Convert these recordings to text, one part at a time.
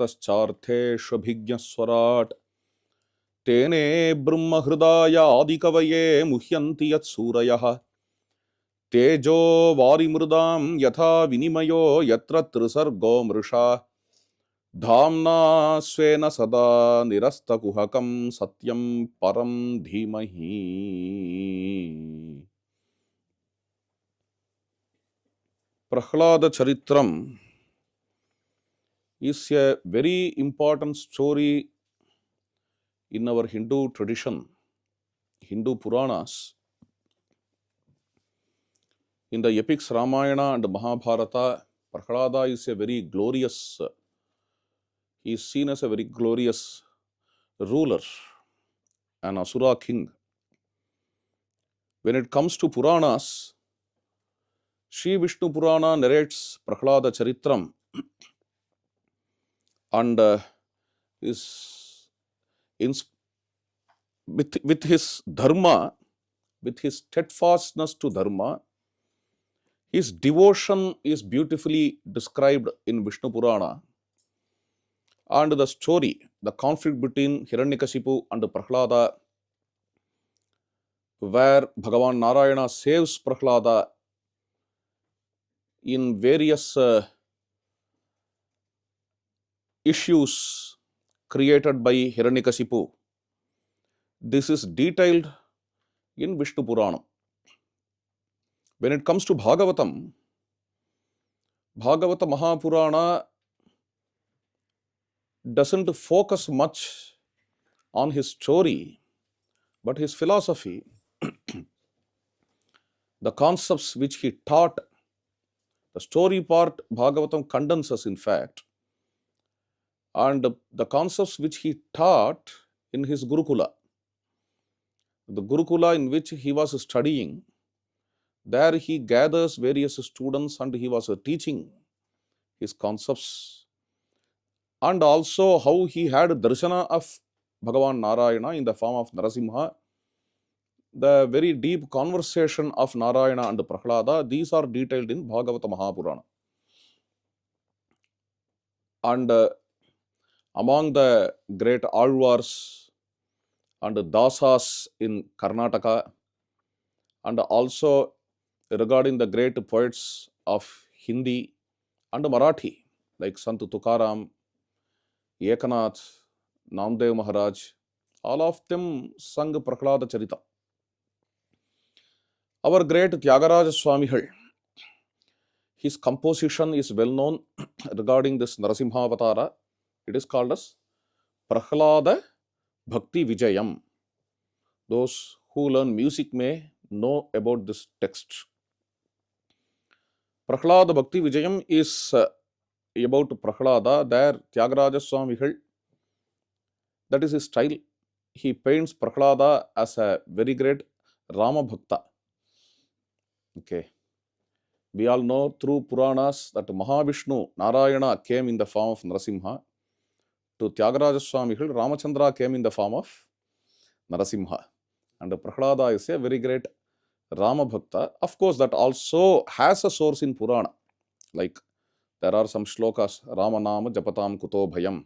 Taschartheshvabhigyaswarat Tene Brahma Hridaya Adikavaye Muhyanti Yat Surayah Tejo Varimrudam Yatha Vinimayo Yatra Trisargo Mrisha Dhamna Svena Sada Nirasta Kuhakam Satyam Param Dhimahi. Prahlada Charithram is a very important story in our Hindu tradition, Hindu Puranas. In the epics Ramayana and Mahabharata, Prahlada is a very glorious, he is seen as a very glorious ruler, an Asura king. When it comes to Puranas, Sri Vishnu Purana narrates Prahlada Charithram and is with his dharma, with his steadfastness to dharma, his devotion is beautifully described in Vishnu Purana. And the story, the conflict between Hiranyakashipu and Prahlada, where Bhagavan Narayana saves Prahlada in various issues created by Hiranyakashipu. This is detailed in Vishnu Purana. When it comes to Bhagavatam, Bhagavata Mahapurana doesn't focus much on his story, but his philosophy, the concepts which he taught. The story part Bhagavatam condenses, in fact, and the concepts which he taught in his Gurukula. The Gurukula in which he was studying, there he gathers various students and he was teaching his concepts, and also how he had darshana of Bhagavan Narayana in the form of Nrsimha, the very deep conversation of Narayana and Prahlada. These are detailed in Bhagavata Mahapurana. And among the great Alvars and Dasas in Karnataka, and also regarding the great poets of Hindi and Marathi, like Sant Tukaram, Ekanath, Namdev Maharaj, all of them sung Prahlada Charita. Our great Tyagaraja Swamihal, his composition is well known regarding this Nrsimhavatara. It is called as Prahlada Bhakti Vijayam. Those who learn music may know about this text. Prahlada Bhakti Vijayam is about Prahlada. There Tyagaraja Swamihal, that is his style. He paints Prahlada as a very great Rama Bhakta. Okay. We all know through Puranas that Mahavishnu, Narayana, came in the form of Nrsimha. To Tyagaraja Swamihal, Ramachandra came in the form of Nrsimha. And Prahlada is a very great Rama Bhakta. Of course, that also has a source in Purana. Like there are some shlokas, Rama Nama Japatam Kuto Bhayam.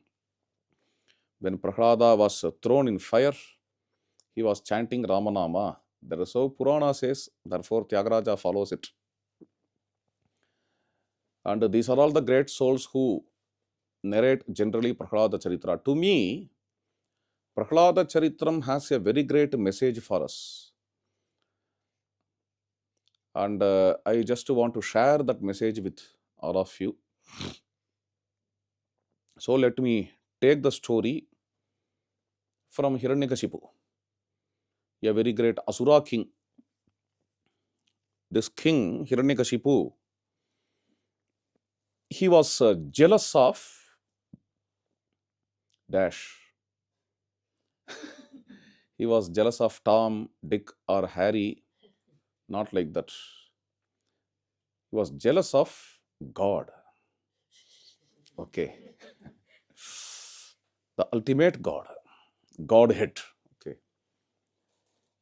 When Prahlada was thrown in fire, he was chanting Ramanama. There is so Purana says, therefore Tyagaraja follows it. And these are all the great souls who narrate generally Prahlada Charitra. To me, Prahlada Charitram has a very great message for us. And I just want to share that message with all of you. So let me take the story from Hiranyakashipu, a very great Asura king. This king, Hiranyakashipu, he was jealous of dash. He was jealous of Tom, Dick, or Harry. Not like that. He was jealous of God. Okay. The ultimate God. Godhead. Okay.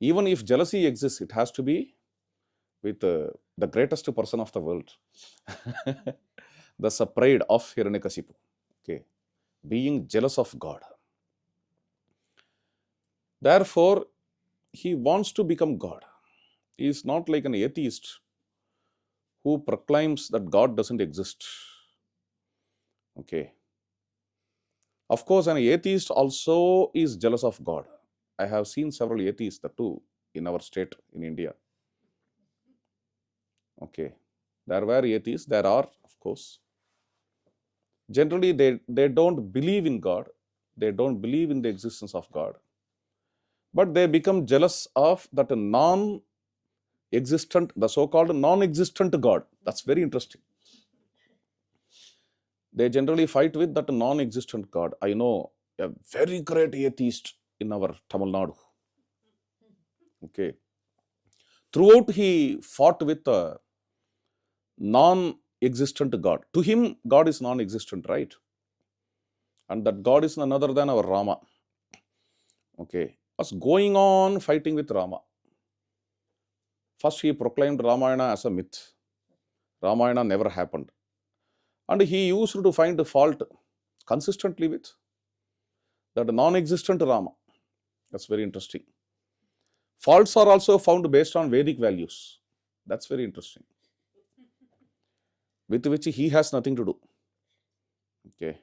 Even if jealousy exists, it has to be with the greatest person of the world. That's a pride of Hiranyakashipu. Okay. being jealous of God. Therefore, he wants to become God. He is not like an atheist who proclaims that God doesn't exist. Okay. Of course, an atheist also is jealous of God. I have seen several atheists too in our state in India. Okay. There were atheists, there are, of course. Generally, they don't believe in God. They don't believe in the existence of God. But they become jealous of that non-existent, the so-called non-existent God. That's very interesting. They generally fight with that non-existent God. I know a very great atheist in our Tamil Nadu. Okay. Throughout he fought with a non-existent God. To him, God is non-existent, right? And that God is none other than our Rama. Okay. Was going on fighting with Rama. First he proclaimed Ramayana as a myth. Ramayana never happened. And he used to find fault consistently with that non-existent Rama. That's very interesting. Faults are also found based on Vedic values. That's very interesting. With which he has nothing to do. Okay.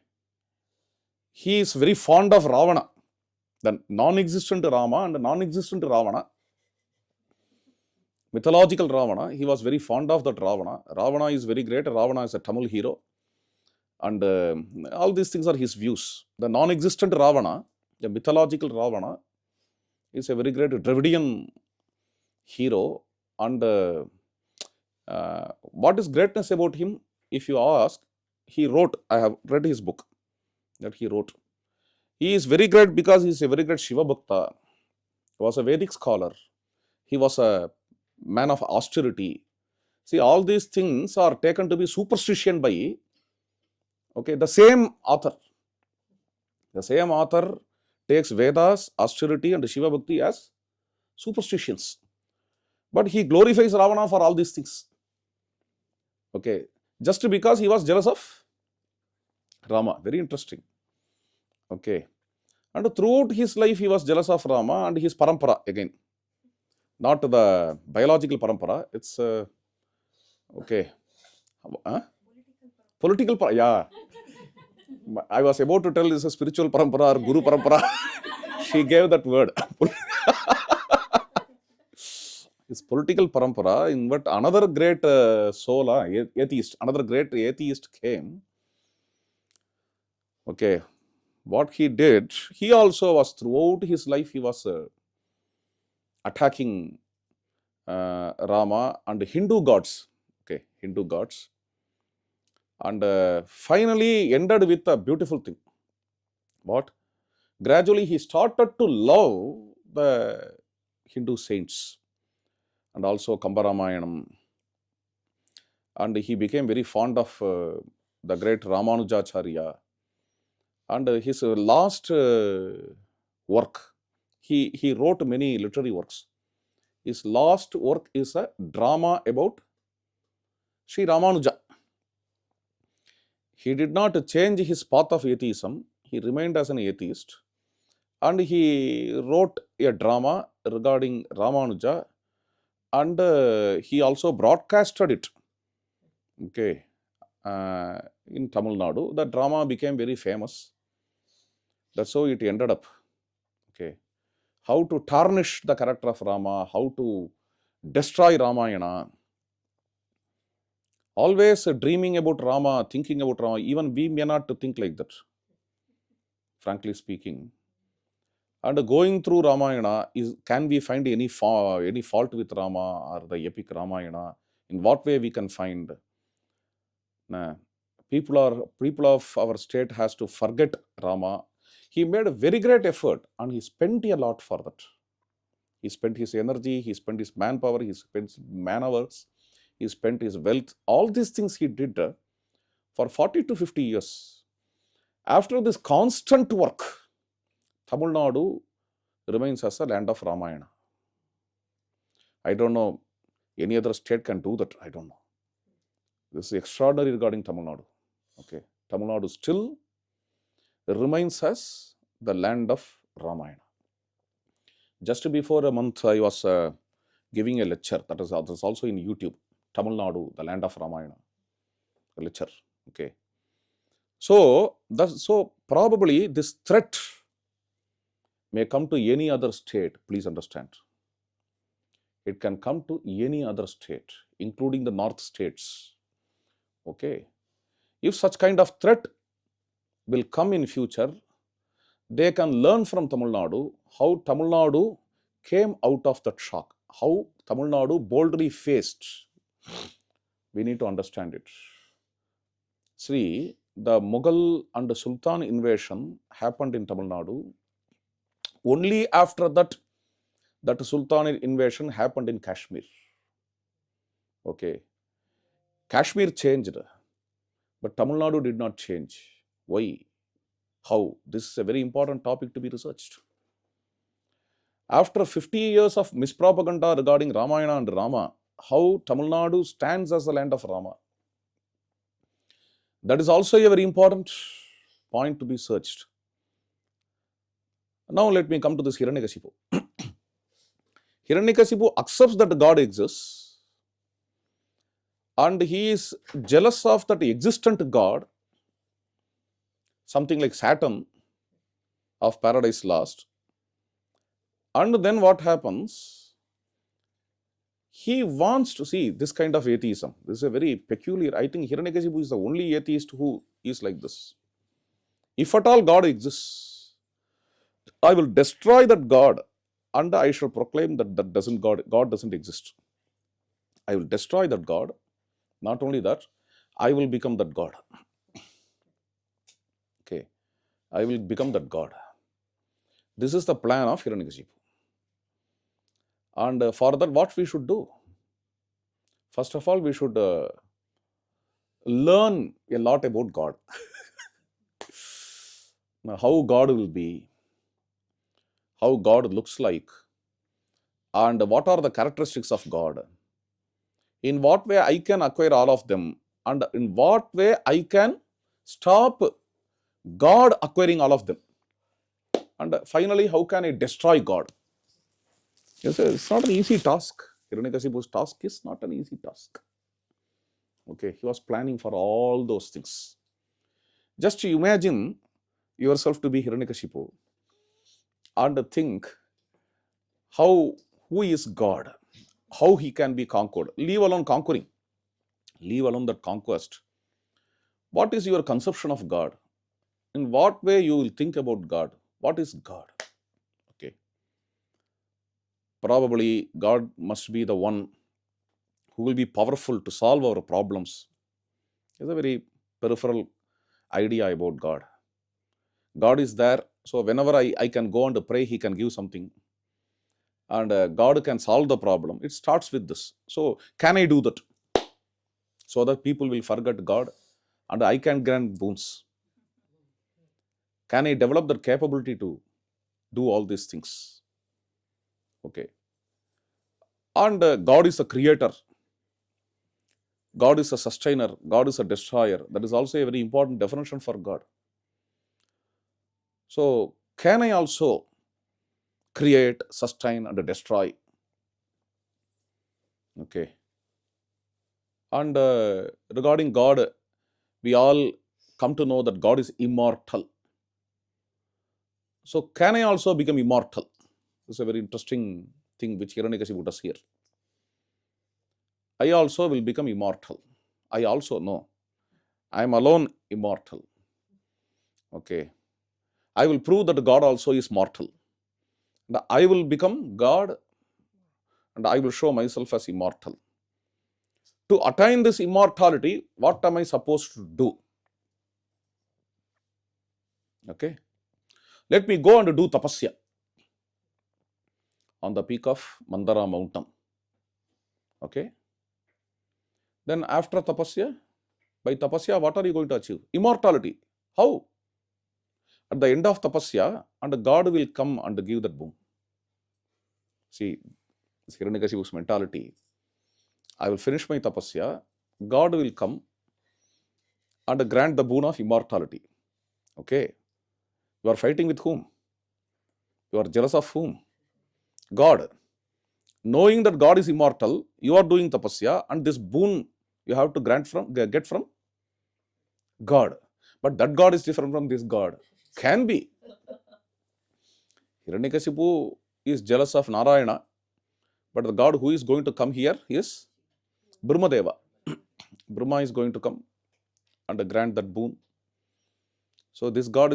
He is very fond of Ravana. The non-existent Rama and the non-existent Ravana. Mythological Ravana. He was very fond of that Ravana. Ravana is very great. Ravana is a Tamil hero. And all these things are his views. The non-existent Ravana, the mythological Ravana, is a very great Dravidian hero. And what is greatness about him? If you ask, he wrote, I have read his book that he wrote. He is very great because he is a very great Shiva Bhakta. He was a Vedic scholar. He was a man of austerity. See, all these things are taken to be superstition by the same author. The same author takes Vedas, austerity, and Shiva Bhakti as superstitions. But he glorifies Ravana for all these things. Okay. Just because he was jealous of Rama. Very interesting. Okay. And throughout his life, he was jealous of Rama and his parampara again. Not the biological parampara. It's, okay. Huh? Political parampara. Yeah. I was about to tell this a spiritual parampara or guru parampara. She gave that word. His political parampara, in what another great soul, atheist, another great atheist came. Okay. What he did, he also was throughout his life, he was attacking Rama and Hindu gods. Okay, Hindu gods. And finally ended with a beautiful thing. What? Gradually he started to love the Hindu saints and also Kambaramayanam. And he became very fond of the great Ramanujacharya. And his last work, he wrote many literary works. His last work is a drama about Sri Ramanuja. He did not change his path of atheism. He remained as an atheist. And he wrote a drama regarding Ramanuja. And he also broadcasted it. Okay. In Tamil Nadu. The drama became very famous. That's how it ended up. Okay. How to tarnish the character of Rama, how to destroy Ramayana. Always dreaming about Rama, thinking about Rama. Even we may not think like that, frankly speaking. And going through Ramayana, can we find any fault with Rama or the epic Ramayana? In what way we can find? Nah. People of our state has to forget Rama. He made a very great effort and he spent a lot for that. He spent his energy, he spent his manpower, he spent man hours, he spent his wealth. All these things he did for 40 to 50 years. After this constant work, Tamil Nadu remains as a land of Ramayana. I don't know, any other state can do that. I don't know. This is extraordinary regarding Tamil Nadu. Okay. Tamil Nadu still remains as the land of Ramayana. Just before a month, I was giving a lecture that is also in YouTube, Tamil Nadu, the land of Ramayana, a lecture. Okay. So probably this threat may come to any other state. Please understand. It can come to any other state, including the north states. Okay. If such kind of threat will come in future, they can learn from Tamil Nadu how Tamil Nadu came out of that shock, how Tamil Nadu boldly faced. We need to understand it. See, the Mughal and the Sultan invasion happened in Tamil Nadu. Only after that Sultan invasion happened in Kashmir. Okay. Kashmir changed, but Tamil Nadu did not change. Why? How? This is a very important topic to be researched. After 50 years of mispropaganda regarding Ramayana and Rama, how Tamil Nadu stands as the land of Rama. That is also a very important point to be searched. Now let me come to this Hiranyakashipu. Hiranyakashipu accepts that God exists and he is jealous of that existent God, something like Saturn of Paradise Lost. And then what happens? He wants to see this kind of atheism. This is a very peculiar. I think Hiranyakashipu is the only atheist who is like this. If at all God exists, I will destroy that God and I shall proclaim that God doesn't exist. I will destroy that God. Not only that, I will become that God. Okay, I will become that God. This is the plan of Hiranyakashipu. And for that, what we should do? First of all, we should learn a lot about God. Now, how God will be, how God looks like, and what are the characteristics of God. In what way I can acquire all of them, and in what way I can stop God acquiring all of them. And finally, how can I destroy God? It's not an easy task. Hiranyakashipu's task is not an easy task. Okay, he was planning for all those things. Just imagine yourself to be Hiranyakashipu and think who is God, how he can be conquered. Leave alone conquering, leave alone that conquest. What is your conception of God? In what way you will think about God? What is God? Okay. Probably God must be the one who will be powerful to solve our problems. It's a very peripheral idea about God. God is there, so whenever I can go and pray, he can give something. And God can solve the problem. It starts with this. So, can I do that? So that people will forget God and I can grant boons. Can I develop the capability to do all these things? Okay. And God is a creator. God is a sustainer. God is a destroyer. That is also a very important definition for God. So, can I also create, sustain, and destroy? Okay. And regarding God, we all come to know that God is immortal. So, can I also become immortal? This is a very interesting thing which Hiranyakashipu does here. I also will become immortal. I also know. I am alone immortal. Okay. I will prove that God also is mortal. And I will become God and I will show myself as immortal. To attain this immortality, what am I supposed to do? Okay. Let me go and do tapasya on the peak of Mandara mountain. Okay. Then after tapasya, by tapasya, what are you going to achieve? Immortality. How? At the end of tapasya, and God will come and give that boon. See, Hiranyakashipu's mentality. I will finish my tapasya, God will come and grant the boon of immortality. Okay. You are fighting with whom? You are jealous of whom? God. Knowing that God is immortal, you are doing tapasya, and this boon you have to get from God. But that God is different from this God. Can be. Hiranyakashipu is jealous of Narayana, but the God who is going to come here is Brahmadeva. Brahma is going to come and grant that boon. So this God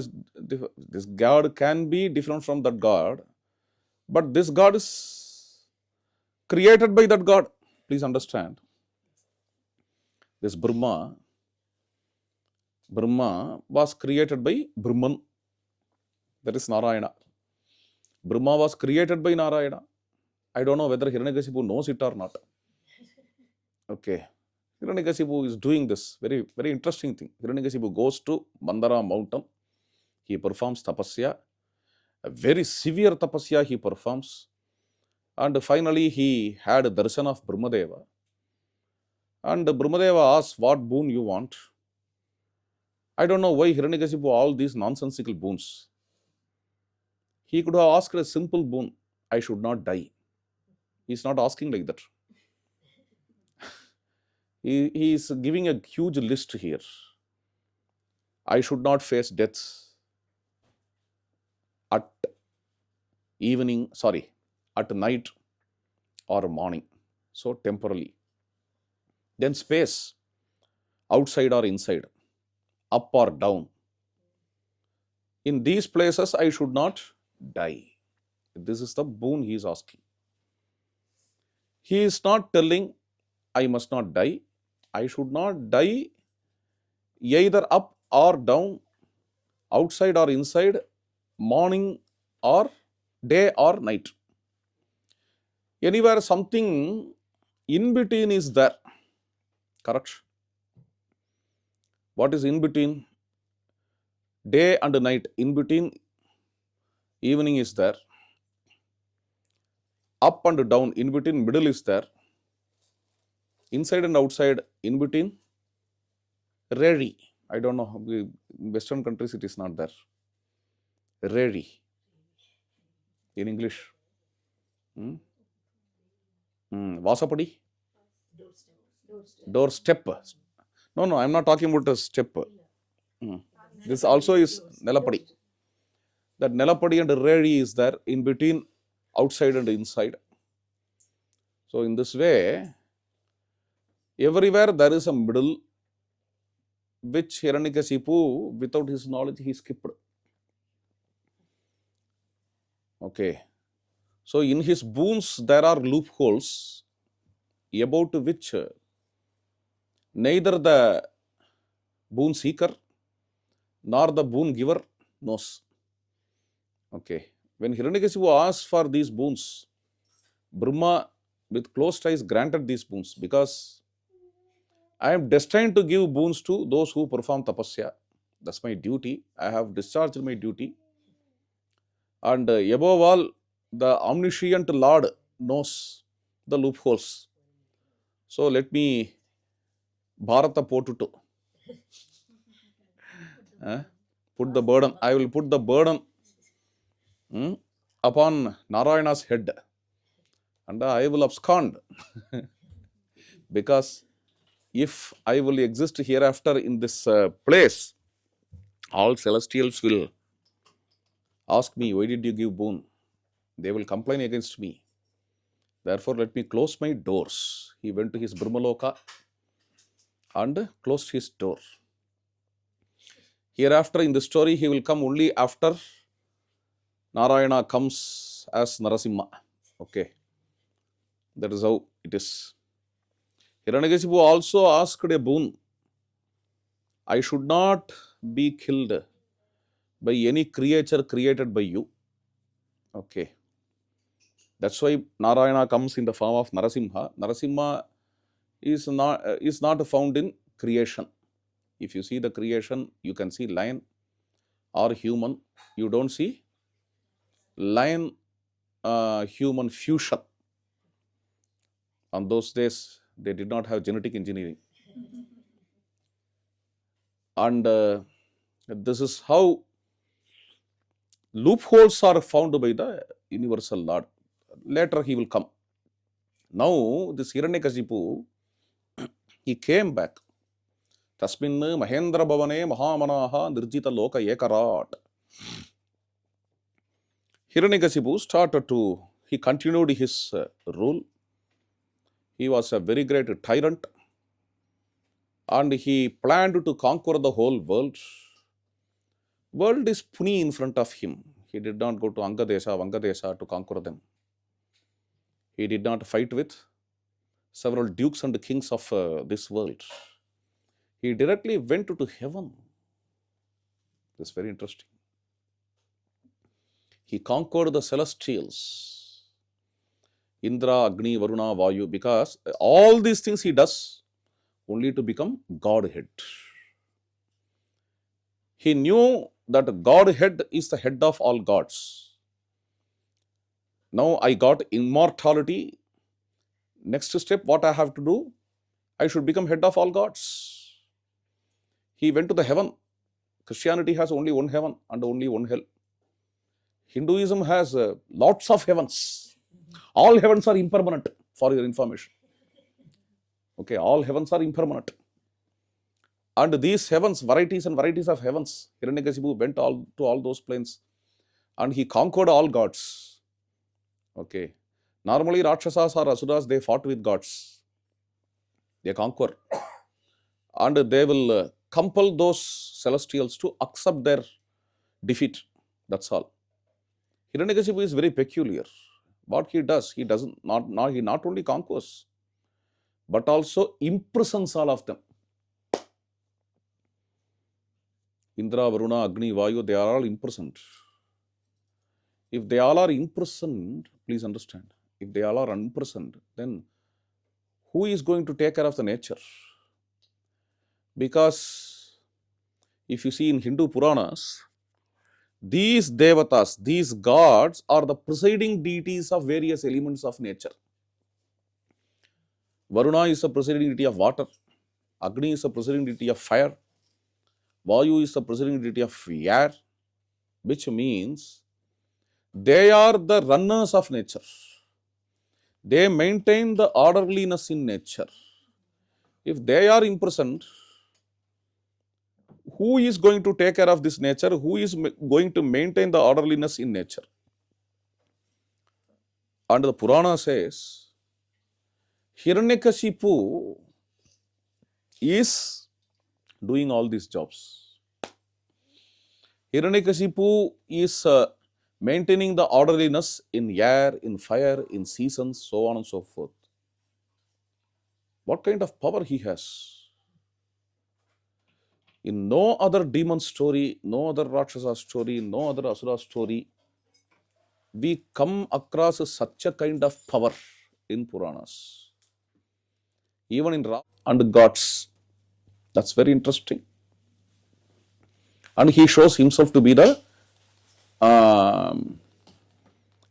can be different from that God, but this God is created by that God. Please understand. This Brahma was created by Brahman. That is Narayana. Brahma was created by Narayana. I don't know whether Hiranyakashipu knows it or not. Okay. Hiranyakashipu is doing this very, very interesting thing. Hiranyakashipu goes to Mandara mountain. He performs tapasya. A very severe tapasya he performs. And finally he had a darshan of Brahmadeva. And Brahmadeva asks, what boon you want? I don't know why Hiranyakashipu all these nonsensical boons. He could have asked a simple boon. I should not die. He is not asking like that. He is giving a huge list here. I should not face death at at night or morning. So temporarily. Then space, outside or inside, up or down. In these places, I should not die. This is the boon he is asking. He is not telling, I must not die. I should not die either up or down, outside or inside, morning or day or night. Anywhere something in between is there. Correct? What is in between? Day and night. In between, evening is there. Up and down, in between, middle is there. Inside and outside, in between, ready. I don't know, in Western countries it is not there. Ready. In English. Vasapadi? Doorstep. No, I am not talking about a step. This also is Nelapadi. That Nelapadi and ready is there in between, outside and inside. So in this way, everywhere there is a middle, which Hiranyakashipu, without his knowledge, he skipped. Okay. So in his boons, there are loopholes about which neither the boon seeker nor the boon giver knows. Okay. When Hiranyakashipu asked for these boons, Brahma with closed eyes granted these boons because I am destined to give boons to those who perform tapasya. That's my duty. I have discharged my duty. And above all, the omniscient Lord knows the loopholes. So let me Bharata Potutu. Put the burden. I will put the burden upon Narayana's head. And I will abscond. Because if I will exist hereafter in this place, all celestials will ask me, why did you give boon? They will complain against me. Therefore, let me close my doors. He went to his Brahmaloka and closed his door. Hereafter in the story, he will come only after Narayana comes as Nrsimha. Okay. That is how it is. Hiranyakashipu also asked a boon. I should not be killed by any creature created by you. Okay. That's why Narayana comes in the form of Nrsimha. Nrsimha is not found in creation. If you see the creation, you can see lion or human. You don't see lion human fusion. On those days, they did not have genetic engineering. And this is how Loopholes are found by the universal Lord. Later he will come. Now this Hiranyakashipu, he came back. Tasmin Mahendra Bhavane Mahamanaha Nirjita Loka Ekarat. Hiranyakashipu he continued his rule. He was a very great tyrant and he planned to conquer the whole world. World is Puni in front of him. He did not go to Angadesha, Vangadesha to conquer them. He did not fight with several dukes and kings of this world. He directly went to heaven. This is very interesting. He conquered the celestials, Indra, Agni, Varuna, Vayu, because all these things he does only to become Godhead. He knew that Godhead is the head of all gods. Now I got immortality. Next step, what I have to do? I should become head of all gods. He went to the heaven. Christianity has only one heaven and only one hell. Hinduism has lots of heavens. All heavens are impermanent, for your information. Okay, all heavens are impermanent. And these heavens, varieties and varieties of heavens, Hiranyakashipu went to all those planes and he conquered all gods. Okay. Normally, Rakshasas or Asuras, they fought with gods. They conquer. And they will compel those celestials to accept their defeat. That's all. Hiranyakashipu is very peculiar. What he does, he not only conquers, but also imprisons all of them. Indra, Varuna, Agni, Vayu, they are all imprisoned. If they all are imprisoned, please understand, if they all are imprisoned, then who is going to take care of the nature? Because if you see in Hindu Puranas, these devatas, these gods are the presiding deities of various elements of nature. Varuna is the presiding deity of water. Agni is the presiding deity of fire. Vayu is the presiding deity of air, which means they are the runners of nature. They maintain the orderliness in nature. If they are imprisoned, who is going to take care of this nature? Who is going to maintain the orderliness in nature? And the Purana says, Hiranyakashipu is doing all these jobs. Hiranyakashipu is maintaining the orderliness in air, in fire, in seasons, so on and so forth. What kind of power he has? In no other demon story, no other Rakshasa story, no other Asura story, we come across such a kind of power in Puranas. Even in Ram and gods. That's very interesting. And he shows himself to be the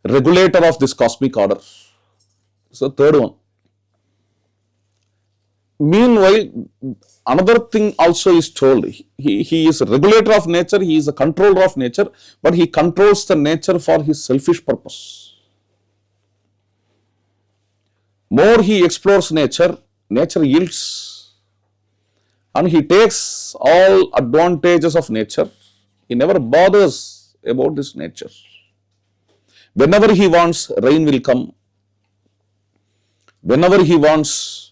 regulator of this cosmic order. So, third one. Meanwhile, another thing also is told. He is a regulator of nature, he is a controller of nature, but he controls the nature for his selfish purpose. More he explores nature, nature yields, and he takes all advantages of nature. He never bothers about this nature. Whenever he wants, rain will come. Whenever he wants,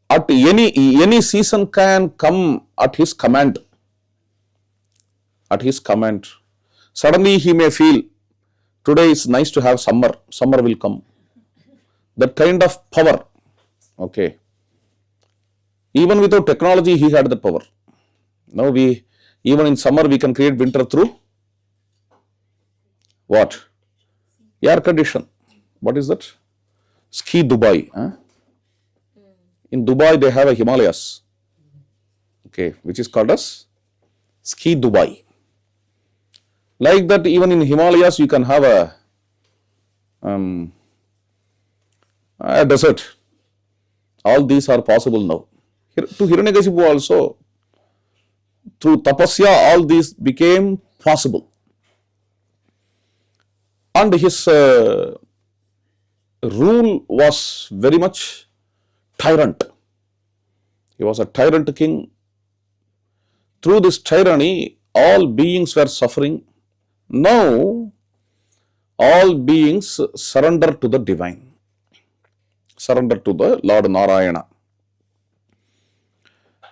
at any season can come at his command. At his command. Suddenly he may feel, today it's nice to have summer. Summer will come. That kind of power. Okay. Even without technology, he had the power. Now even in summer, we can create winter through what? Air condition. What is that? Ski Dubai. Huh? In Dubai, they have a Himalayas, okay, which is called as Ski Dubai. Like that, even in Himalayas, you can have a desert. All these are possible now. To Hiranyakashipu also, through tapasya, all these became possible. And his rule was very much tyrant. He was a tyrant king. Through this tyranny, all beings were suffering. Now, all beings surrender to the divine, surrender to the Lord Narayana.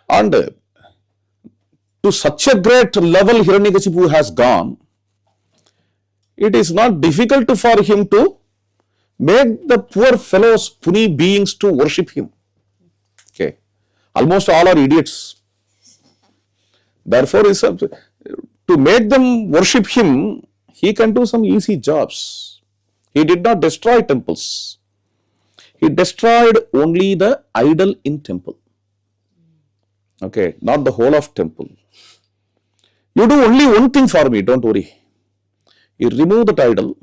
And to such a great level Hiranyakashipu has gone, it is not difficult for him to make the poor fellows, puny beings, to worship him. Okay. Almost all are idiots. Therefore, to make them worship him, he can do some easy jobs. He did not destroy temples. He destroyed only the idol in temple. Okay, not the whole of temple. You do only one thing for me, don't worry. You remove that idol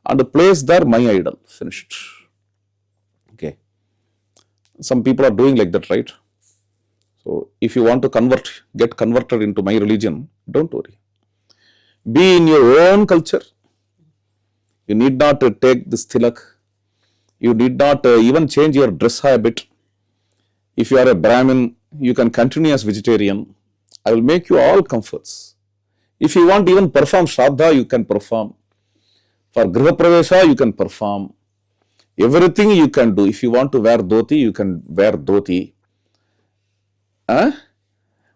and place there my idol. Finished. Okay. Some people are doing like that, right? So, if you want to get converted into my religion, don't worry. Be in your own culture. You need not take this tilak. You need not even change your dress habit. If you are a Brahmin, you can continue as vegetarian. I will make you all comforts. If you want even perform Shraddha, you can perform. For Griha Pravesha, you can perform. Everything you can do. If you want to wear dhoti, you can wear dhoti.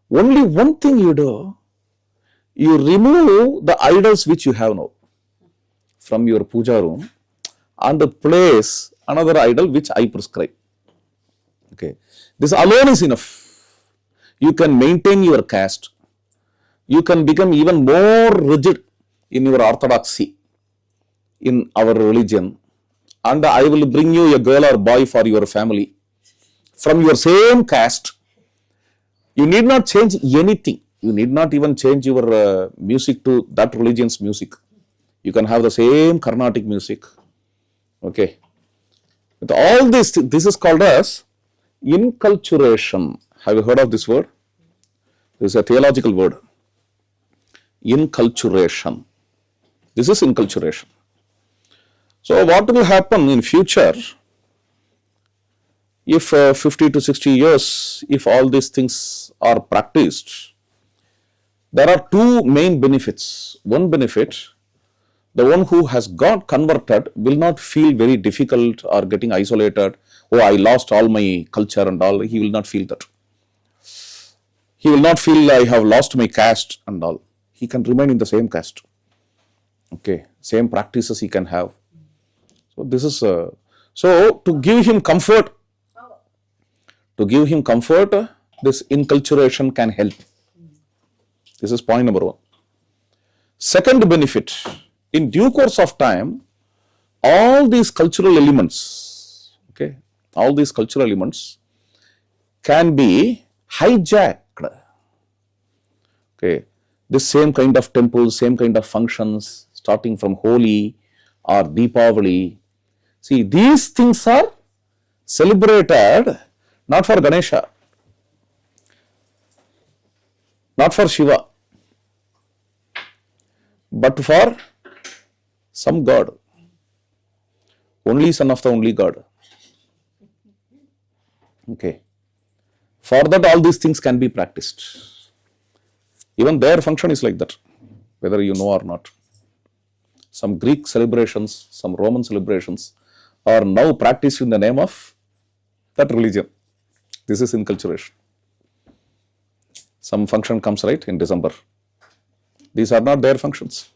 Only one thing you do, you remove the idols which you have now from your puja room and place another idol which I prescribe. Okay, this alone is enough. You can maintain your caste. You can become even more rigid in your orthodoxy in our religion, and I will bring you a girl or boy for your family from your same caste. You need not change anything. You need not even change your music to that religion's music. You can have the same Carnatic music. Okay. With all this is called as inculturation. Have you heard of this word? This is a theological word. Inculturation. This is inculturation. So, what will happen in future if 50 to 60 years, if all these things are practiced? There are two main benefits. One benefit, the one who has got converted will not feel very difficult or getting isolated. Oh, I lost all my culture and all. He will not feel that. He will not feel I have lost my caste and all. He can remain in the same caste. Okay, same practices he can have. So this is so to give him comfort. To give him comfort, this inculturation can help. This is point number one. Second benefit, in due course of time, all these cultural elements, okay, all these cultural elements can be hijacked. Okay, this same kind of temples, same kind of functions, starting from Holi or Deepavali. See, these things are celebrated not for Ganesha, not for Shiva, but for some god, only son of the only god. Okay. For that, all these things can be practiced. Even their function is like that, whether you know or not. Some Greek celebrations, some Roman celebrations are now practiced in the name of that religion. This is inculturation. Some function comes right in December. These are not their functions.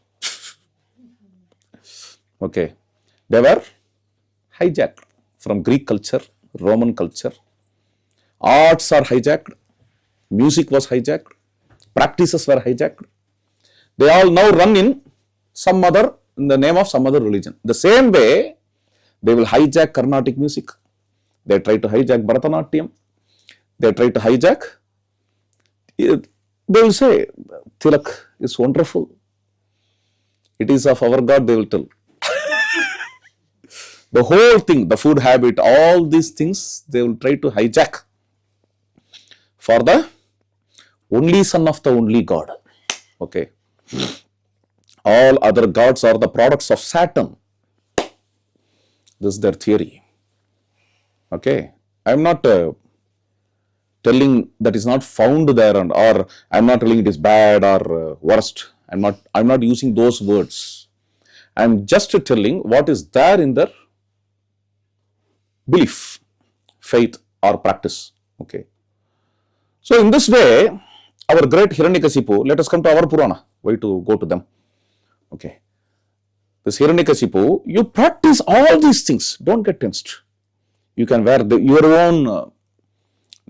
Okay. They were hijacked from Greek culture, Roman culture. Arts are hijacked. Music was hijacked. Practices were hijacked. They all now run in the name of some other religion. The same way, they will hijack Carnatic music. They try to hijack Bharatanatyam. They try to hijack. They will say, Tilak is wonderful. It is of our God, they will tell. The whole thing, the food habit, all these things, they will try to hijack for the only son of the only God. Okay. All other gods are the products of Saturn. This is their theory. Okay, I am not telling that is not found there, and or I am not telling it is bad or worst. I'm not using those words. I am just telling what is there in their belief, faith or practice. Okay. So in this way, our great Hiranyakashipu, let us come to our Purana. Why to go to them? Okay. This Hiranyakashipu, you practice all these things. Don't get tensed. You can wear your own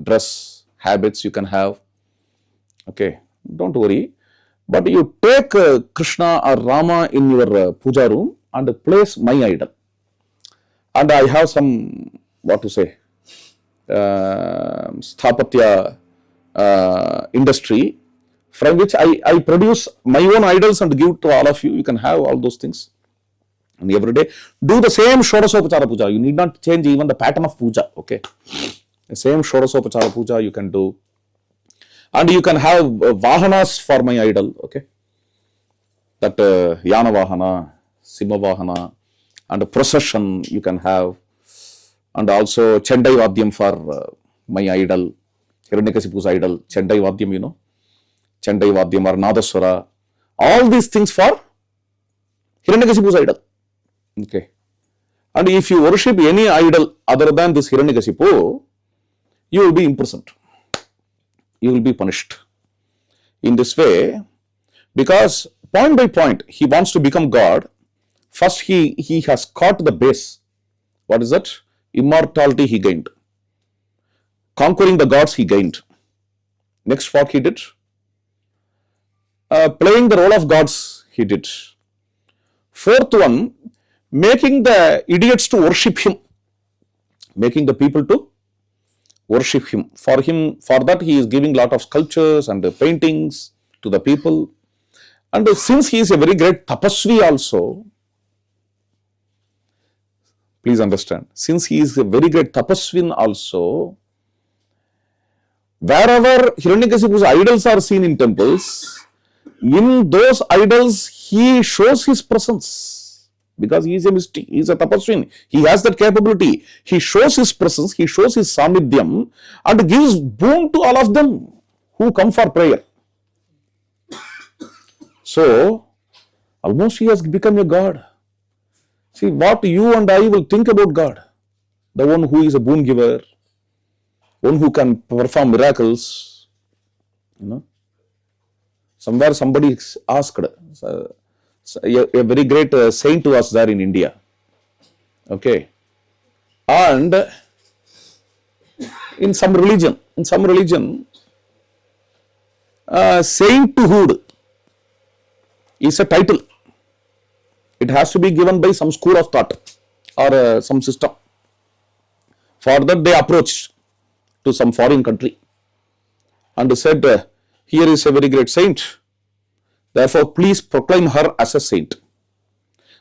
dress habits you can have. Okay. Don't worry. But you take Krishna or Rama in your puja room and place my idol. And I have some, what to say, sthapatya industry, from which I produce my own idols and give to all of you. You can have all those things. And every day, do the same Shodasopachara puja. You need not change even the pattern of puja. Okay. The same Shodasopachara puja you can do. And you can have vahanas for my idol. Okay. That Yana Vahana, Simha Vahana, and a procession you can have. And also Chandai Vadyam for my idol, Hiranyakashipu's idol, Chandai Vadyam, you know. Chandai Vadyam or Nadaswara. All these things for Hiranyakashipu's idol. Okay. And if you worship any idol other than this Hiranyakashipu, you will be imprisoned. You will be punished. In this way, because point by point, he wants to become God. First, he has caught the base. What is that? Immortality he gained. Conquering the gods he gained. Next, what he did? Playing the role of gods he did. Fourth one, making the idiots to worship him. Making the people to worship him. For that he is giving lot of sculptures and paintings to the people. And since he is a very great tapasvi also, please understand, since he is a very great tapasvin also, wherever Hiranyakashipu's idols are seen in temples, in those idols he shows his presence. Because he is a mystic, he is a tapasvin, he has that capability. He shows his presence, he shows his samidhyam and gives boon to all of them who come for prayer. So, almost he has become a god. See, what you and I will think about God, the one who is a boon giver, one who can perform miracles, you know. Somewhere somebody asked, a very great saint was there in India. Okay. And in some religion, sainthood is a title. It has to be given by some school of thought or some system. For that they approached to some foreign country and said, here is a very great saint. Therefore, please proclaim her as a saint.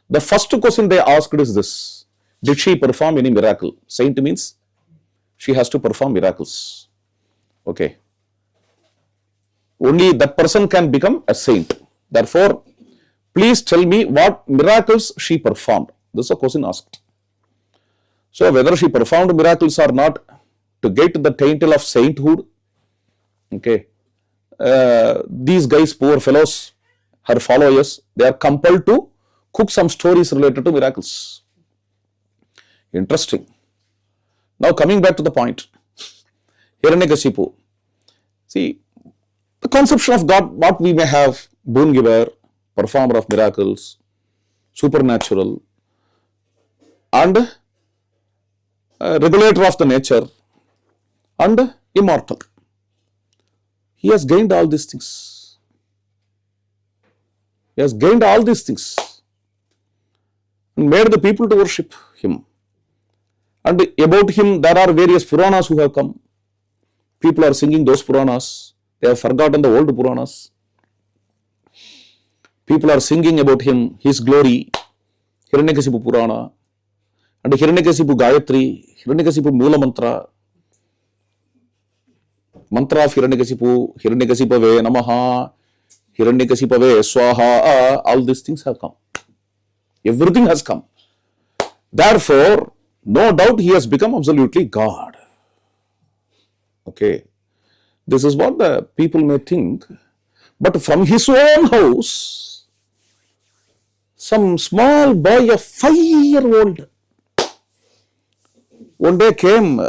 The first question they asked is this: did she perform any miracle? Saint means she has to perform miracles. Okay. Only that person can become a saint. Therefore, please tell me what miracles she performed. This is a question asked. So, whether she performed miracles or not, to get the title of sainthood, okay, these guys, poor fellows, her followers, they are compelled to cook some stories related to miracles. Interesting. Now, coming back to the point, Hiranyakashipu. See, the conception of God, what we may have, boon giver, performer of miracles, supernatural, and regulator of the nature, and immortal. He has gained all these things. He has gained all these things and made the people to worship him. And about him, there are various Puranas who have come. People are singing those Puranas. They have forgotten the old Puranas. People are singing about him, his glory, Hiranyakashipu Purana, and Hiranyakashipu Gayatri, Hiranyakashipu Moola Mantra, Mantra of Hiranyakashipu, Hiranyakashipave Namaha, Hiranyakashipave, Swaha, all these things have come. Everything has come. Therefore, no doubt he has become absolutely God. Okay. This is what the people may think. But from his own house, some small boy of 5-year-old one day came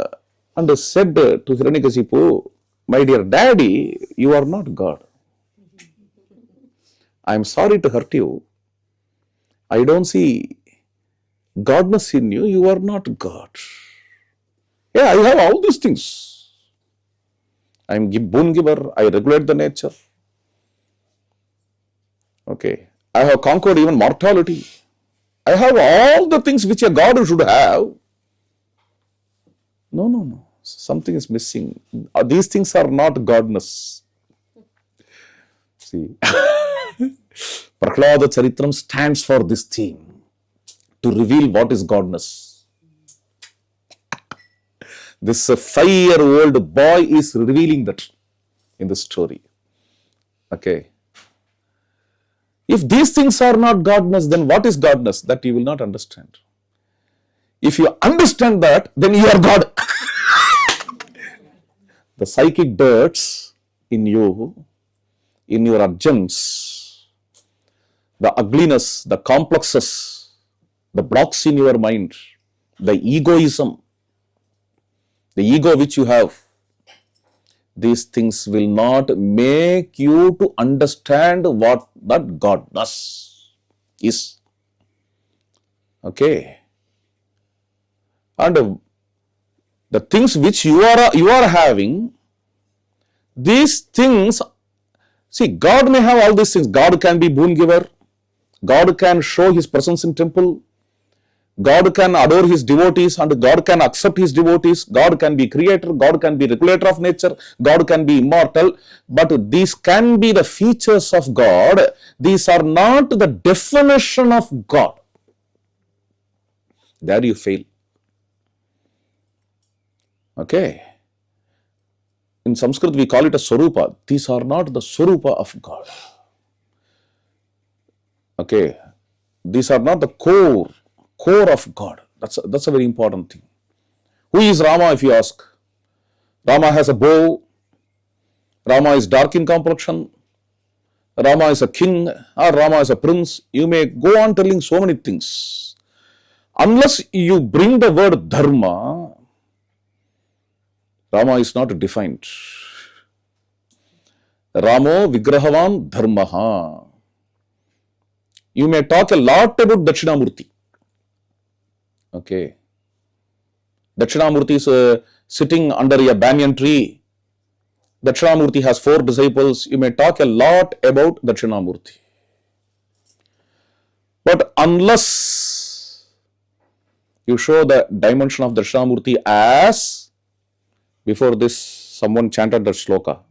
and said to Hiranyakashipu, my dear daddy, you are not God. I am sorry to hurt you. I don't see godness in you. You are not God. Yeah, I have all these things. I am boon giver. I regulate the nature. Okay. I have conquered even mortality. I have all the things which a God should have. No. Something is missing. These things are not godness. See, Prahlada Charithram stands for this theme, to reveal what is godness. This 5-year-old boy is revealing that in the story. Okay. If these things are not godness, then what is godness? That you will not understand. If you understand that, then you are God. The psychic dirts in you, in your urgence, the ugliness, the complexes, the blocks in your mind, the egoism, the ego which you have, these things will not make you to understand what that godness is. Okay. And the things which you are having, these things, see, God may have all these things. God can be boon giver. God can show his presence in temple. God can adore his devotees and God can accept his devotees. God can be creator. God can be regulator of nature. God can be immortal. But these can be the features of God. These are not the definition of God. There you fail. Okay. In Sanskrit we call it a Swarupa. These are not the Swarupa of God. Okay. These are not the core of God. That's a very important thing. Who is Rama, if you ask? Rama has a bow. Rama is dark in complexion. Rama is a king or Rama is a prince. You may go on telling so many things. Unless you bring the word dharma, Rama is not defined. Ramo vigrahavan dharmaha. You may talk a lot about Dakshinamurti. Okay. Dakshinamurti is sitting under a banyan tree. Dakshinamurti has 4 disciples. You may talk a lot about Dakshinamurti. But unless you show the dimension of Dakshinamurti as, before this someone chanted that sloka,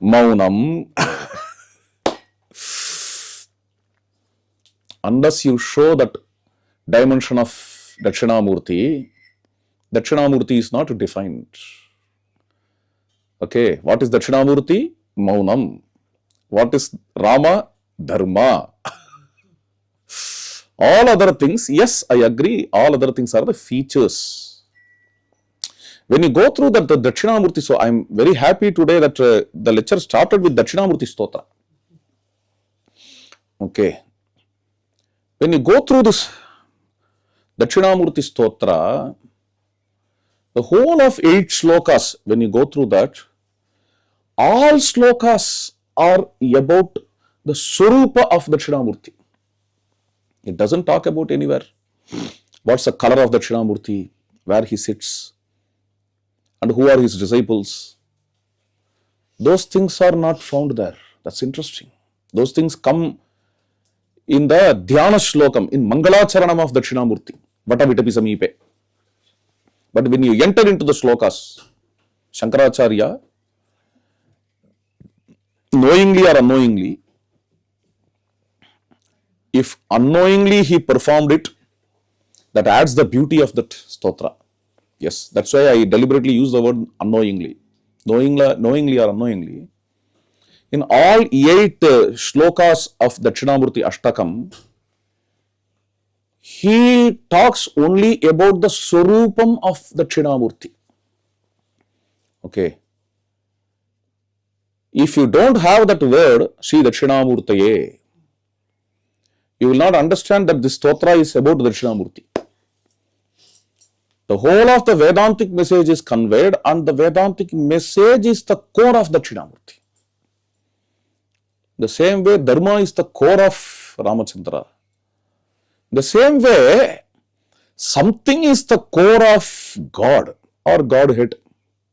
Maunam. Unless you show that dimension of Dakshinamurti, Dakshinamurti is not defined. Okay, what is Dakshinamurti? Maunam. What is Rama? Dharma. All other things, yes, I agree, all other things are the features. When you go through that, the Dakshinamurti, so I am very happy today that the lecture started with Dakshinamurti Stotra. Okay. When you go through this Dakshinamurti Stotra, the whole of 8 slokas, when you go through that, all slokas are about the Swarupa of Dakshinamurti. It doesn't talk about anywhere what's the color of Dakshinamurti, where he sits, and who are his disciples. Those things are not found there. That's interesting. Those things come in the Dhyana Shlokam, in Mangalacharanam of Dakshinamurti, Vatavitapi Samipe. But when you enter into the slokas, Shankaracharya, knowingly or unknowingly, if unknowingly he performed it, that adds the beauty of that stotra. Yes, that's why I deliberately use the word unknowingly. Knowingly or unknowingly, In all 8 shlokas of Dakshinamurti Ashtakam, he talks only about the Swarupam of Dakshinamurti. Okay. If you don't have that word, Sri Dakshinamurtaye, you will not understand that this stotra is about Dakshinamurti. The whole of the Vedantic message is conveyed, and the Vedantic message is the core of Dakshinamurti. The same way dharma is the core of Ramachandra. The same way something is the core of God or Godhead.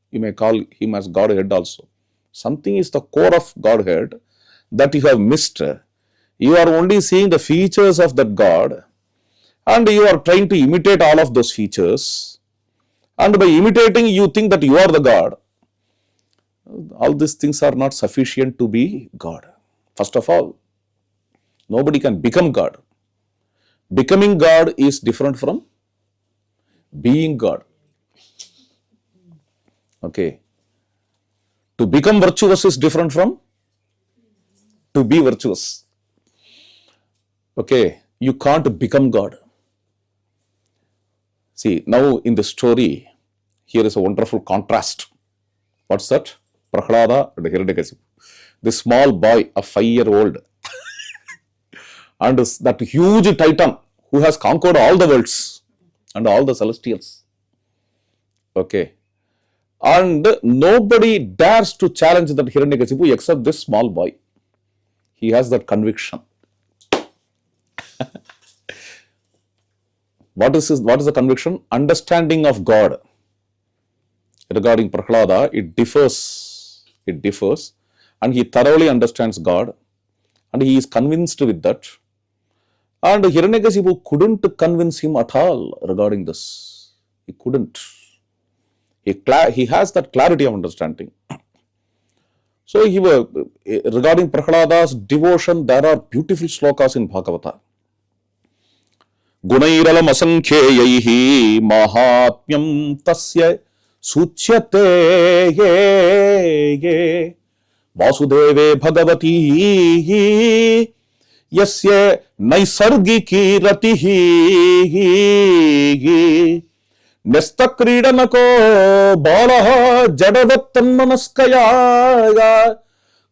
You may call him as Godhead also. Something is the core of Godhead that you have missed. You are only seeing the features of that God, and you are trying to imitate all of those features. And by imitating, you think that you are the God. All these things are not sufficient to be God. First of all, nobody can become God. Becoming God is different from being God. Okay. To become virtuous is different from to be virtuous. Okay. You can't become God. See, now in the story, here is a wonderful contrast. What's that? Prahlada and Hiranyakashipu. The small boy, a 5-year-old, and that huge titan who has conquered all the worlds and all the celestials. Okay. And nobody dares to challenge that Hiranyakashipu except this small boy. He has that conviction. What is the conviction? Understanding of God. Regarding Prahlada, it differs. And he thoroughly understands God, and he is convinced with that. And Hiranyakashipu couldn't convince him at all regarding this. He couldn't. He has that clarity of understanding. So, regarding Prahlada's devotion, there are beautiful slokas in Bhagavata. Gunairalam asankheyaihi mahatmyam tasya suchyate vasudeve bhagavati yasya naisargiki ratihi nestakridanako balaha jadavattanmanaskaya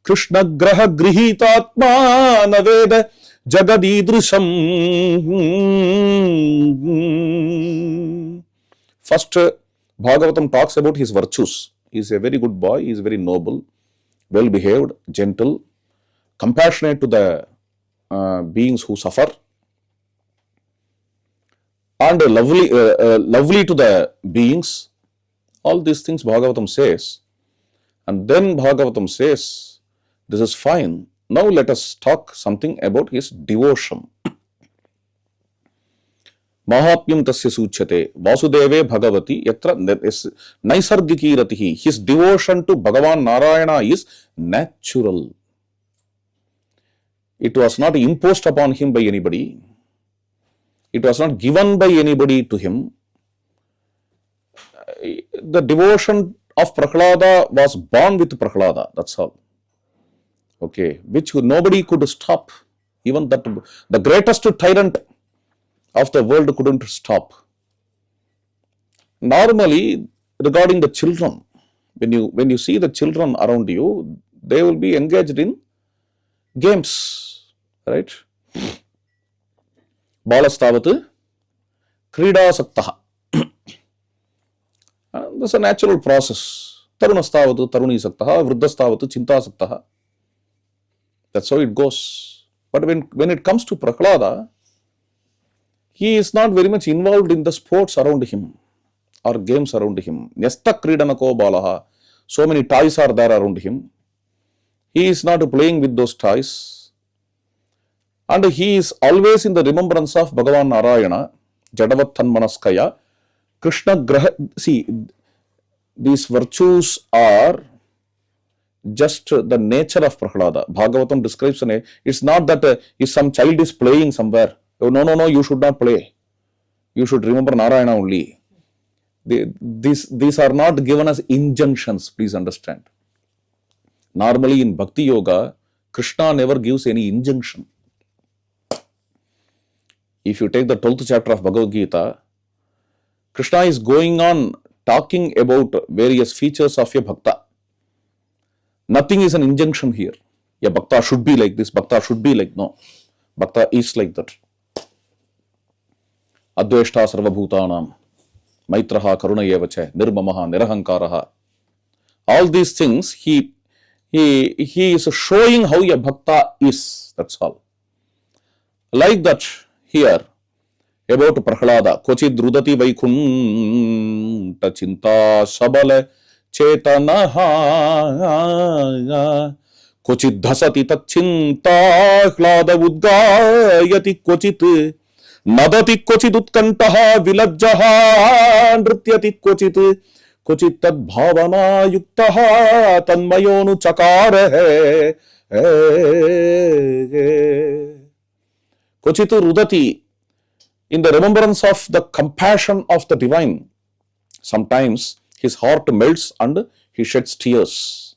krishna graha grihitatma naveda jagadidrisham. First, Bhagavatam talks about his virtues. He is a very good boy, he is very noble, well behaved, gentle, compassionate to the beings who suffer, and lovely to the beings. All these things Bhagavatam says. And then Bhagavatam says, this is fine. Now let us talk something about his devotion. Mahatmyam tasya suchyate vasudeve bhagavati yatra naisargiki ratihi. His devotion to Bhagavan Narayana is natural. It was not imposed upon him by anybody. It was not given by anybody to him. The devotion of Prahlada was born with Prahlada. That's all. Okay, which nobody could stop. Even that the greatest tyrant of the world couldn't stop. Normally, regarding the children, when you see the children around you, they will be engaged in games, right? Balastavatu Kridasaktaha. This is a natural process. Tarunastavatu Tarunisaktaha, Vruddhastavatu Chintasaktaha. That's how it goes. But when it comes to Prahlada, he is not very much involved in the sports around him or games around him. Nyasta kridanako balaha. So many toys are there around him. He is not playing with those toys. And he is always in the remembrance of Bhagavan Narayana, Jadavattan Manaskaya, Krishna Graha. See, these virtues are just the nature of Prahlada. Bhagavatam describes it's not that if some child is playing somewhere, oh, no, you should not play. You should remember Narayana only. These are not given as injunctions, please understand. Normally in Bhakti Yoga, Krishna never gives any injunction. If you take the 12th chapter of Bhagavad Gita, Krishna is going on talking about various features of a bhakta. Nothing is an injunction here. A bhakta should be like this, bhakta should be like, no. Bhakta is like that. Adveshta sarvabhutanam, maitraha karunayevacha, nirmamaha, nirahankaraha. All these things, he is showing how a bhakta is. That's all. Like that, here, about Prahlada, Kochid Rudati Vaikunta Chinta Sabala Chetanaha Kochid Dhasati Tachinta Hlada Udgayati Kochit Nadati Kochid Utkantaha Vilajjaha Nrityati Kochit Kochit Tad Bhavana Yuktaha Tanmayonu Chakare Kochit Rudati, in the remembrance of the compassion of the divine, sometimes his heart melts and he sheds tears.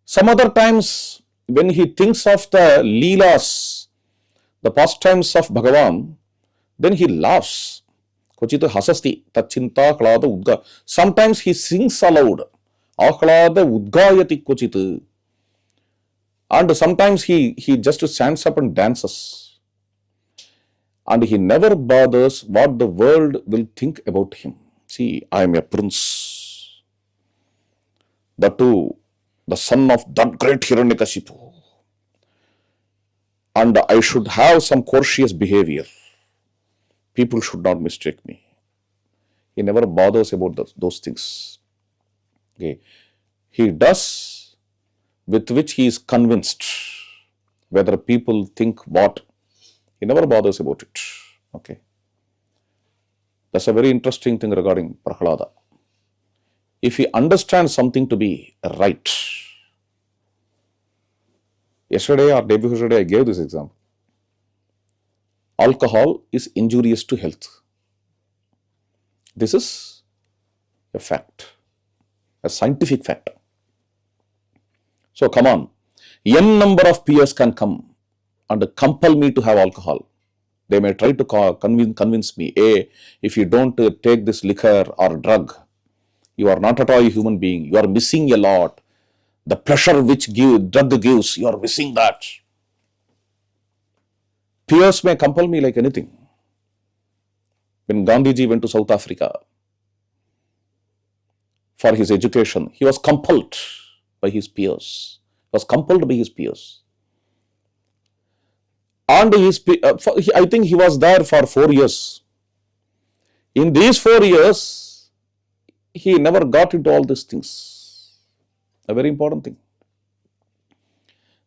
Some other times, when he thinks of the leelas, the pastimes of Bhagavan, then he laughs. Kochita hasasti tachinta ahlada udga. Sometimes he sings aloud. Ahlada udgayati kochita. And sometimes he just stands up and dances. And he never bothers what the world will think about him. See, I am a prince. That too, the son of that great Hiranyakashipu. And I should have some courteous behavior. People should not mistake me. He never bothers about those things. Okay. He does with which he is convinced. Whether people think what, he never bothers about it. Okay. That's a very interesting thing regarding Prahlada. If he understands something to be right. Yesterday or day before yesterday, I gave this example. Alcohol is injurious to health. This is a fact, a scientific fact. So come on, n number of peers can come and compel me to have alcohol. They may try to convince me, hey, if you don't take this liquor or drug, you are not at all a human being. You are missing a lot. The pleasure which drug gives, you are missing that. Peers may compel me like anything. When Gandhiji went to South Africa for his education, he was compelled by his peers. He was compelled by his peers. And I think he was there for 4 years. In these 4 years, he never got into all these things. A very important thing.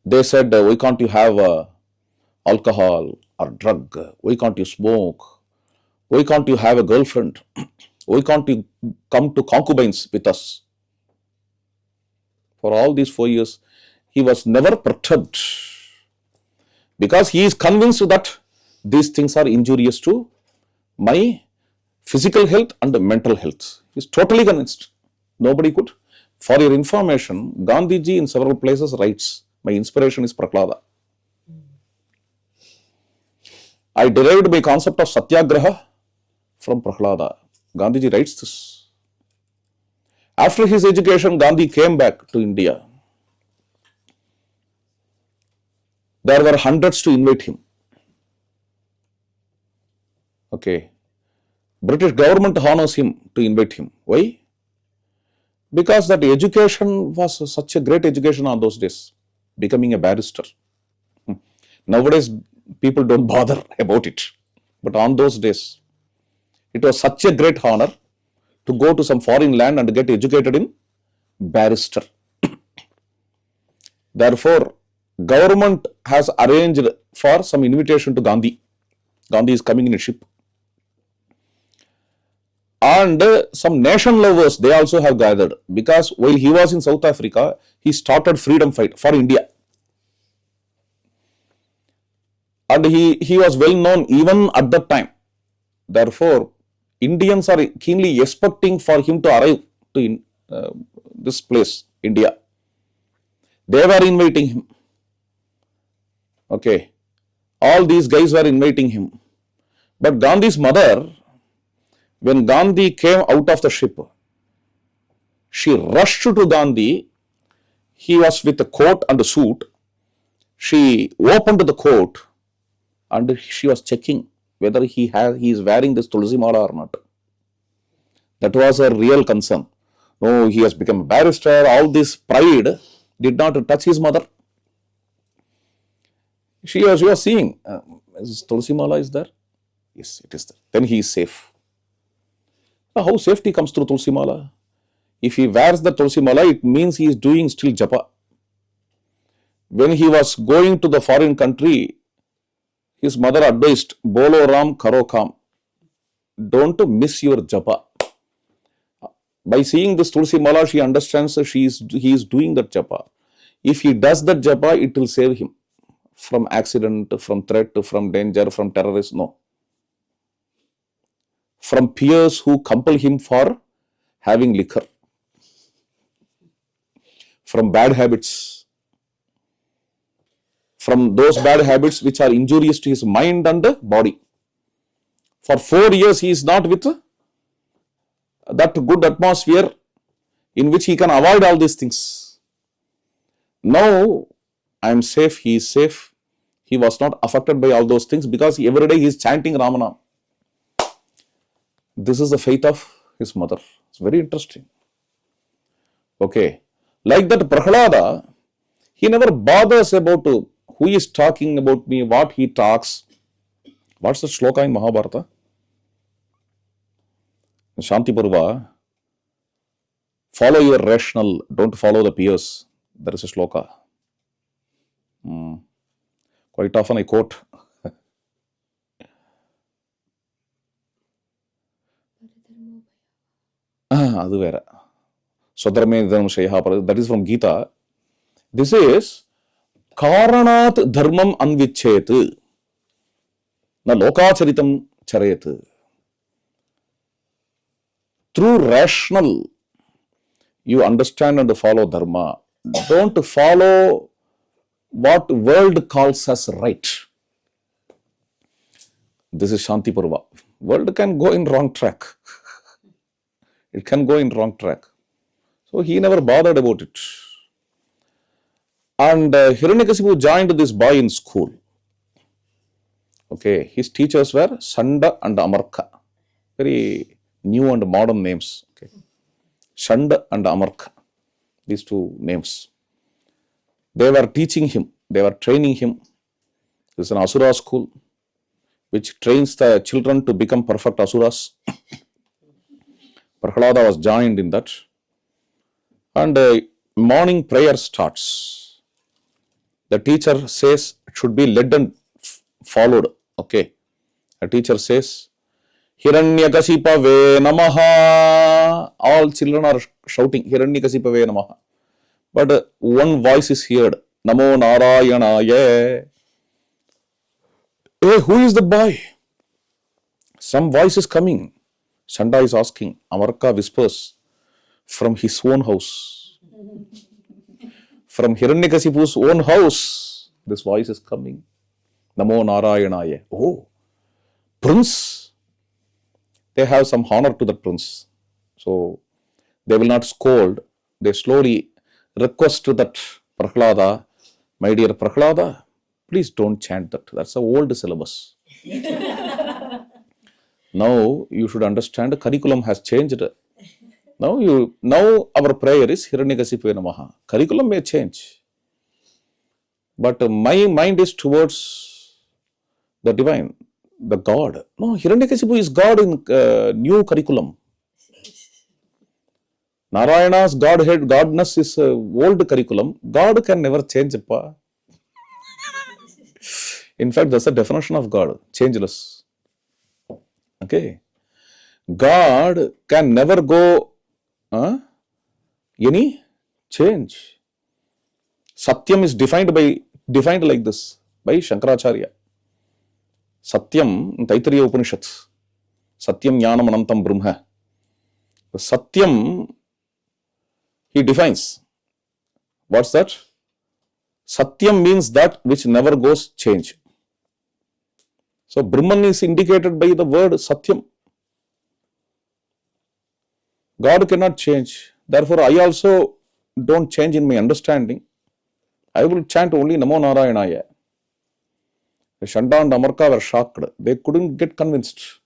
They said, why can't you have alcohol or drug? Why can't you smoke? Why can't you have a girlfriend? Why can't you come to concubines with us? For all these 4 years, he was never perturbed. Because he is convinced that these things are injurious to my physical health and mental health. He is totally convinced. Nobody could. For your information, Gandhiji in several places writes, my inspiration is Prahlada. I derived my concept of Satyagraha from Prahlada. Gandhiji writes this. After his education, Gandhi came back to India. There were hundreds to invite him. Okay. British government honors him to invite him. Why? Because that education was such a great education on those days. Becoming a barrister. Nowadays, people don't bother about it. But on those days, it was such a great honor to go to some foreign land and get educated in barrister. Therefore, government has arranged for some invitation to Gandhi. Gandhi is coming in a ship. And some nation lovers, they also have gathered. Because while he was in South Africa, he started freedom fight for India. And he was well known even at that time. Therefore, Indians are keenly expecting for him to arrive to this place, India. They were inviting him. Okay. All these guys were inviting him. But Gandhi's mother, when Gandhi came out of the ship, she rushed to Gandhi. He was with a coat and a suit. She opened the coat and she was checking whether he is wearing this tulsi mala or not. That was her real concern. No, he has become a barrister. All this pride did not touch his mother. She was seeing, is tulsi mala is there? Yes, it is there. Then he is safe. How safety comes through tulsi mala? If he wears the tulsi mala, it means he is doing still japa. When he was going to the foreign country, his mother advised, Bolo Ram Karo Kam. Don't miss your japa. By seeing this tulsi mala, she understands he is doing that japa. If he does that japa, it will save him from accident, from threat, from danger, from terrorists. No. From peers who compel him for having liquor. From bad habits. From those bad habits which are injurious to his mind and body. For 4 years, he is not with that good atmosphere in which he can avoid all these things. Now, I am safe, he is safe. He was not affected by all those things because every day he is chanting Ramanam. This is the faith of his mother. It's very interesting. Okay. Like that Prahlada, he never bothers about who is talking about me, what he talks. What's the shloka in Mahabharata? Shanti Parva, follow your rational, don't follow the peers. There is a shloka. Quite often I quote. That is from Gita. This is Karanat dharmam anvichet na lokacharitam charayat. Through rational, you understand and follow dharma. Don't follow what world calls as right. This is Shanti Parva. World can go in wrong track. It can go in wrong track. So he never bothered about it. And Hiranyakashipu joined this boy in school. Okay, his teachers were Sanda and Amarka. Very new and modern names. Okay, Shanda and Amarka. These two names. They were teaching him. They were training him. This is an Asura school which trains the children to become perfect Asuras. Prahlada was joined in that. And morning prayer starts. The teacher says it should be led and followed. Okay. The teacher says, Hiranyakashipu namaha. All children are shouting, Hiranyakashipu namaha. But one voice is heard, Namo Narayanaya. Hey, who is the boy? Some voice is coming. Sanda is asking. Amarka whispers from his own house. From Hiranyakashipu's own house, this voice is coming. Namo Narayanaya. Oh, prince. They have some honor to the prince. So, they will not scold. They slowly request to that Prahlada, my dear Prahlada, please don't chant that. That's an old syllabus. Now you should understand the curriculum has changed. Now our prayer is Hiranyakashipu namaha. Curriculum may change. But my mind is towards the divine, the God. No, Hiranyakashipu is God in new curriculum. Narayana's Godhead, Godness is old curriculum. God can never change. In fact, that's the definition of God, changeless. Okay. God can never go any change. Satyam is defined like this by Shankaracharya. Satyam, Taittiriya Upanishad. Satyam Jnanam Anantam Brahma. Satyam, he defines. What's that? Satyam means that which never goes change. So Brahman is indicated by the word Satyam. God cannot change. Therefore, I also don't change in my understanding. I will chant only Namo Narayanaya. Shanda and Amarka were shocked. They couldn't get convinced.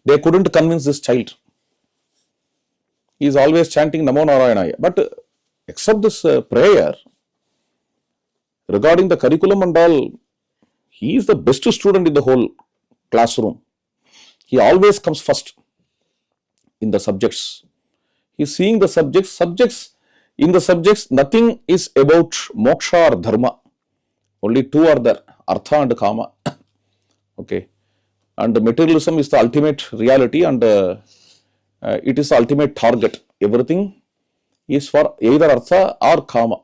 They couldn't convince this child. He is always chanting Namo Narayanaya. But except this prayer, regarding the curriculum and all, he is the best student in the whole classroom. He always comes first in the subjects. He is seeing the subjects. In the subjects, nothing is about moksha or dharma. Only two are there, artha and kama. Okay. And materialism is the ultimate reality, and it is the ultimate target. Everything is for either artha or kama.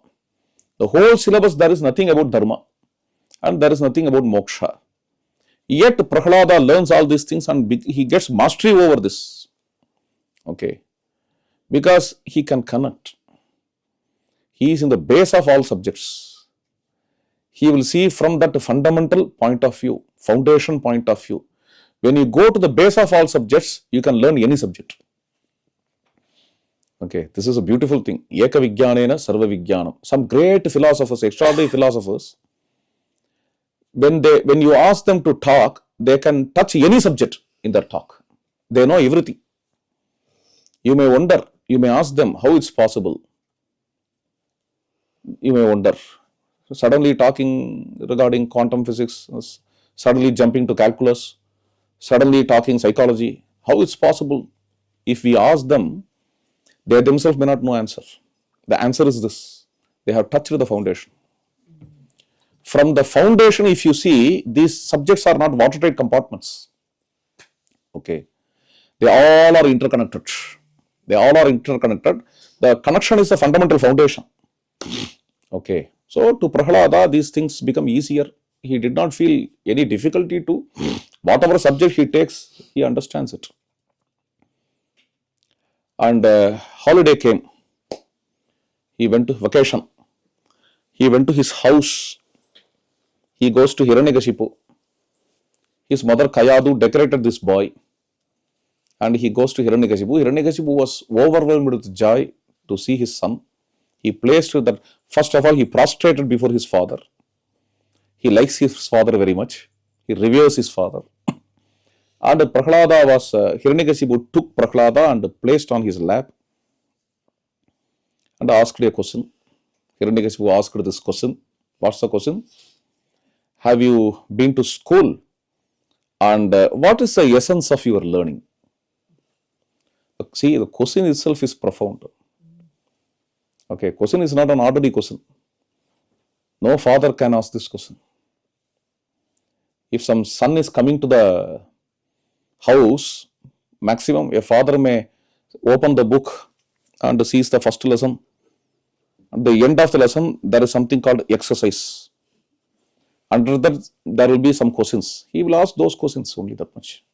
The whole syllabus, there is nothing about dharma and there is nothing about moksha. Yet Prahlada learns all these things and he gets mastery over this. Okay. Because he can connect. He is in the base of all subjects. He will see from that fundamental point of view, foundation point of view. When you go to the base of all subjects, you can learn any subject. Okay, this is a beautiful thing. Eka Vijnanena Sarva Vijnanam. Some great philosophers, extraordinary philosophers, when you ask them to talk, they can touch any subject in their talk. They know everything. You may wonder, you may ask them how it's possible. You may wonder. Suddenly talking regarding quantum physics, suddenly jumping to calculus, suddenly talking psychology. How it's possible? If we ask them, they themselves may not know answer. The answer is this. They have touched the foundation. From the foundation, if you see, these subjects are not watertight compartments. Okay. They all are interconnected. They all are interconnected. The connection is the fundamental foundation. Okay. So to Prahlada, these things become easier. He did not feel any difficulty to whatever subject he takes, he understands it. And holiday came. He went to vacation. He went to his house. He goes to Hiranyakashipu. His mother Kayadu decorated this boy. And he goes to Hiranyakashipu. Hiranyakashipu was overwhelmed with joy to see his son. He placed that, first of all, he prostrated before his father. He likes his father very much. He reveres his father. And Prahlada was, Hiranyakashipu took Prahlada and placed on his lap and asked a question. Hiranyakashipu asked this question. What's the question? Have you been to school? And what is the essence of your learning? See, the question itself is profound. Okay, question is not an ordinary question. No father can ask this question. If some son is coming to the house, maximum a father may open the book and sees the first lesson. At the end of the lesson, there is something called exercise. Under that, there will be some questions. He will ask those questions only, that much.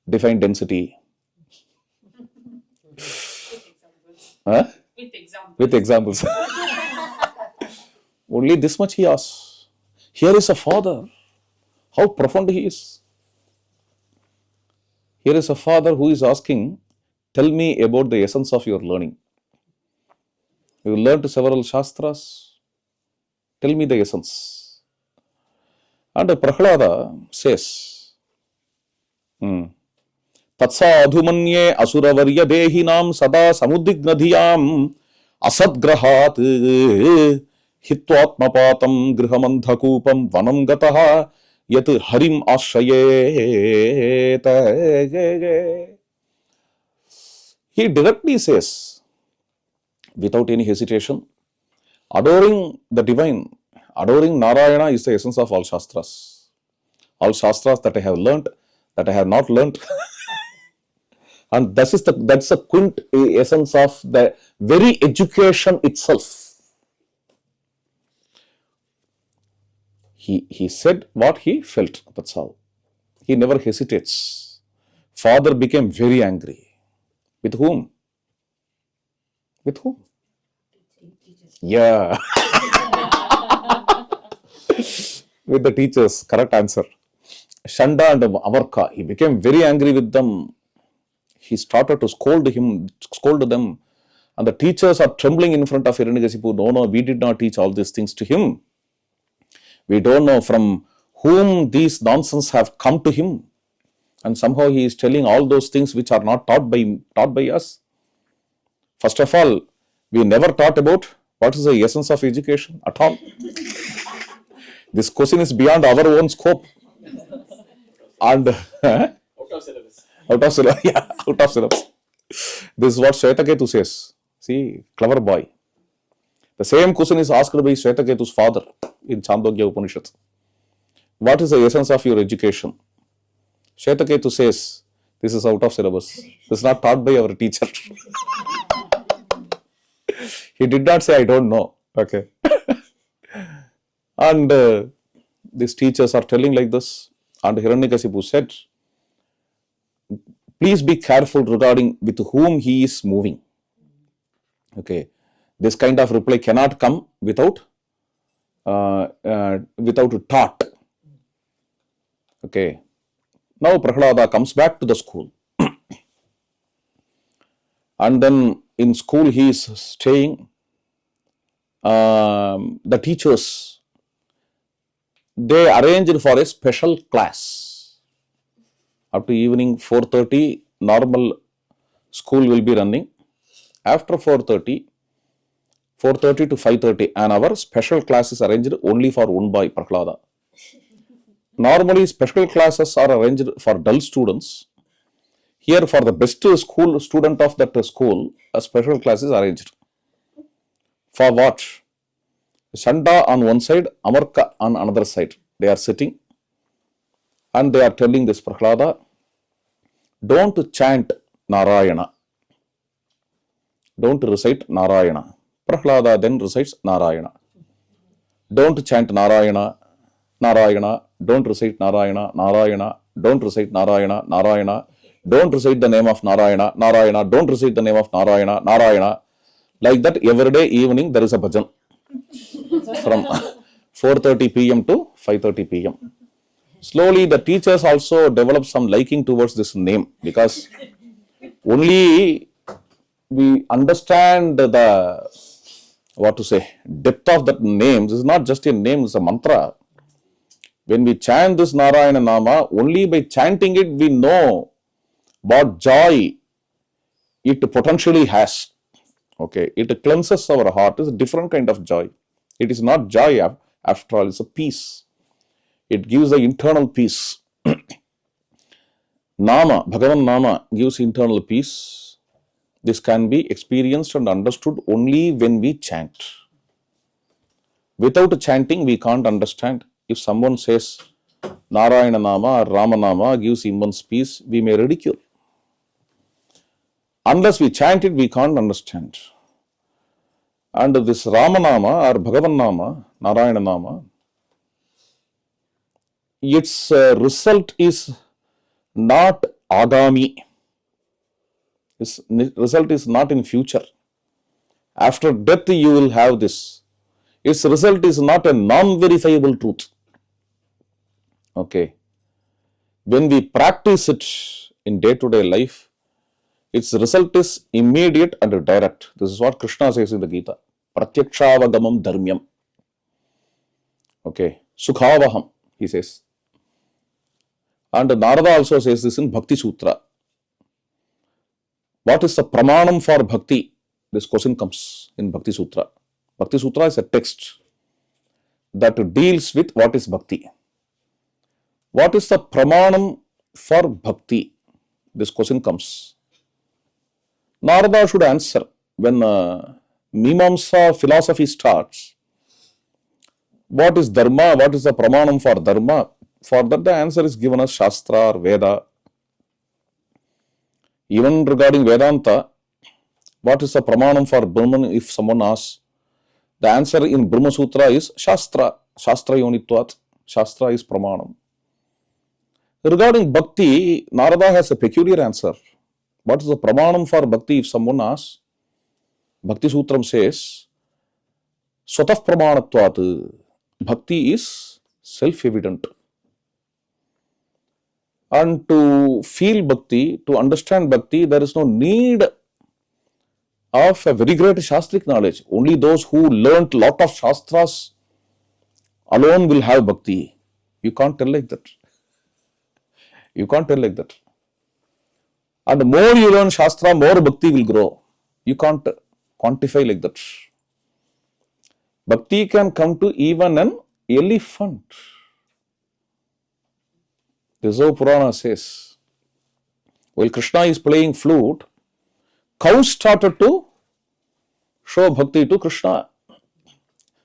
Define density. Huh? With examples. Only this much he asks. Here is a father. How profound he is. Here is a father who is asking, tell me about the essence of your learning. You learned several shastras. Tell me the essence. And Prahlada says, Tatsadhumanye asuravarya dehinam sada samudignadhiyam asadgrahat hitvatmapatam grihamandhakupam vanam gataha yat harim ashrayet. He directly says, without any hesitation, adoring the divine, adoring Narayana is the essence of all shastras. All shastras that I have learnt, that I have not learnt. And that's the quint essence of the very education itself. He said what he felt, that's how. He never hesitates. Father became very angry. With whom? With whom? Yeah. with the teachers. Correct answer. Shanda and Amarka, he became very angry with them. He started to scold them. And the teachers are trembling in front of Hiranyakashipu. No, we did not teach all these things to him. We don't know from whom these nonsense have come to him. And somehow he is telling all those things which are not taught by us. First of all, we never taught about what is the essence of education at all. This question is beyond our own scope. And Out of syllabus. Out of syllabus. Yeah, out of syllabus. This is what Shvetaketu says. See, clever boy. The same question is asked by Shvetaketu's father in Chandogya Upanishad. What is the essence of your education? Shvetaketu says, this is out of syllabus. This is not taught by our teacher. He did not say, I don't know. Okay. And these teachers are telling like this. And Hiranyakashipu said, please be careful regarding with whom he is moving. Okay. This kind of reply cannot come without thought. Okay. Now Prahlada comes back to the school. And then in school he is staying. The teachers, they arranged for a special class. Up to evening 4:30, normal school will be running. After 4:30 to 5:30, an hour, special class is arranged only for one boy, Prahlada. Normally, special classes are arranged for dull students. Here, for the best school student of that school, a special class is arranged. For what? Shanda on one side, Amarka on another side. They are sitting and they are telling this Prahlada, don't chant Narayana. Don't recite Narayana. Prahlada then recites Narayana. Don't chant Narayana, Narayana. Don't recite Narayana, Narayana. Don't recite Narayana, Narayana. Don't recite the name of Narayana, Narayana. Don't recite the name of Narayana, Narayana. Like that, every day evening there is a bhajan from 4:30 p.m. to 5:30 p.m. Slowly, the teachers also develop some liking towards this name because only we understand the depth of that name. This is not just a name, it's a mantra. When we chant this Narayana Nama, only by chanting it we know what joy it potentially has. Okay, it cleanses our heart. It's a different kind of joy. It is not joy after all, it's a peace. It gives the internal peace. Nama, Bhagavan Nama gives internal peace. This can be experienced and understood only when we chant. Without chanting, we can't understand. If someone says Narayana Nama or Rama Nama gives immense peace, we may ridicule. Unless we chant it, we can't understand. And this Rama Nama or Bhagavan Nama, Narayana Nama, its result is not Agami. Its result is not in future. After death, you will have this. Its result is not a non-verifiable truth. Okay. When we practice it in day-to-day life, its result is immediate and direct. This is what Krishna says in the Gita. Pratyakshaavagamam dharmyam. Okay. Sukhavaham, he says. And Narada also says this in Bhakti Sutra. What is the pramanam for bhakti? This question comes in Bhakti Sutra. Bhakti Sutra is a text that deals with what is bhakti. What is the pramanam for bhakti? This question comes. Narada should answer when Mimamsa philosophy starts. What is dharma? What is the pramanam for dharma? For that the answer is given as Shastra or Veda. Even regarding Vedanta, what is the pramanam for Brahman if someone asks? The answer in Brahma Sutra is Shastra. Shastra yonitvat. Shastra is pramanam. Regarding bhakti, Narada has a peculiar answer. What is the pramanam for bhakti if someone asks? Bhakti Sutram says, Swatah pramanatvat. bhakti is self-evident. And to feel bhakti, to understand bhakti, there is no need of a very great shastric knowledge. Only those who learnt lot of shastras alone will have bhakti. You can't tell like that. You can't tell like that. And the more you learn shastra, more bhakti will grow. You can't quantify like that. Bhakti can come to even an elephant. This is how Purana says. While Krishna is playing flute, cows started to show bhakti to Krishna.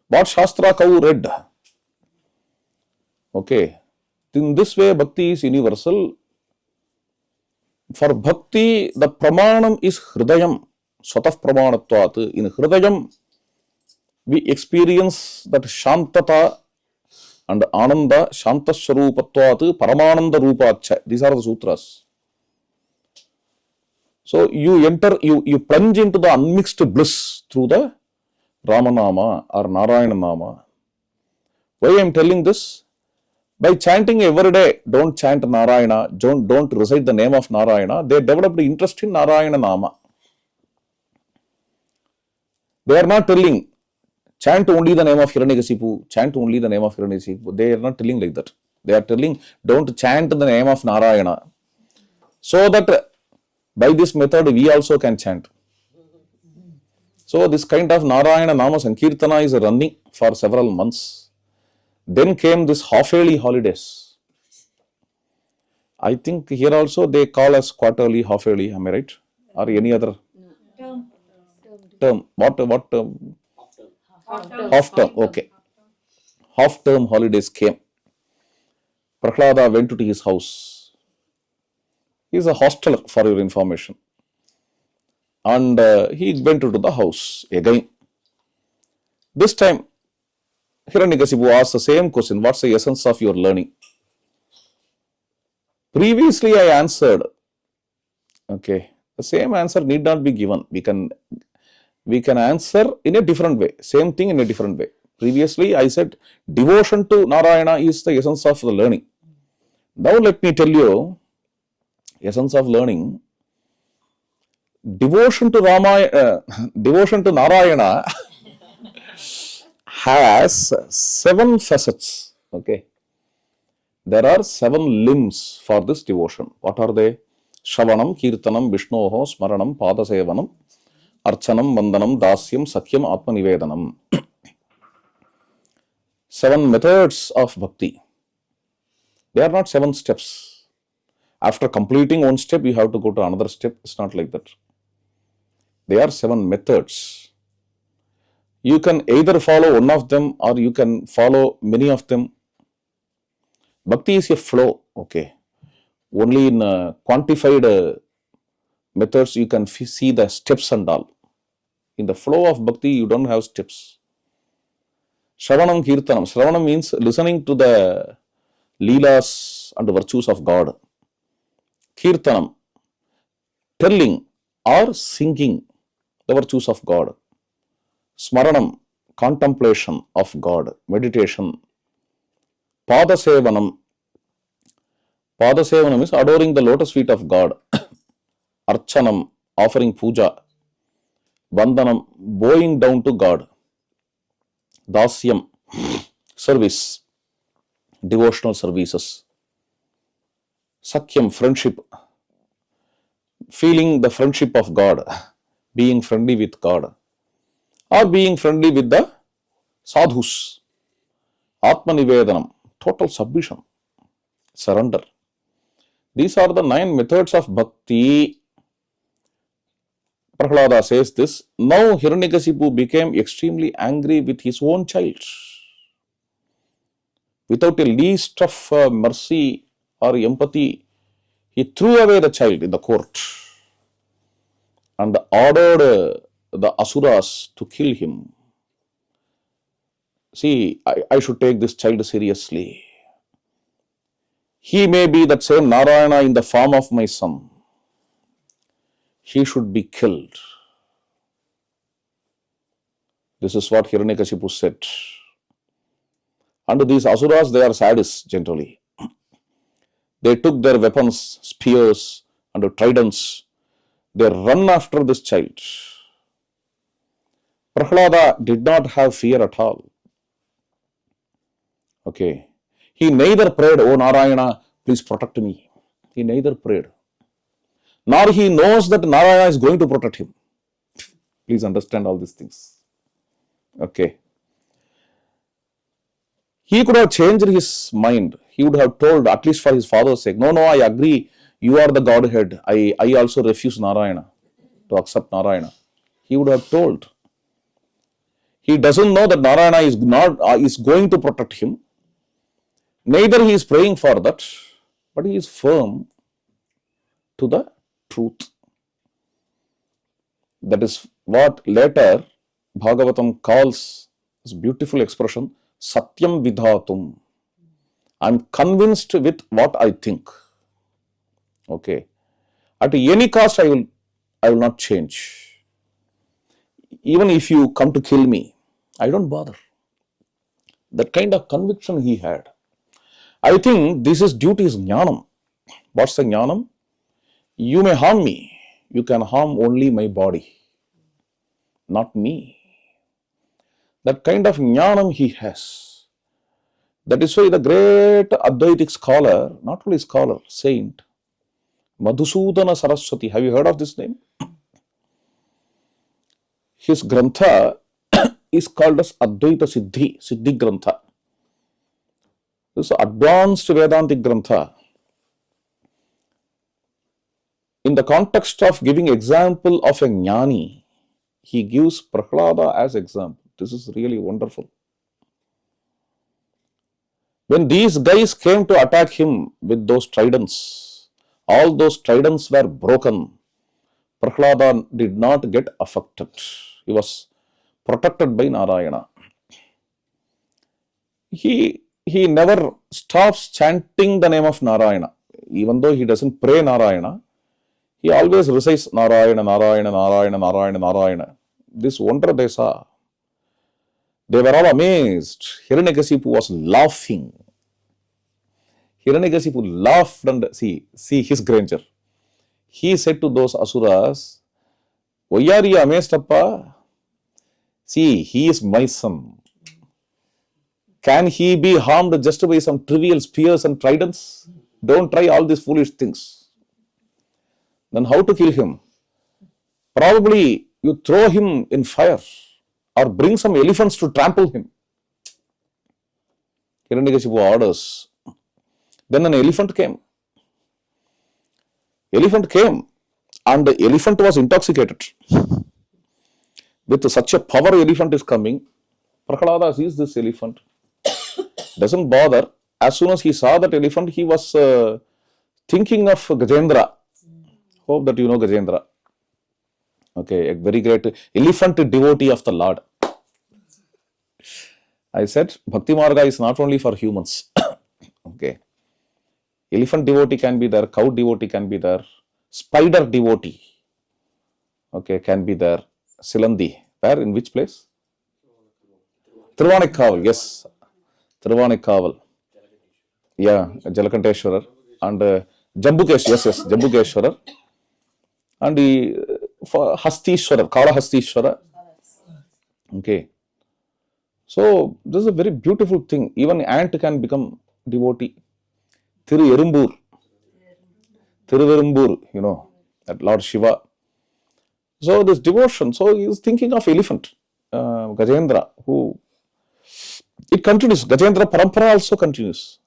What shastra cow read? Okay. In this way, bhakti is universal. For bhakti, the pramanam is hridayam, swatah pramanatvat. In hridayam, we experience that shantata and ananda, shantaswarupatvat, paramananda rupacha. These are the sutras. So you enter, you plunge into the unmixed bliss through the Ramanama or Narayana Nama. Why I am telling this? By chanting every day, don't chant Narayana, don't recite the name of Narayana, they developed interest in Narayana Nama. They are not telling, chant only the name of Hiranyakashipu, chant only the name of Hiranyakashipu. They are not telling like that. They are telling, don't chant the name of Narayana. So that by this method, we also can chant. So this kind of Narayana Nama Sankirtana is running for several months. Then came this half-yearly holidays. I think here also they call us quarterly, half-yearly, am I right? Or any other term? What term? Half term, okay. Half term holidays came. Prahlada went to his house. He is a hosteler, for your information. And he went to the house again. This time, Hiranyakashipu asked the same question, what's the essence of your learning? Previously, I answered, okay, the same answer need not be given. We can answer in a different way, same thing in a different way. Previously, I said devotion to Narayana is the essence of the learning. Now, let me tell you, essence of learning, devotion to devotion to Narayana has 7 facets. Okay, there are 7 limbs for this devotion. What are they? Shravanam, Kirtanam, Vishnoho, Smaranam, Padasevanam, Archanam, Vandanam, Dasyam, Sakyam, Atmanivedanam. 7 methods of bhakti. They are not 7 steps. After completing one step, you have to go to another step. It's not like that. They are 7 methods. You can either follow one of them or you can follow many of them. Bhakti is a flow. Okay. Only in quantified methods you can see the steps and all. In the flow of bhakti, you don't have steps. Shravanam Kirtanam. Shravanam means listening to the leelas and virtues of God. Kirtanam, telling or singing the virtues of God. Smaranam, contemplation of God, meditation. Padasevanam. Padasevanam is adoring the lotus feet of God. Archanam, offering puja. Vandanam, bowing down to God. Dasyam, service, devotional services. Sakyam, friendship, feeling the friendship of God, being friendly with God, or being friendly with the sadhus. Atmanivedanam, total submission, surrender. These are the 9 methods of bhakti. Prahlada says this. Now Hiranyakashipu became extremely angry with his own child. Without a least of mercy or empathy, he threw away the child in the court and ordered the asuras to kill him. See, I should take this child seriously. He may be that same Narayana in the form of my son. He should be killed. This is what Hiranyakashipu said. And these asuras, they are sadists generally. They took their weapons, spears, and tridents. They run after this child. Prahlada did not have fear at all. Okay. He neither prayed, "Oh Narayana, please protect me." He neither prayed. Nor he knows that Narayana is going to protect him. Please understand all these things. Okay. He could have changed his mind. He would have told, at least for his father's sake, "No, no, I agree. You are the Godhead. I also refuse Narayana to accept Narayana." He would have told. He doesn't know that Narayana is going to protect him. Neither he is praying for that, but he is firm to the truth. That is what later Bhagavatam calls this beautiful expression, Satyam Vidhatum. I am convinced with what I think. Okay. At any cost, I will not change. Even if you come to kill me, I don't bother. That kind of conviction he had. I think this is due to his jnanam. What's the jnanam? You may harm me. You can harm only my body, not me. That kind of jnanam he has. That is why the great Advaitic scholar, not only scholar, saint, Madhusudana Saraswati, have you heard of this name? His grantha is called as Advaita Siddhi Grantha. This is advanced Vedantic Grantha. In the context of giving example of a jnani, he gives Prahlada as example. This is really wonderful. When these guys came to attack him with those tridents, all those tridents were broken. Prahlada did not get affected. He was protected by Narayana. He never stops chanting the name of Narayana. Even though he doesn't pray Narayana, he always recites Narayana, Narayana, Narayana, Narayana, Narayana. This wonder they saw. They were all amazed. Hiranyakashipu was laughing. Hiranyakashipu laughed and see his grandeur. He said to those asuras, "Why are you amazed, Appa? See, he is my son. Can he be harmed just by some trivial spears and tridents? Don't try all these foolish things." Then how to kill him? Probably you throw him in fire or bring some elephants to trample him. Hiranyakashipu orders. Then an elephant came. Elephant came and the elephant was intoxicated. With such a power elephant is coming, Prahlada sees this elephant. Doesn't bother. As soon as he saw that elephant, he was thinking of Gajendra. Hope that you know Gajendra. Okay, a very great elephant devotee of the Lord. I said, Bhakti Marga is not only for humans. Okay. Elephant devotee can be there, cow devotee can be there, spider devotee, okay, can be there. Silandi, where, in which place? Thiruvanekkaval, yes. Thiruvanekkaval. Yeah, Jalakanteshwarar. And Jambukesh, yes, Jambukeshwarar. And for Hastishwarar, Kala Hastishwarar. Okay. So, this is a very beautiful thing. Even ant can become devotee. Thiruverumbur, you know, that Lord Shiva. So, this devotion, so he is thinking of elephant, Gajendra, who, it continues. Gajendra Parampara also continues.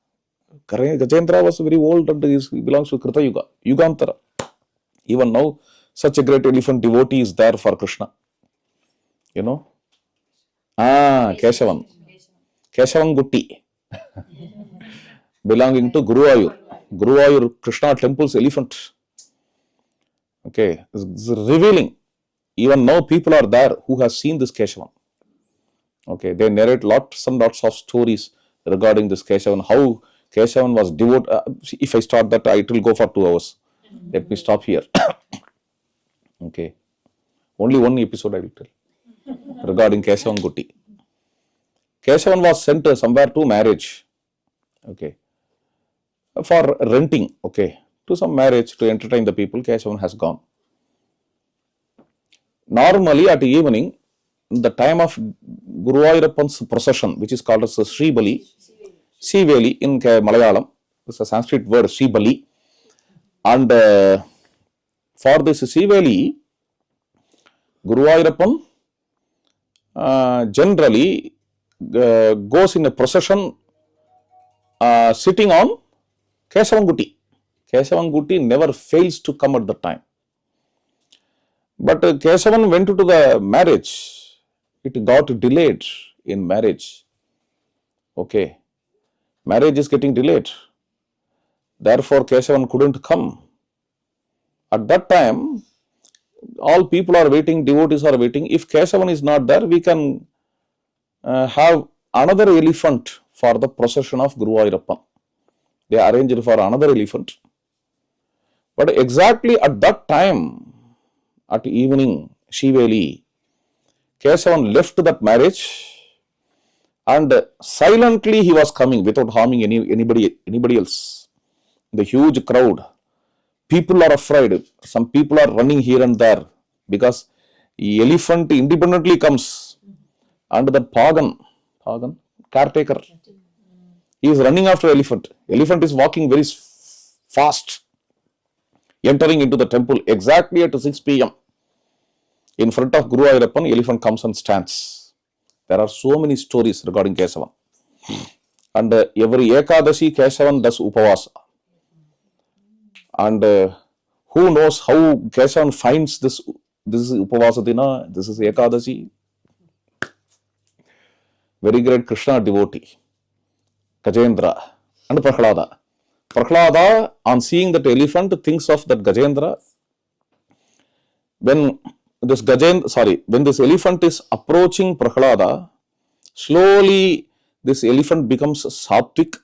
Gajendra was very old and he belongs to Krita Yuga, Yugantara. Even now, such a great elephant devotee is there for Krishna. You know? Keshavan Gutti. Belonging to Guruvayur Krishna temple's elephant. Okay, it's revealing. Even now people are there who have seen this Keshavan. Okay, they narrate lots and lots of stories regarding this Keshavan, how Keshavan was devoted. If I start that, it will go for 2 hours. Let me stop here. Okay, only one episode I will tell regarding Keshavan Gutti. Keshavan was sent somewhere to marriage, okay, for renting, okay, to some marriage to entertain the people. Keshavan has gone. Normally at evening, the time of Guruvayurappan's procession, which is called as Sribali, Siveli in Malayalam, it's a Sanskrit word, Sribali, and for this Siveli, Guruvayurappan generally goes in a procession sitting on Kesavanguti. Kesavanguti never fails to come at the time. But Kesavan went to the marriage. It got delayed in marriage. Okay. Marriage is getting delayed. Therefore, Kesavan couldn't come. At that time, all people are waiting, devotees are waiting. If Kesavan is not there, we can have another elephant for the procession of Guruvayurappan. They arranged for another elephant. But exactly at that time, at evening, Shiveli, Kesavan left that marriage and silently he was coming without harming anybody else. The huge crowd. People are afraid. Some people are running here and there because the elephant independently comes and the pagan, caretaker, he is running after elephant. Elephant is walking very fast, entering into the temple exactly at 6 p.m. In front of Guruvayurappan, elephant comes and stands. There are so many stories regarding Kesavan. And every Ekadashi, Kesavan does Upavasa. And who knows how Kesavan finds this is Upavasa Dina, this is Ekadashi. Very great Krishna devotee, Gajendra and Prahlada. Prahlada, on seeing that elephant, thinks of that Gajendra. When this elephant is approaching Prahlada, slowly this elephant becomes sattvic,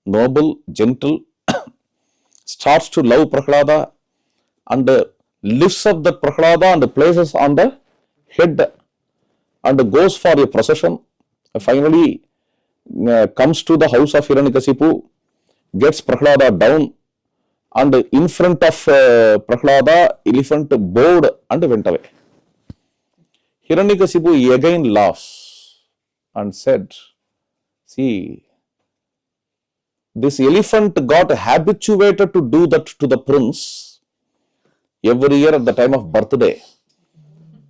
noble, gentle, starts to love Prahlada and lifts up that Prahlada and places on the head and goes for a procession. Finally comes to the house of Hiranyakashipu, gets Prahlada down, and in front of Prahlada, elephant bowed and went away. Hiranyakashipu again laughs and said, see, this elephant got habituated to do that to the prince every year at the time of birthday.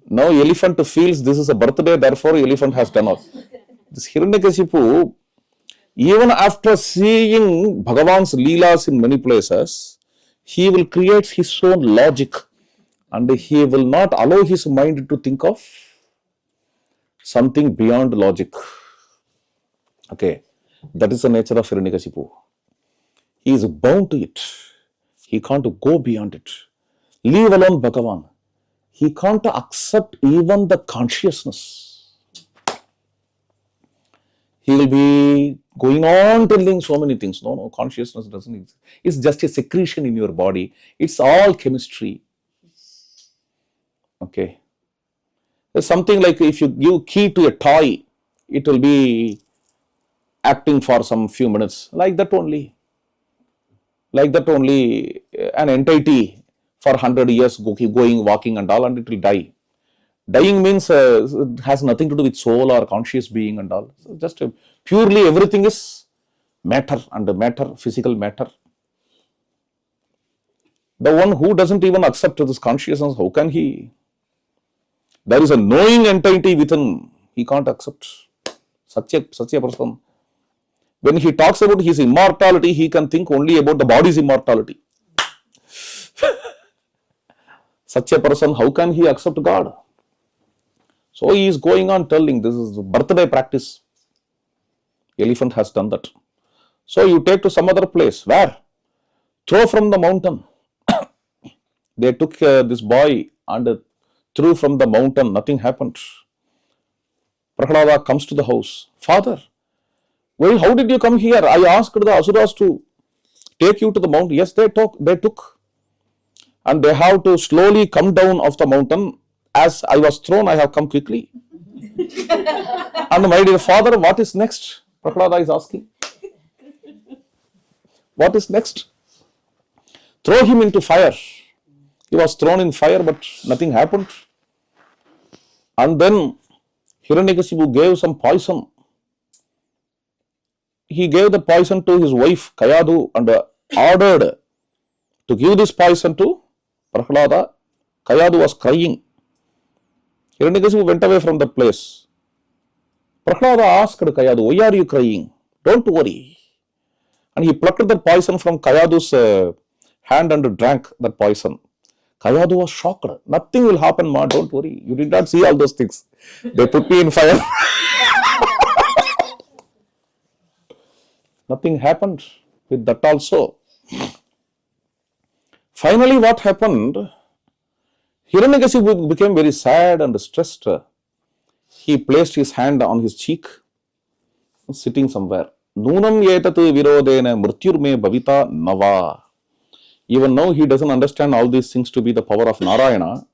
Now elephant feels this is a birthday, therefore elephant has done all. This Hiranyakashipu, even after seeing Bhagavan's Leelas in many places, he will create his own logic and he will not allow his mind to think of something beyond logic. Okay, that is the nature of Hiranyakashipu. He is bound to it. He can't go beyond it. Leave alone Bhagavan. He can't accept even the consciousness. He will be going on telling so many things. No, consciousness doesn't exist. It's just a secretion in your body. It's all chemistry. Okay. It's something like if you give key to a toy, it will be acting for some few minutes. Like that only. An entity for 100 years keep going, walking and all, and it will die. Dying means it has nothing to do with soul or conscious being and all. So just purely everything is matter and matter, physical matter. The one who doesn't even accept this consciousness, how can he? There is a knowing entity within, he can't accept. Such a person. When he talks about his immortality, he can think only about the body's immortality. Such a person, how can he accept God? So he is going on telling this is birthday practice. Elephant has done that. So you take to some other place. Where? Throw from the mountain. They took this boy and threw from the mountain. Nothing happened. Prahlada comes to the house. Father, well, how did you come here? I asked the asuras to take you to the mountain. Yes, they took. And they have to slowly come down off the mountain. As I was thrown, I have come quickly. And my dear father, what is next? Prahlada is asking. What is next? Throw him into fire. He was thrown in fire, but nothing happened. And then Hiranyakashipu gave some poison. He gave the poison to his wife Kayadu and ordered to give this poison to Prahlada. Kayadu was crying. Hiranyakashipu went away from the place. Prahlada asked Kayadu, why are you crying? Don't worry. And he plucked the poison from Kayadu's hand and drank that poison. Kayadu was shocked. Nothing will happen, ma, don't worry. You did not see all those things. They put me in fire. Nothing happened with that also. Finally, what happened? Hiranyakashipu became very sad and stressed. He placed his hand on his cheek, sitting somewhere. Nunam yetatu virodena mrityurme bhavita nava. Even now he doesn't understand all these things to be the power of Narayana.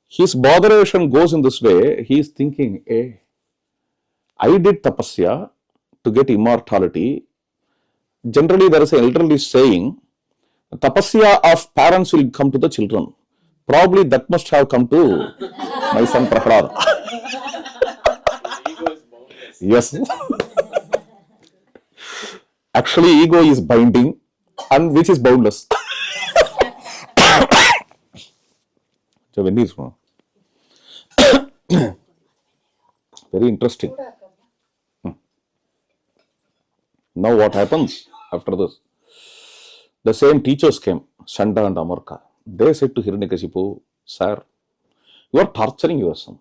His botheration goes in this way. He is thinking, I did tapasya to get immortality. Generally, there is an elderly saying, tapasya of parents will come to the children. Probably that must have come to my son Prahlada. Ego is boundless. Yes. Actually, ego is binding and which is boundless. So, when is very interesting. Now, what happens after this? The same teachers came, Shanda and Amarka. They said to Hiranyakashipu, sir, you are torturing your son.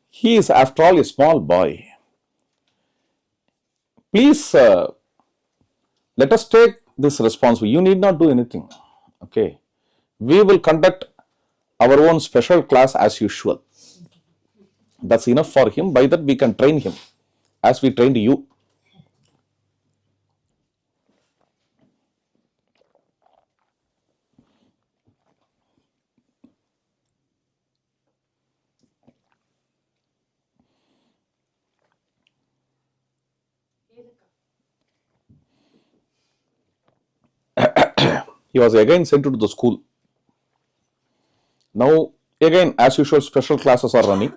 He is, after all, a small boy. Please let us take this responsibility. You need not do anything. Okay. We will conduct our own special class as usual. That's enough for him. By that we can train him as we trained you. He was again sent to the school. Now, again, as usual, special classes are running.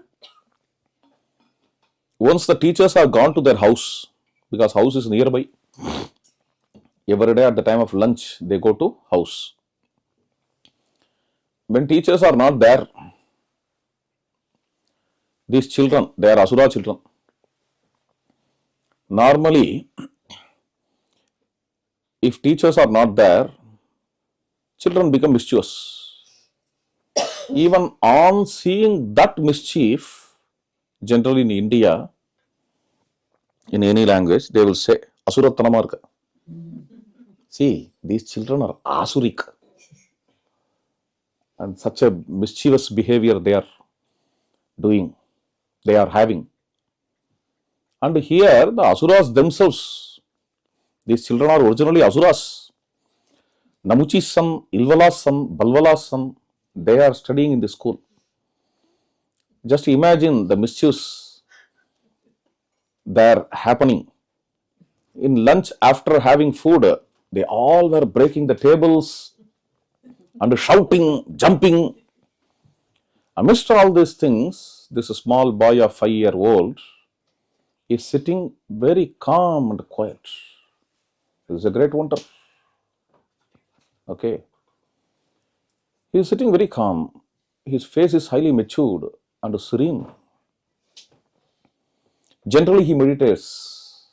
Once the teachers are gone to their house, because house is nearby, every day at the time of lunch, they go to house. When teachers are not there, these children, they are Asura children. Normally, if teachers are not there, children become mischievous. Even on seeing that mischief, generally in India, in any language, they will say, Asurattanamarka. See, these children are Asuric. And such a mischievous behavior they are doing, they are having. And here, the Asuras themselves, these children are originally Asuras. Namuchi's son, Ilvala's son, Balvala's son, they are studying in the school. Just imagine the mischiefs that are happening. In lunch, after having food, they all were breaking the tables and shouting, jumping. Amidst all these things, this small boy of 5-year-old is sitting very calm and quiet. This is a great wonder. Okay. He is sitting very calm. His face is highly matured and serene. Generally, he meditates.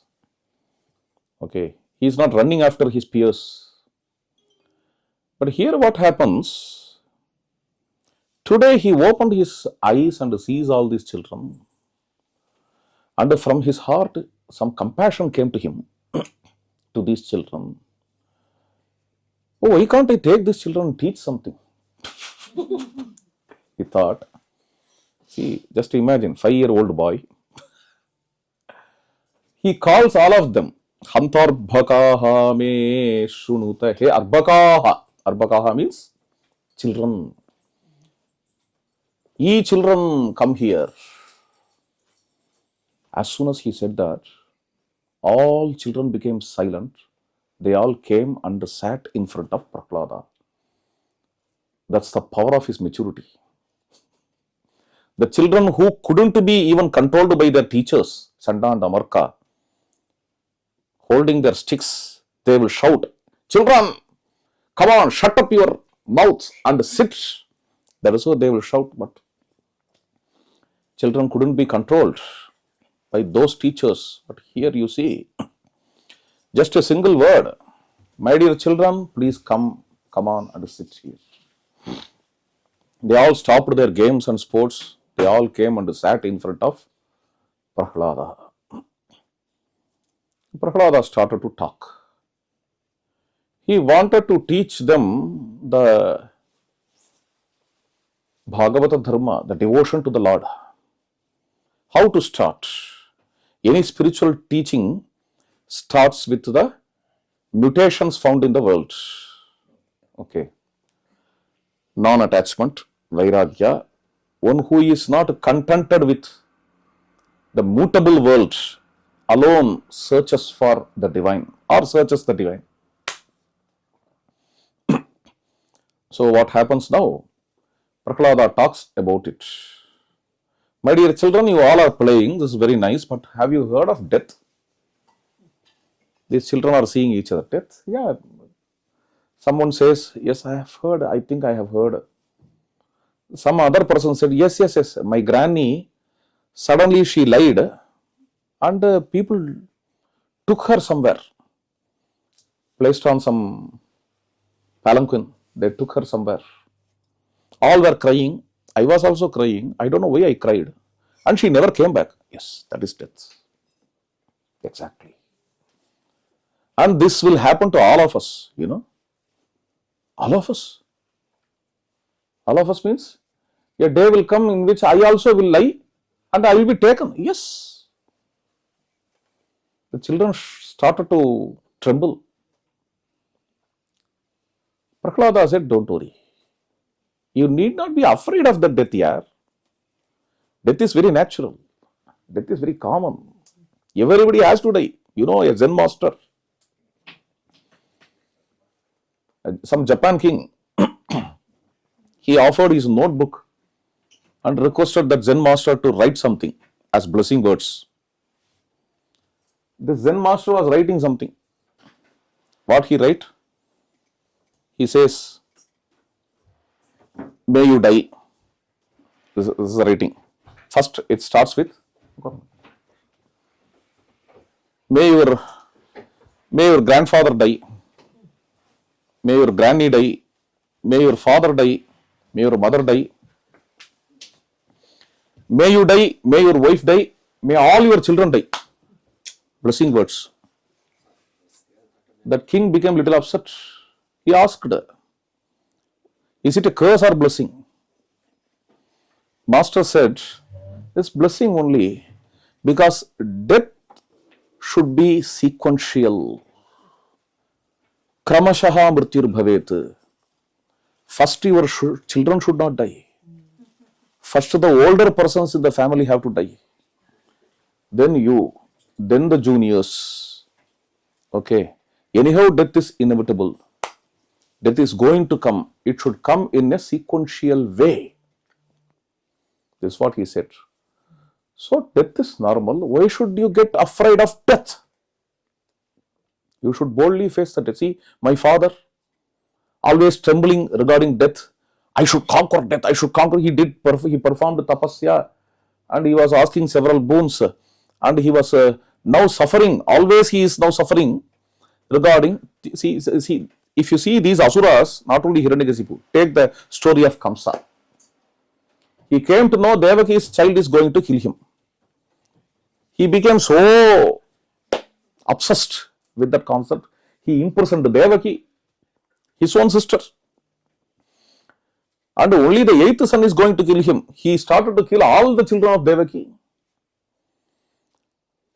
Okay. He is not running after his peers. But here what happens? Today he opened his eyes and sees all these children. And from his heart, some compassion came to him, to these children. Oh, why can't I take these children and teach something? He thought. See, just imagine, 5-year-old boy. He calls all of them. Hantarbhakaha me shunuta. Hey, Arbhakaha. Arbhakaha means children. Ye children, come here. As soon as he said that, all children became silent. They all came and sat in front of Prahlada. That's the power of his maturity. The children who couldn't be even controlled by their teachers, Chanda and Amarka, holding their sticks, they will shout, "Children, come on, shut up your mouths and sit." That is what they will shout, but children couldn't be controlled by those teachers. But here you see, just a single word, "My dear children, please come on and sit here." They all stopped their games and sports. They all came and sat in front of Prahlada. Prahlada started to talk. He wanted to teach them the Bhagavata dharma, the devotion to the Lord. How to start? Any spiritual teaching starts with the mutations found in the world. Okay. Non-attachment, vairagya. One who is not contented with the mutable world alone searches for the divine or searches the divine. So what happens now? Prahlada talks about it. My dear children, you all are playing. This is very nice, but have you heard of death? These children are seeing each other. Death? Yeah. Someone says, "Yes, I have heard. I think I have heard." Some other person said, "Yes, yes, yes. My granny, suddenly she lied and people took her somewhere, placed on some palanquin. They took her somewhere. All were crying. I was also crying. I don't know why I cried. And she never came back." Yes, that is death. Exactly. And this will happen to all of us, you know. All of us. All of us means a day will come in which I also will lie and I will be taken. Yes. The children started to tremble. Prahlada said, "Don't worry. You need not be afraid of the death, yaar. Death is very natural. Death is very common. Everybody has to die. You know, a Zen master, some Japan king, he offered his notebook and requested that Zen master to write something as blessing words. The Zen master was writing something. What he write? He says, "May you die." This is the writing. First, it starts with, may your grandfather die. May your granny die. May your father die. May your mother die. May you die. May your wife die. May all your children die. Blessing words. The king became little upset. He asked, "Is it a curse or blessing?" Master said, "It's blessing only because death should be sequential. Kramashaha mrityur bhavet. First your children should not die. First the older persons in the family have to die. Then you, then the juniors. Okay. Anyhow, death is inevitable. Death is going to come. It should come in a sequential way." This is what he said. So death is normal. Why should you get afraid of death? You should boldly face the death. See, my father, always trembling regarding death. I should conquer death. I should conquer. He performed tapasya and he was asking several boons and he was now suffering. Always he is now suffering regarding, see, if you see these asuras, not only Hiranyakashipu, take the story of Kamsa. He came to know Devaki's child is going to kill him. He became so obsessed with that concept. He imprisoned Devaki, his own sister. And only the 8th son is going to kill him. He started to kill all the children of Devaki.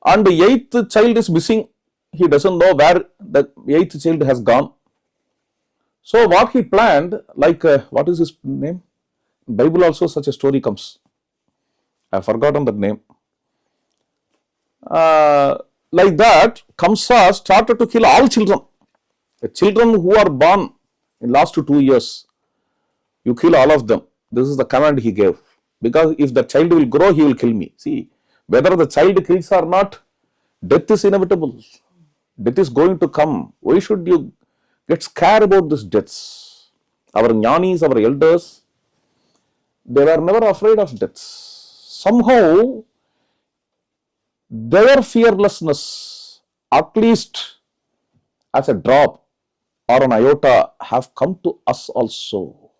And the 8th child is missing. He doesn't know where the 8th child has gone. So what he planned, like, what is his name? Bible also such a story comes. I have forgotten that name. Like that, Kamsa started to kill all children. The children who are born in last 2 years, you kill all of them. This is the command he gave. Because if the child will grow, he will kill me. See, whether the child kills or not, death is inevitable. Death is going to come. Why should you get scared about these deaths? Our jnanis, our elders, they were never afraid of death. Somehow, their fearlessness, at least as a drop or an iota, have come to us also.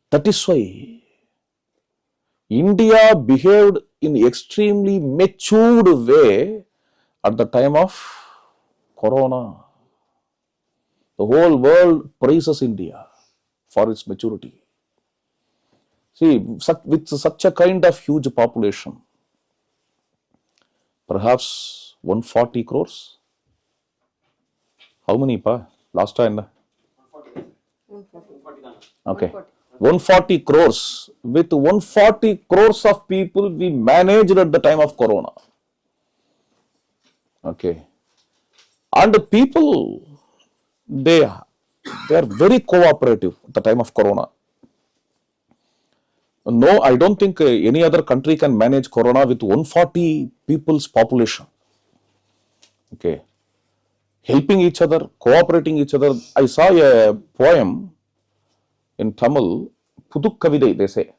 That is why India behaved in extremely matured way at the time of Corona. The whole world praises India for its maturity. See, with such a kind of huge population, perhaps 140 crores. How many, pa? Last time? 140. Okay. 140 crores. With 140 crores of people, we managed at the time of Corona. Okay. And the people, they are very cooperative at the time of Corona. No, I don't think any other country can manage Corona with 140 people's population. Okay. Helping each other, cooperating each other. I saw a poem in Tamil, Pudukkavidai, they say.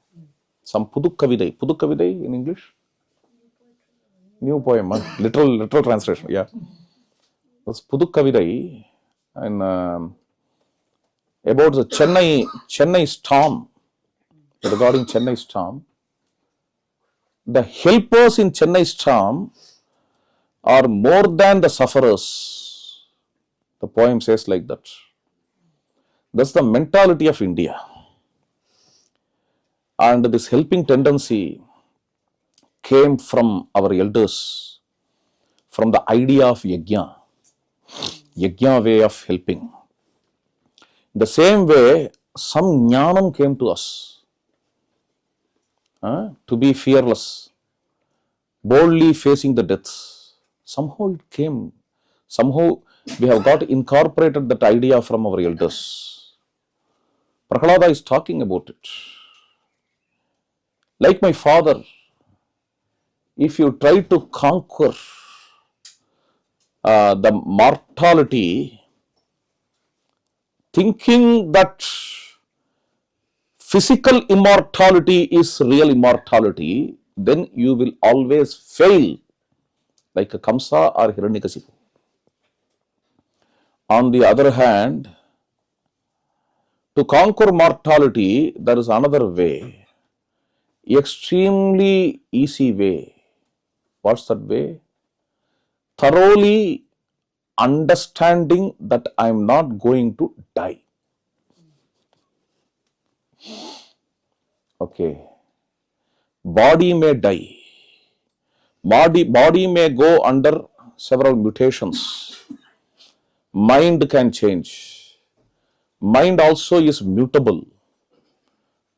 Some Pudukkavidai. Pudukkavidai in English? New poem, literal translation, yeah. That's Pudukkavidai, and about the Chennai storm, regarding Chennai storm. The helpers in Chennai storm are more than the sufferers. The poem says like that. That's the mentality of India. And this helping tendency came from our elders, from the idea of yajna way of helping. The same way, some jnanam came to us, to be fearless, boldly facing the deaths. Somehow it came. Somehow we have got incorporated that idea from our elders. Prahlada is talking about it. Like my father, if you try to conquer the mortality, thinking that physical immortality is real immortality, then you will always fail, like a Kamsa or Hiranyakashipu. On the other hand, to conquer mortality, there is another way, extremely easy way. What's that way? Thoroughly understanding that I am not going to die. Okay. Body may die. Body may go under several mutations. Mind can change. Mind also is mutable.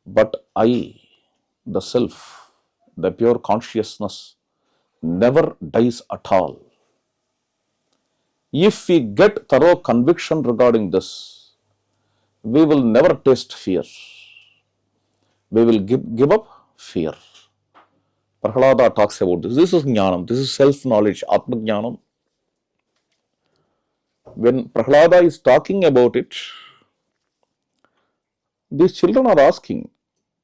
But I, the self, the pure consciousness, never dies at all. If we get thorough conviction regarding this, we will never taste fear. We will give up fear. Prahlada talks about this. This is jnanam. This is self-knowledge, atma jnanam. When Prahlada is talking about it, these children are asking,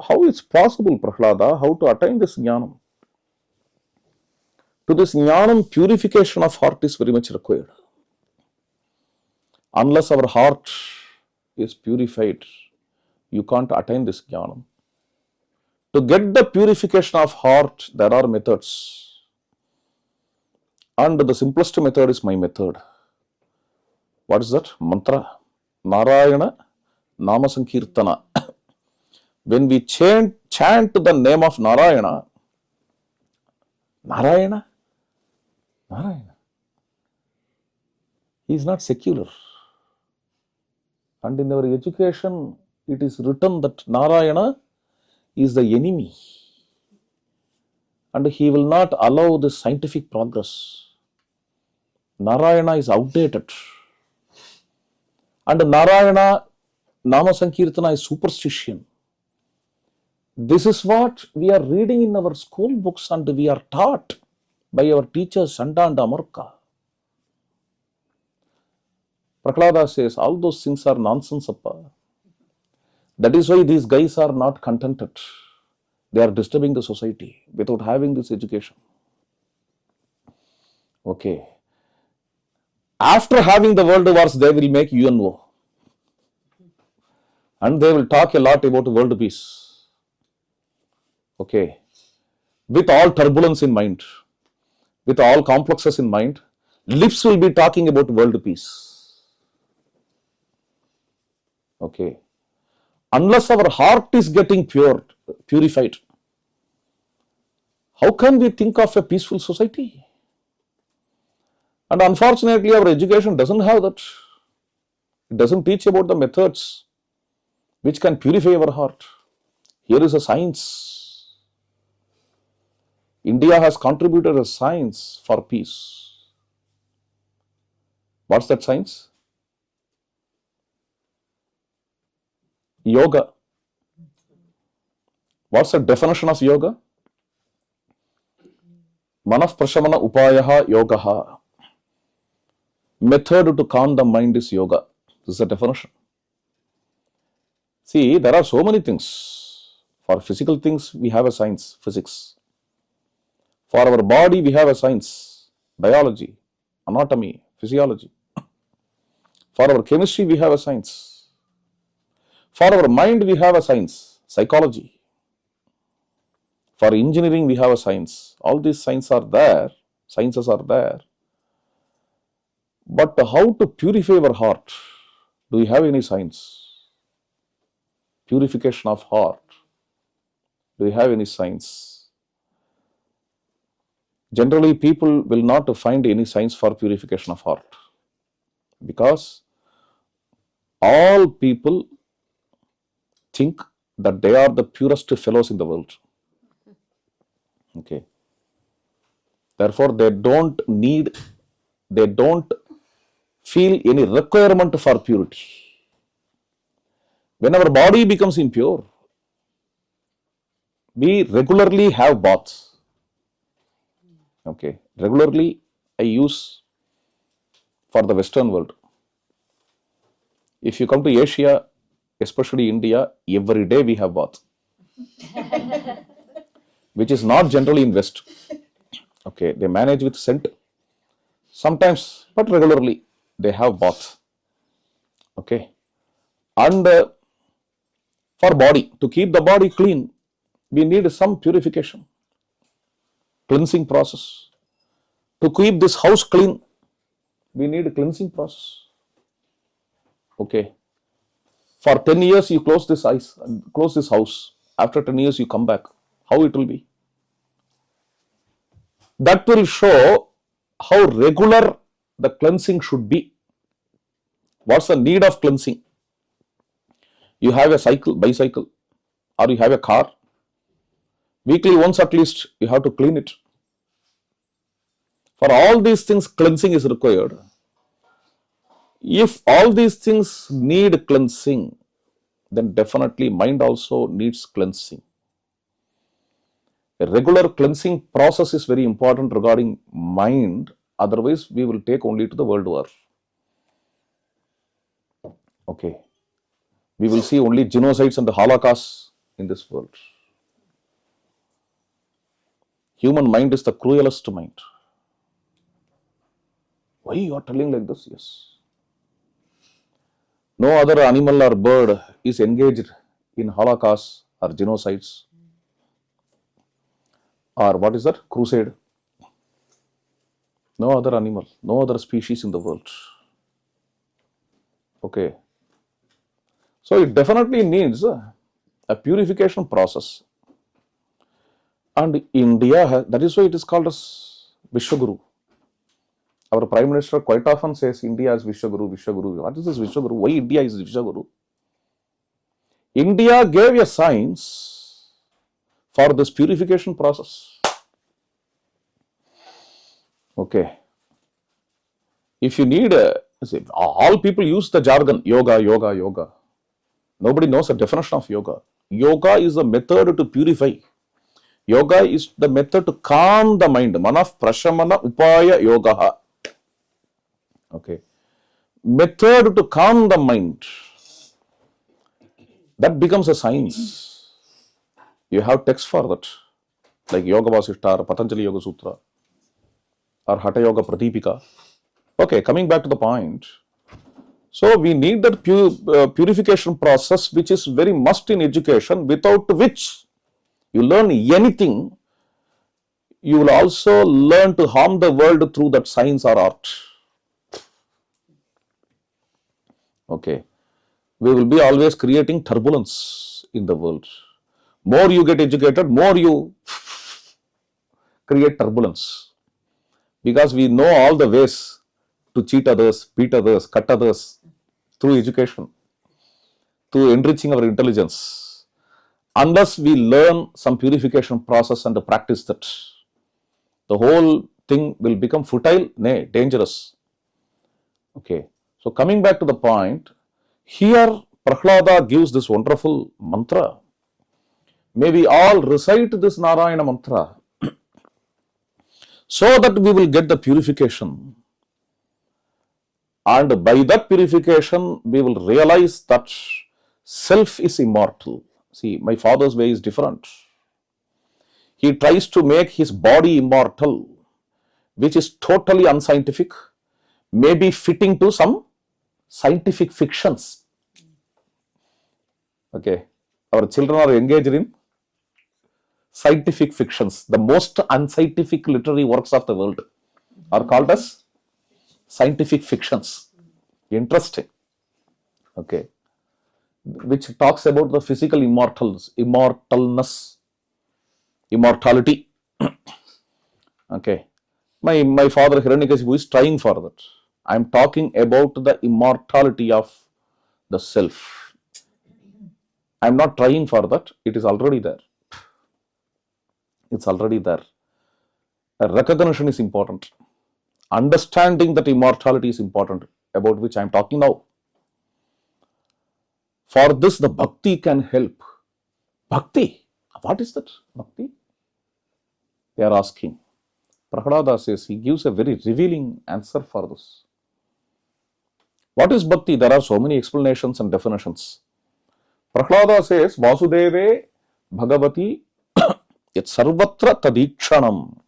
how it's possible, Prahlada, how to attain this jnanam? To this jnanam, purification of heart is very much required. Unless our heart is purified, you can't attain this jnanam. To get the purification of heart, there are methods. And the simplest method is my method. What is that? Mantra. Narayana Nama Sankirtana. When we chant the name of Narayana, he is not secular. And in our education, it is written that Narayana is the enemy and he will not allow the scientific progress. Narayana is outdated. And Narayana Nama Sankirtana is superstition. This is what we are reading in our school books and we are taught by our teachers Sanda and Amarka. Prahlada says all those things are nonsense, appa. That is why these guys are not contented. They are disturbing the society without having this education. Okay. After having the world wars, they will make UNO. And they will talk a lot about world peace. Okay. With all turbulence in mind, with all complexes in mind, lips will be talking about world peace. Okay. Unless our heart is getting purified, how can we think of a peaceful society? And unfortunately, our education doesn't have that. It doesn't teach about the methods which can purify our heart. Here is a science. India has contributed a science for peace. What's that science? Yoga. What's the definition of yoga? Manaf prashamana upayaha yogaha. Method to calm the mind is yoga. This is the definition. See, there are so many things. For physical things, we have a science, physics. For our body, we have a science, biology, anatomy, physiology. For our chemistry, we have a science. For our mind, we have a science, psychology. For engineering, we have a science. All these sciences are there. But how to purify our heart? Do we have any science? Purification of heart. Do we have any science? Generally, people will not find any science for purification of heart. Because all people think that they are the purest fellows in the world. Okay. Therefore, they don't feel any requirement for purity. When our body becomes impure, we regularly have baths. Okay. Regularly, I use for the Western world. If you come to Asia, especially India, every day we have bath. Which is not generally in West. Okay. They manage with scent. Sometimes, but regularly, they have bath. Okay. And for body, to keep the body clean, we need some purification, cleansing process. To keep this house clean, we need a cleansing process. Okay. For 10 years, you close this house. After 10 years, you come back. How it will be? That will show how regular the cleansing should be. What's the need of cleansing? You have a bicycle, or you have a car. Weekly once at least, you have to clean it. For all these things, cleansing is required. If all these things need cleansing, then definitely mind also needs cleansing. A regular cleansing process is very important regarding mind. Otherwise, we will take only to the world war. Okay. We will see only genocides and the holocausts in this world. Human mind is the cruelest mind. Why you are telling like this? Yes. No other animal or bird is engaged in holocausts or genocides. Or what is that? Crusade. No other animal, no other species in the world. Okay. So it definitely needs a purification process. And India, that is why it is called as Vishwaguru. Our Prime Minister quite often says India is Vishwaguru, Vishwaguru. What is this Vishwaguru? Why India is Vishwaguru? India gave a science for this purification process. Okay. If you need all people use the jargon yoga, yoga, yoga. Nobody knows the definition of yoga. Yoga is the method to purify. Yoga is the method to calm the mind. Manaf prashamana upaya yoga. Okay. Method to calm the mind. That becomes a science. You have text for that. Like Yoga Vasishta or Patanjali Yoga Sutra or Hatha Yoga Pratipika. Okay, coming back to the point. So we need that purification process, which is very must in education, without which you learn anything, you will also learn to harm the world through that science or art. Okay. We will be always creating turbulence in the world. More you get educated, more you create turbulence. Because we know all the ways to cheat others, beat others, cut others through education, through enriching our intelligence. Unless we learn some purification process and practice that, the whole thing will become futile, nay, dangerous. Okay. So coming back to the point, here Prahlada gives this wonderful mantra. May we all recite this Narayana mantra so that we will get the purification. And by that purification, we will realize that self is immortal. See, my father's way is different. He tries to make his body immortal, which is totally unscientific, maybe fitting to some scientific fictions. Okay. Our children are engaged in scientific fictions. The most unscientific literary works of the world are called as scientific fictions. Interesting. Okay. Which talks about the physical immortalness, immortality. Okay. My father Hiranyakashipu is trying for that. I am talking about the immortality of the self. I am not trying for that. It is already there. It's already there. Recognition is important. Understanding that immortality is important, about which I am talking now. For this, the bhakti can help. Bhakti? What is that? Bhakti? They are asking. Prahlada says, he gives a very revealing answer for this. What is bhakti? There are so many explanations and definitions. Prahlada says, Vasudeve Bhagavati Yat Sarvatra Tadikshanam.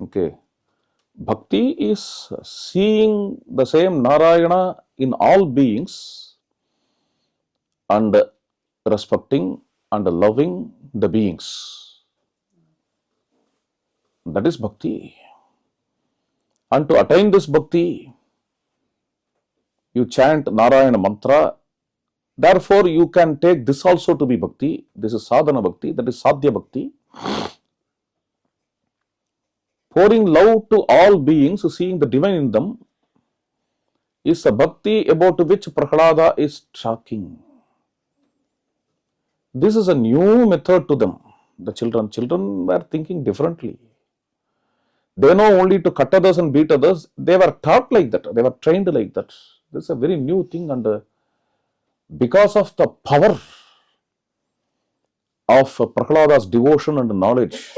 Okay. Bhakti is seeing the same Narayana in all beings and respecting and loving the beings. That is bhakti. And to attain this bhakti, you chant Narayana mantra. Therefore, you can take this also to be bhakti. This is sadhana bhakti, that is sadhya bhakti. Pouring love to all beings, seeing the divine in them, is a bhakti about which Prahlada is talking. This is a new method to them. The children were thinking differently. They know only to cut others and beat others. They were taught like that. They were trained like that. This is a very new thing, and because of the power of Prahlada's devotion and knowledge,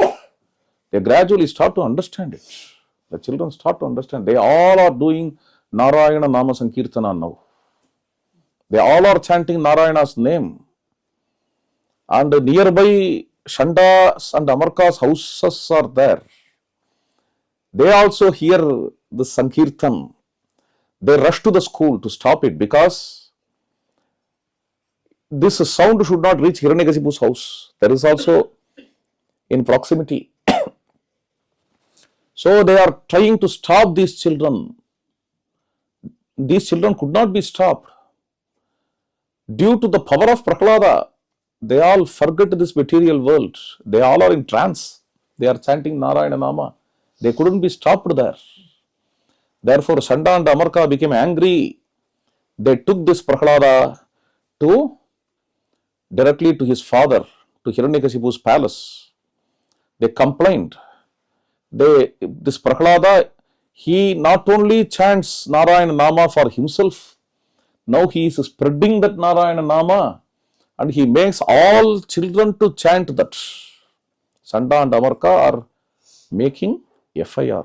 they gradually start to understand it. The children start to understand. They all are doing Narayana Nama Sankirtana now. They all are chanting Narayana's name. And nearby Shandas and Amarka's houses are there. They also hear the Sankirtan. They rush to the school to stop it, because this sound should not reach Hiranyakashipu's house. There is also in proximity. So they are trying to stop these children. These children could not be stopped. Due to the power of Prahlada, they all forget this material world. They all are in trance. They are chanting Narayana Nama. They couldn't be stopped there. Therefore, Sanda and Amarka became angry. They took this Prahlada to directly to his father, to Hiranyakashipu's palace. They complained. This Prahlada, he not only chants Narayana Nama for himself, now he is spreading that Narayana Nama and he makes all children to chant that. Sanda and Amarka are making FIR.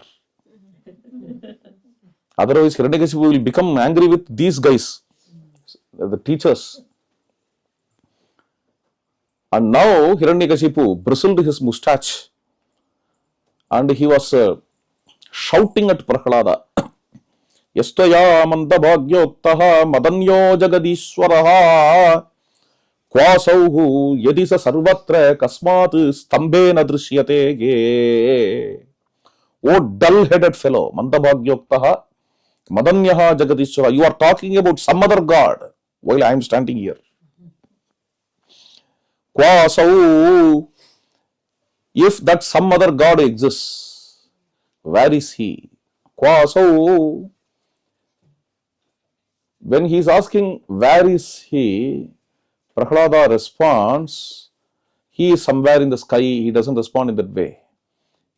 Otherwise, Hiranyakashipu will become angry with these guys, the teachers. And now Hiranyakashipu bristled his mustache and he was shouting at Prahlada. Yastaya mandabhagyottaha madanyo jagadishwaraha kwasauhu yadisa sarvatra kasmat stambena drishyate ge. O dull-headed fellow, mandabhagyoktaha madanyaha jagadishwara. You are talking about some other god while I am standing here. Kwasau, if that some other god exists, where is he? Kwasau. When he is asking where is he, Prahlada responds, he is somewhere in the sky. He doesn't respond in that way.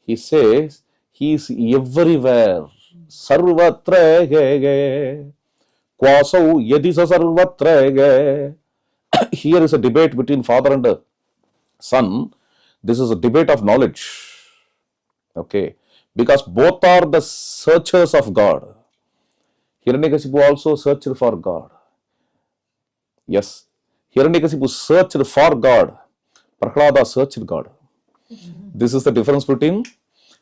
He says, he is everywhere. Sarvatra ge. Kwasau yadisa sarvatra ge. Here is a debate between father and son. This is a debate of knowledge. Okay. Because both are the searchers of God. Hiranyakashipu also searched for God. Yes. Hiranyakashipu searched for God. Prahlada searched God. This is the difference between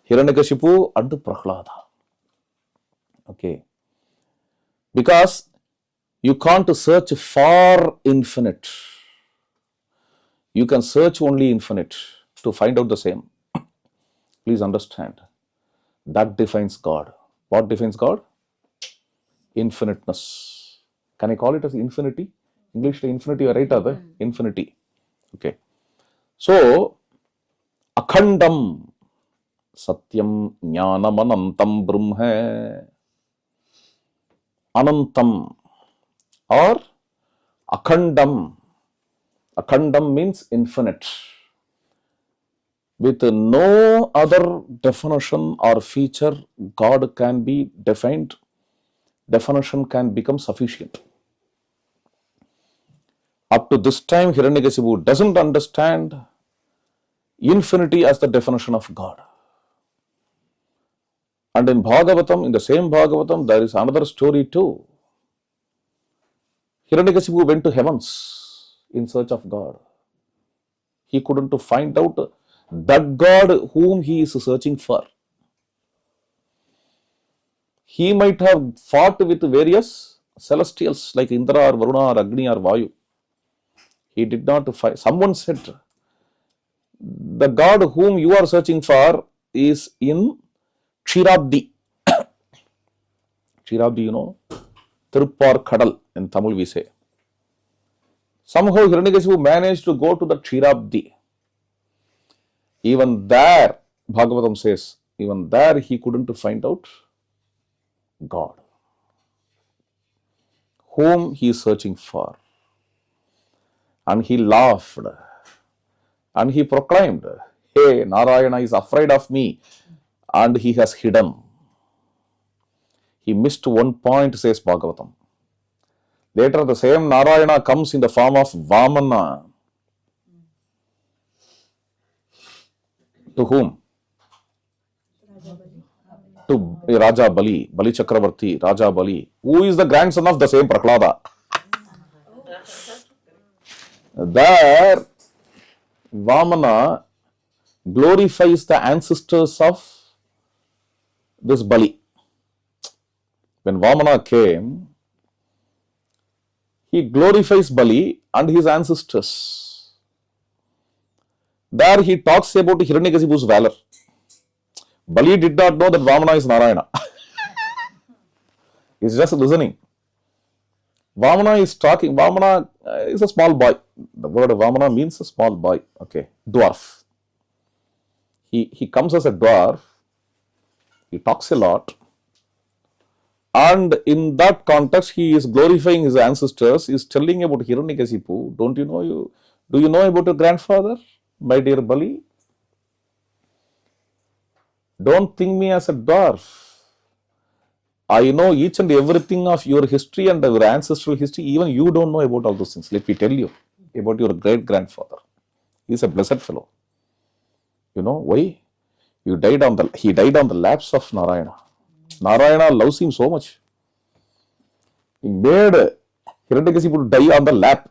Hiranyakashipu and Prahlada. Okay. Because you can't search for infinite. You can search only infinite to find out the same. Please understand. That defines God. What defines God? Infiniteness. Can I call it as infinity? English infinity, right? Other infinity. Okay. So, akhandam satyam jnanam anantam brahma. Anantam or akhandam. Akhandam means infinite. With no other definition or feature, God can be defined. Definition can become sufficient. Up to this time, Hiranyakashipu doesn't understand infinity as the definition of God. And in Bhagavatam, in the same Bhagavatam, there is another story too. Hiranyakashipu went to heavens in search of God. He couldn't find out that God whom he is searching for. He might have fought with various celestials like Indra or Varuna or Agni or Vayu. He did not fight. Someone said, the God whom you are searching for is in Kshirabdi. Kshirabdi, you know, Tirupar Kadal in Tamil we say. Somehow Hiranyakashipu managed to go to the Kshirabdi. Even there, Bhagavatam says, even there he couldn't find out God, whom he is searching for. And he laughed and he proclaimed, hey, Narayana is afraid of me and he has hidden. He missed one point, says Bhagavatam. Later the same Narayana comes in the form of Vamana. To whom? To Raja Bali, Bali Chakravarti, Raja Bali, who is the grandson of the same Prahlada. There, Vamana glorifies the ancestors of this Bali. When Vamana came, he glorifies Bali and his ancestors. There he talks about Hiranyakashipu's valor. Bali did not know that Vamana is Narayana. He's just listening. Vamana is talking. Vamana is a small boy. The word Vamana means a small boy. Okay, dwarf. He comes as a dwarf. He talks a lot. And in that context, he is glorifying his ancestors, he is telling about Hiranyakashipu. Don't you know do you know about your grandfather, my dear Bali? Don't think me as a dwarf. I know each and everything of your history and your ancestral history. Even you don't know about all those things. Let me tell you about your great grandfather. He is a blessed fellow. You know why? He died on the laps of Narayana. Narayana loves him so much. He made Hiranyakashipu die on the lap.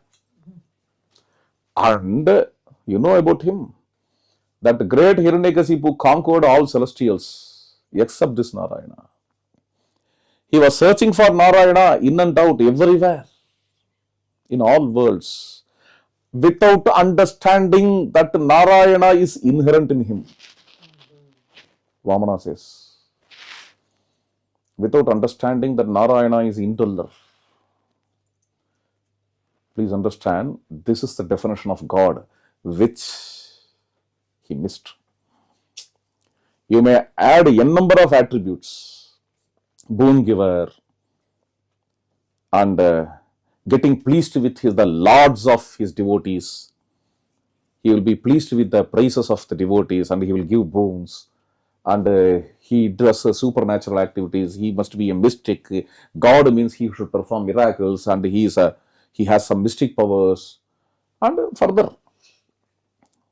And you know about him that great Hiranyakashipu conquered all celestials except this Narayana. He was searching for Narayana in and out everywhere, in all worlds, without understanding that Narayana is inherent in him. Vamana says, without understanding that Narayana is indweller. Please understand, this is the definition of God which he missed. You may add n number of attributes, boon giver, and getting pleased with the lords of his devotees. He will be pleased with the praises of the devotees and he will give boons. And he does supernatural activities. He must be a mystic. God means he should perform miracles, and he has some mystic powers. And further,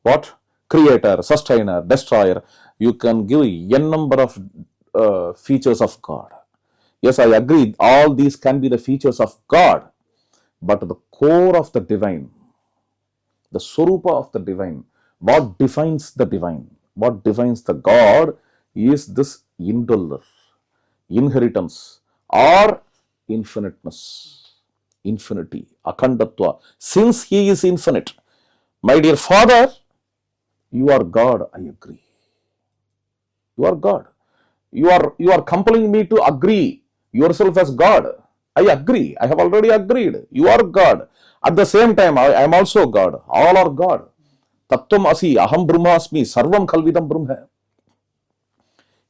what? Creator, sustainer, destroyer. You can give n number of features of God. Yes, I agree. All these can be the features of God. But the core of the divine, the Swarupa of the divine, what defines the divine, what defines the God is this indweller, inheritance, or infiniteness, infinity, akhandatva. Since he is infinite, my dear Father, you are God, I agree. You are God. You are compelling me to agree yourself as God. I agree. I have already agreed. You are God. At the same time, I am also God. All are God. Tattvam asi, aham brahmasmi, sarvam khalvidam brahma.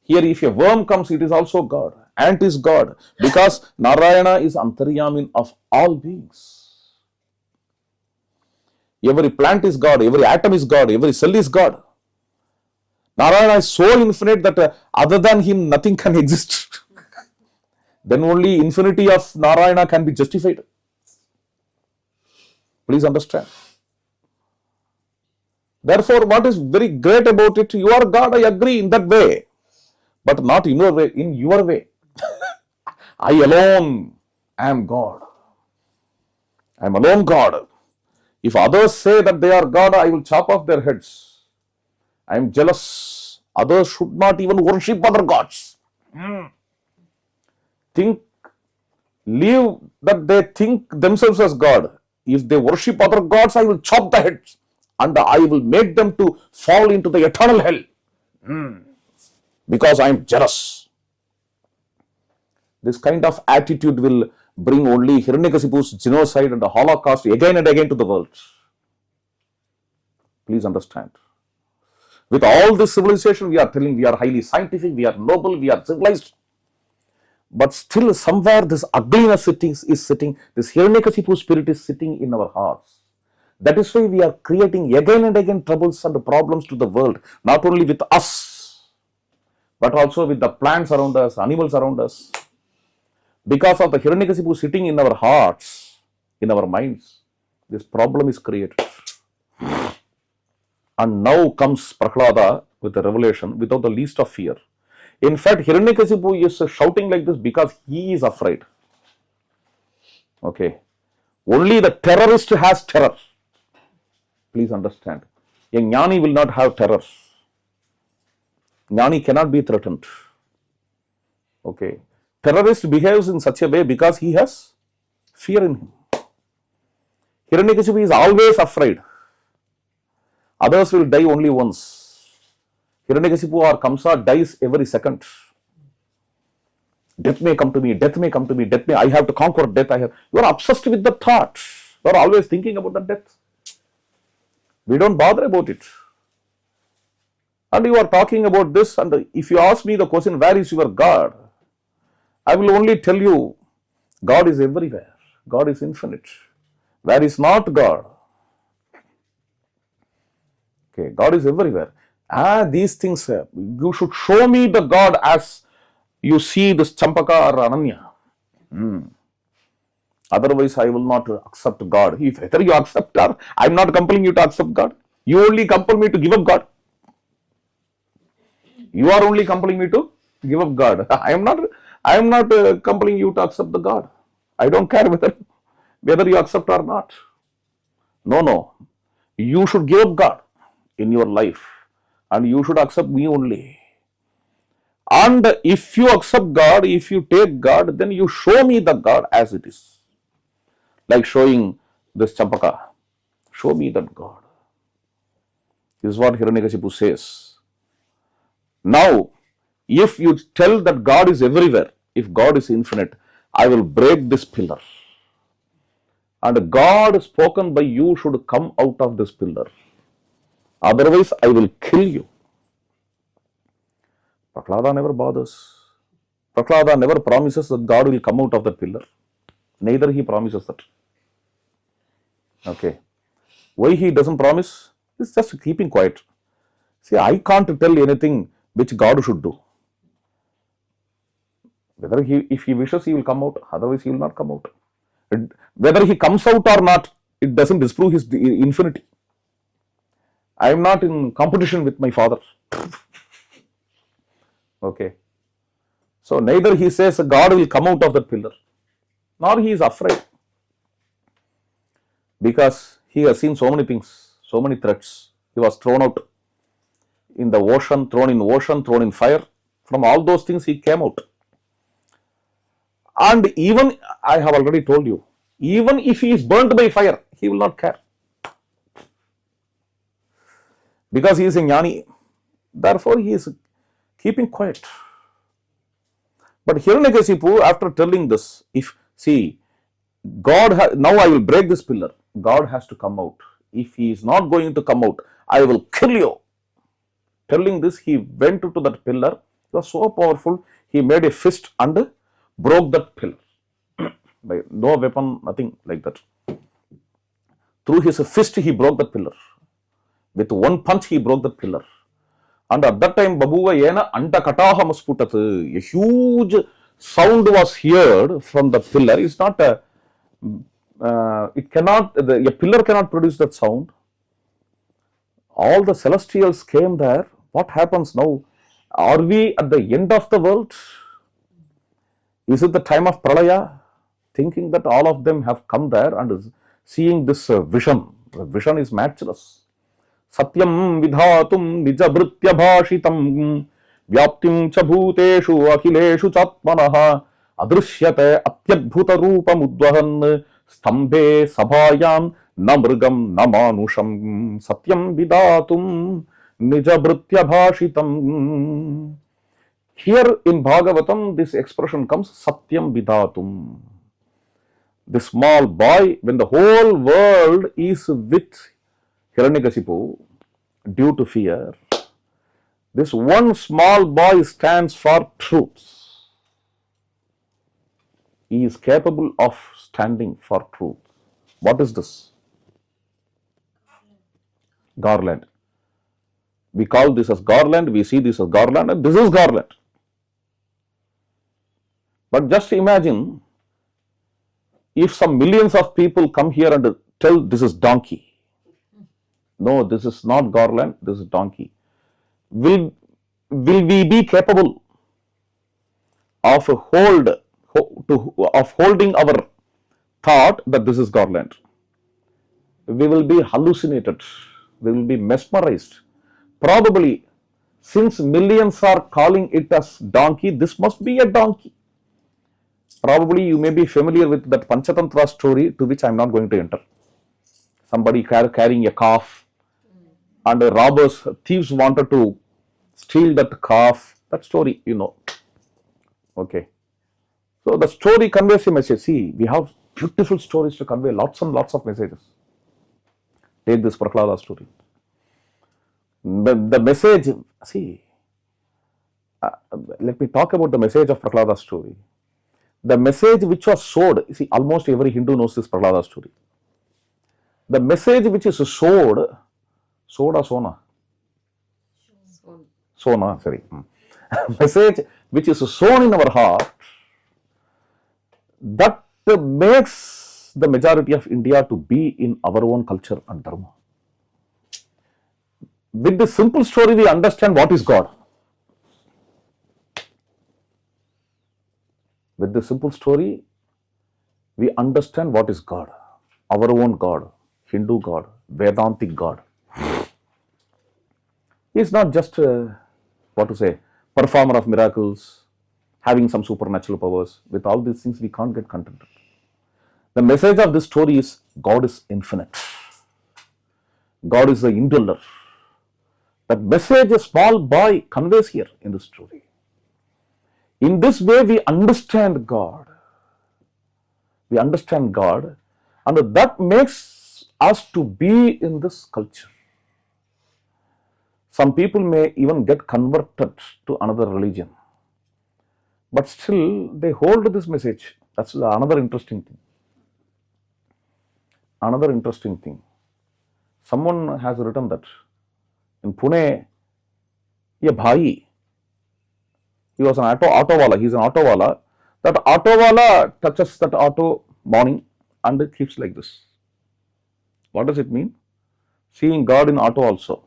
Here, if a worm comes, it is also God. Ant is God. Because Narayana is Antaryamin of all beings. Every plant is God. Every atom is God. Every cell is God. Narayana is so infinite that other than him, nothing can exist. Then only infinity of Narayana can be justified. Please understand. Therefore, what is very great about it, you are God, I agree in that way, but not in your way, in your way. I alone am God. I am alone God. If others say that they are God, I will chop off their heads. I am jealous. Others should not even worship other gods. Leave that they think themselves as God. If they worship other gods, I will chop the heads and I will make them to fall into the eternal hell. Because I am jealous. This kind of attitude will bring only Hiranyakashipu's genocide and the Holocaust again and again to the world. Please understand. With all this civilization, we are telling we are highly scientific, we are noble, we are civilized. But still somewhere this ugliness is sitting, this Hiranyakashipu spirit is sitting in our hearts. That is why we are creating again and again troubles and problems to the world, not only with us, but also with the plants around us, animals around us. Because of the Hiranyakashipu sitting in our hearts, in our minds, this problem is created. And now comes Prahlada with the revelation without the least of fear. In fact, Hiranyakashipu is shouting like this because he is afraid. Okay. Only the terrorist has terror. Please understand. A jnani will not have terror. Jnani cannot be threatened. Okay. Terrorist behaves in such a way because he has fear in him. Hiranyakashipu is always afraid. Others will die only once. Hiranyakashipu or Kamsa dies every second. Death may come to me, death may come to me, death may, I have to conquer death. You are obsessed with the thought. You are always thinking about the death. We don't bother about it. And you are talking about this, and if you ask me the question, where is your God? I will only tell you, God is everywhere. God is infinite. Where is not God? Okay, God is everywhere. These things, you should show me the God as you see this Champaka or Ananya. Otherwise, I will not accept God. If whether you accept or I am not compelling you to accept God. You only compel me to give up God. You are only compelling me to give up God. I am not compelling you to accept the God. I don't care whether you accept or not. No, no. You should give up God in your life and you should accept me only. And if you accept God, if you take God, then you show me the God as it is. Like showing this Champaka. Show me that God. This is what Hiranyakashipu says. Now, if you tell that God is everywhere, if God is infinite, I will break this pillar. And God spoken by you should come out of this pillar. Otherwise, I will kill you. Prahlada never bothers. Prahlada never promises that God will come out of that pillar. Neither he promises that. Okay. Why he doesn't promise? He's just keeping quiet. See, I can't tell anything which God should do. Whether if he wishes, he will come out. Otherwise, he will not come out. Whether he comes out or not, it doesn't disprove his infinity. I am not in competition with my father. Okay. So neither he says God will come out of that pillar, nor he is afraid. Because he has seen so many things, so many threats. He was thrown out in the ocean, thrown in fire. From all those things he came out. And even, I have already told you, even if he is burnt by fire, he will not care. Because he is a jnani. Therefore, he is keeping quiet. But Hiranyakashipu, after telling this, now I will break this pillar. God has to come out. If he is not going to come out, I will kill you. Telling this, he went to that pillar. He was so powerful, he made a fist and broke that pillar. By no weapon, nothing like that. Through his fist, he broke that pillar. With one punch, he broke that pillar. And at that time, Babuva Yena Anta Kataha Masputat, a huge sound was heard from the pillar. It's not a, a pillar cannot produce that sound. All the celestials came there. What happens now? Are we at the end of the world? Is it the time of Pralaya? Thinking that all of them have come there and seeing this vision. The vision is matchless. Satyam vidhatum nijabritya bhashitam vyaptim cha bhuteshu akhileshu chatmanaha adrishyate atyadbhuta roopam udvahan stambhe sabhayam namrgam namanusham satyam vidhatum nijabritya bhashitam. Here in Bhagavatam, this expression comes Satyam Vidhatum. The small boy, when the whole world is with Hiranyakashipu due to fear, this one small boy stands for truth. He is capable of standing for truth. What is this? Garland. We call this as garland, we see this as garland, and this is garland. But just imagine if some millions of people come here and tell this is donkey. No, this is not garland, this is donkey. Will we be capable of holding our thought that this is garland? We will be hallucinated, we will be mesmerized. Probably, since millions are calling it as donkey, this must be a donkey. Probably you may be familiar with that Panchatantra story, to which I am not going to enter. Somebody carrying a calf and thieves wanted to steal that calf. That story, you know. Okay. So the story conveys a message. See, we have beautiful stories to convey lots and lots of messages. Take this Prahlada story. The message, see, let me talk about the message of Prahlada story. The message which was sowed, see, almost every Hindu knows this Prahlada story. The message which is sowed or sona? Sona, sorry. Message which is sown in our heart, that makes the majority of India to be in our own culture and dharma. With this simple story, we understand what is God. With this simple story, we understand what is God, our own God, Hindu God, Vedantic God. He is not just performer of miracles, having some supernatural powers. With all these things, we can't get contented. The message of this story is God is infinite. God is the indweller. That message a small boy conveys here in this story. In this way, we understand God. We understand God, and that makes us to be in this culture. Some people may even get converted to another religion, but still they hold this message. That's another interesting thing. Another interesting thing. Someone has written that in Pune, a bhai, he was an auto wala, he is an auto wala. That auto wala touches that auto morning and it keeps like this. What does it mean? Seeing God in auto also.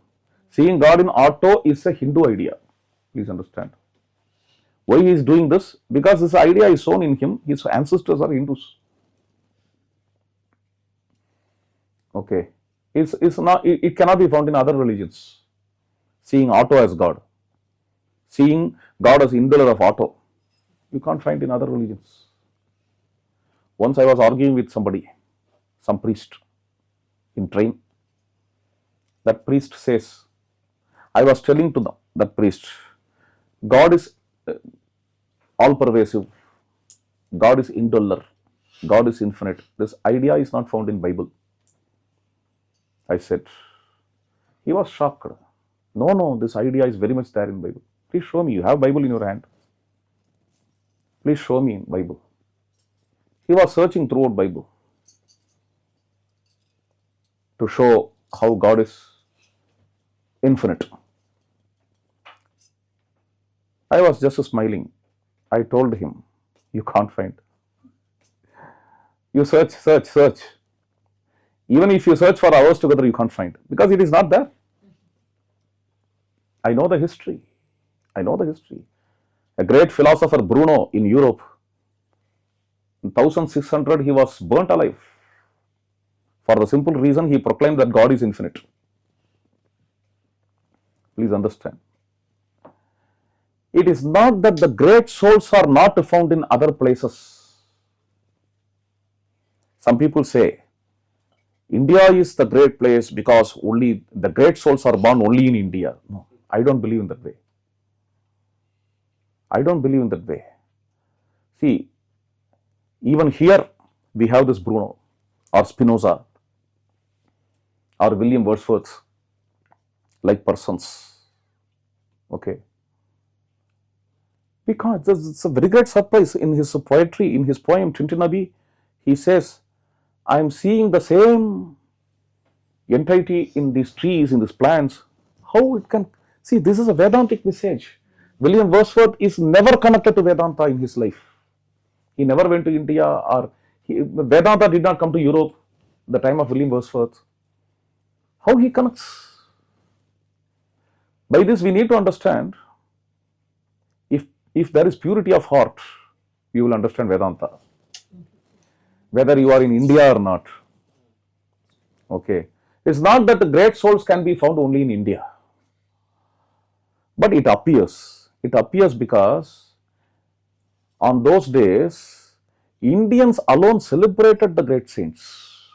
Seeing God in auto is a Hindu idea. Please understand. Why he is doing this? Because this idea is sown in him. His ancestors are Hindus. Okay. It cannot be found in other religions. Seeing auto as God. Seeing God as indweller of auto. You can't find in other religions. Once I was arguing with somebody, some priest in train. That priest says, I was telling to that priest, God is all pervasive, God is indweller, God is infinite. This idea is not found in Bible. I said, he was shocked. No, this idea is very much there in Bible. Please show me. You have Bible in your hand. Please show me in Bible. He was searching throughout Bible to show how God is infinite. I was just smiling. I told him, you can't find. You search. Even if you search for hours together, you can't find, because it is not there. I know the history. A great philosopher, Bruno, in Europe, in 1600, he was burnt alive for the simple reason he proclaimed that God is infinite. Please understand. It is not that the great souls are not found in other places. Some people say, India is the great place because only the great souls are born only in India. No, I don't believe in that way. See, even here we have this Bruno or Spinoza or William Wordsworth like persons. Okay. Because it's a very great surprise in his poetry, in his poem Tintinabi, he says, I am seeing the same entity in these trees, in these plants. How it can, see, this is a Vedantic message. William Wordsworth is never connected to Vedanta in his life. He never went to India, or Vedanta did not come to Europe the time of William Wordsworth. How he connects? By this we need to understand, if there is purity of heart, you will understand Vedanta. Whether you are in India or not. Okay. It's not that the great souls can be found only in India. But it appears because on those days, Indians alone celebrated the great saints.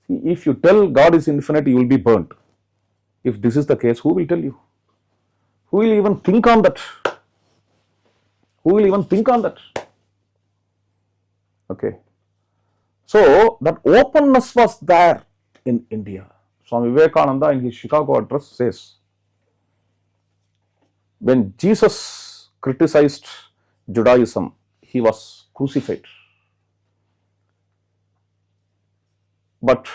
See, if you tell God is infinite, you will be burnt. If this is the case, who will tell you? Who will even think on that? Okay. So, that openness was there in India. Swami Vivekananda in his Chicago address says, when Jesus criticized Judaism, he was crucified. But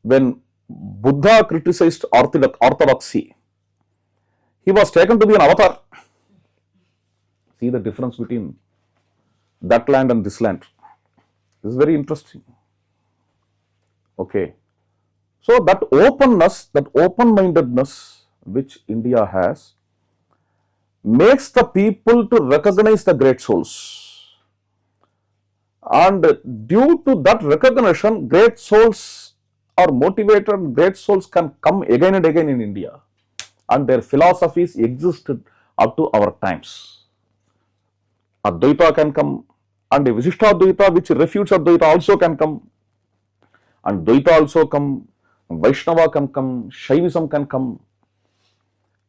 when Buddha criticized orthodoxy, he was taken to be an avatar. See the difference between that land and this land. This is very interesting. Okay. So that openness, that open-mindedness which India has makes the people to recognize the great souls. And due to that recognition, great souls are motivated, great souls can come again and again in India. And their philosophies existed up to our times. Advaita can come, and a Visishtadvaita which refutes Advaita also can come, and Dvaita also come, Vaishnava can come, Shaivism can come.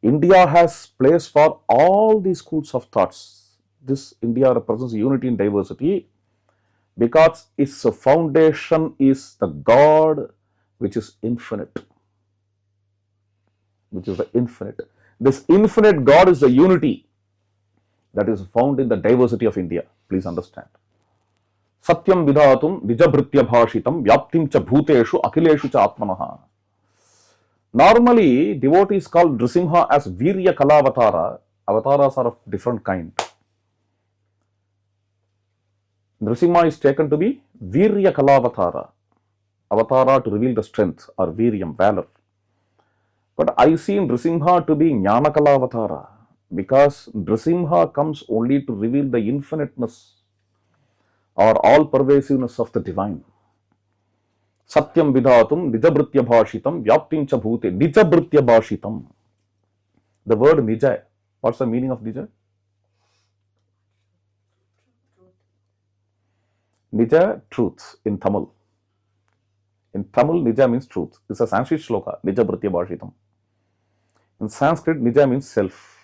India has place for all these schools of thoughts. This India represents unity in diversity because its foundation is the God which is infinite. Which is the infinite. This infinite God is the unity that is found in the diversity of India. Please understand. Satyam vidhatum nijabhritya bhashitam vyaptim cha bhuteshu akhileshu cha atmanaha. Normally, devotees call Nrsimha as Virya Kalavatara. Avatars are of different kind. Nrsimha is taken to be Virya Kalavatara. Avatara to reveal the strength or Viryam, valor. But I see Nrsimha to be Jnana Kalavatara because Nrsimha comes only to reveal the infiniteness or all-pervasiveness of the divine. Satyam vidhatum nijabhritya bhashitam vyaptim cha bhute. Nijabhritya bhashitam. The word nija. What's the meaning of nija? Nija, truth in Tamil. In Tamil, nija means truth. It's a Sanskrit shloka. Nijabhritya bhashitam. In Sanskrit, nija means self.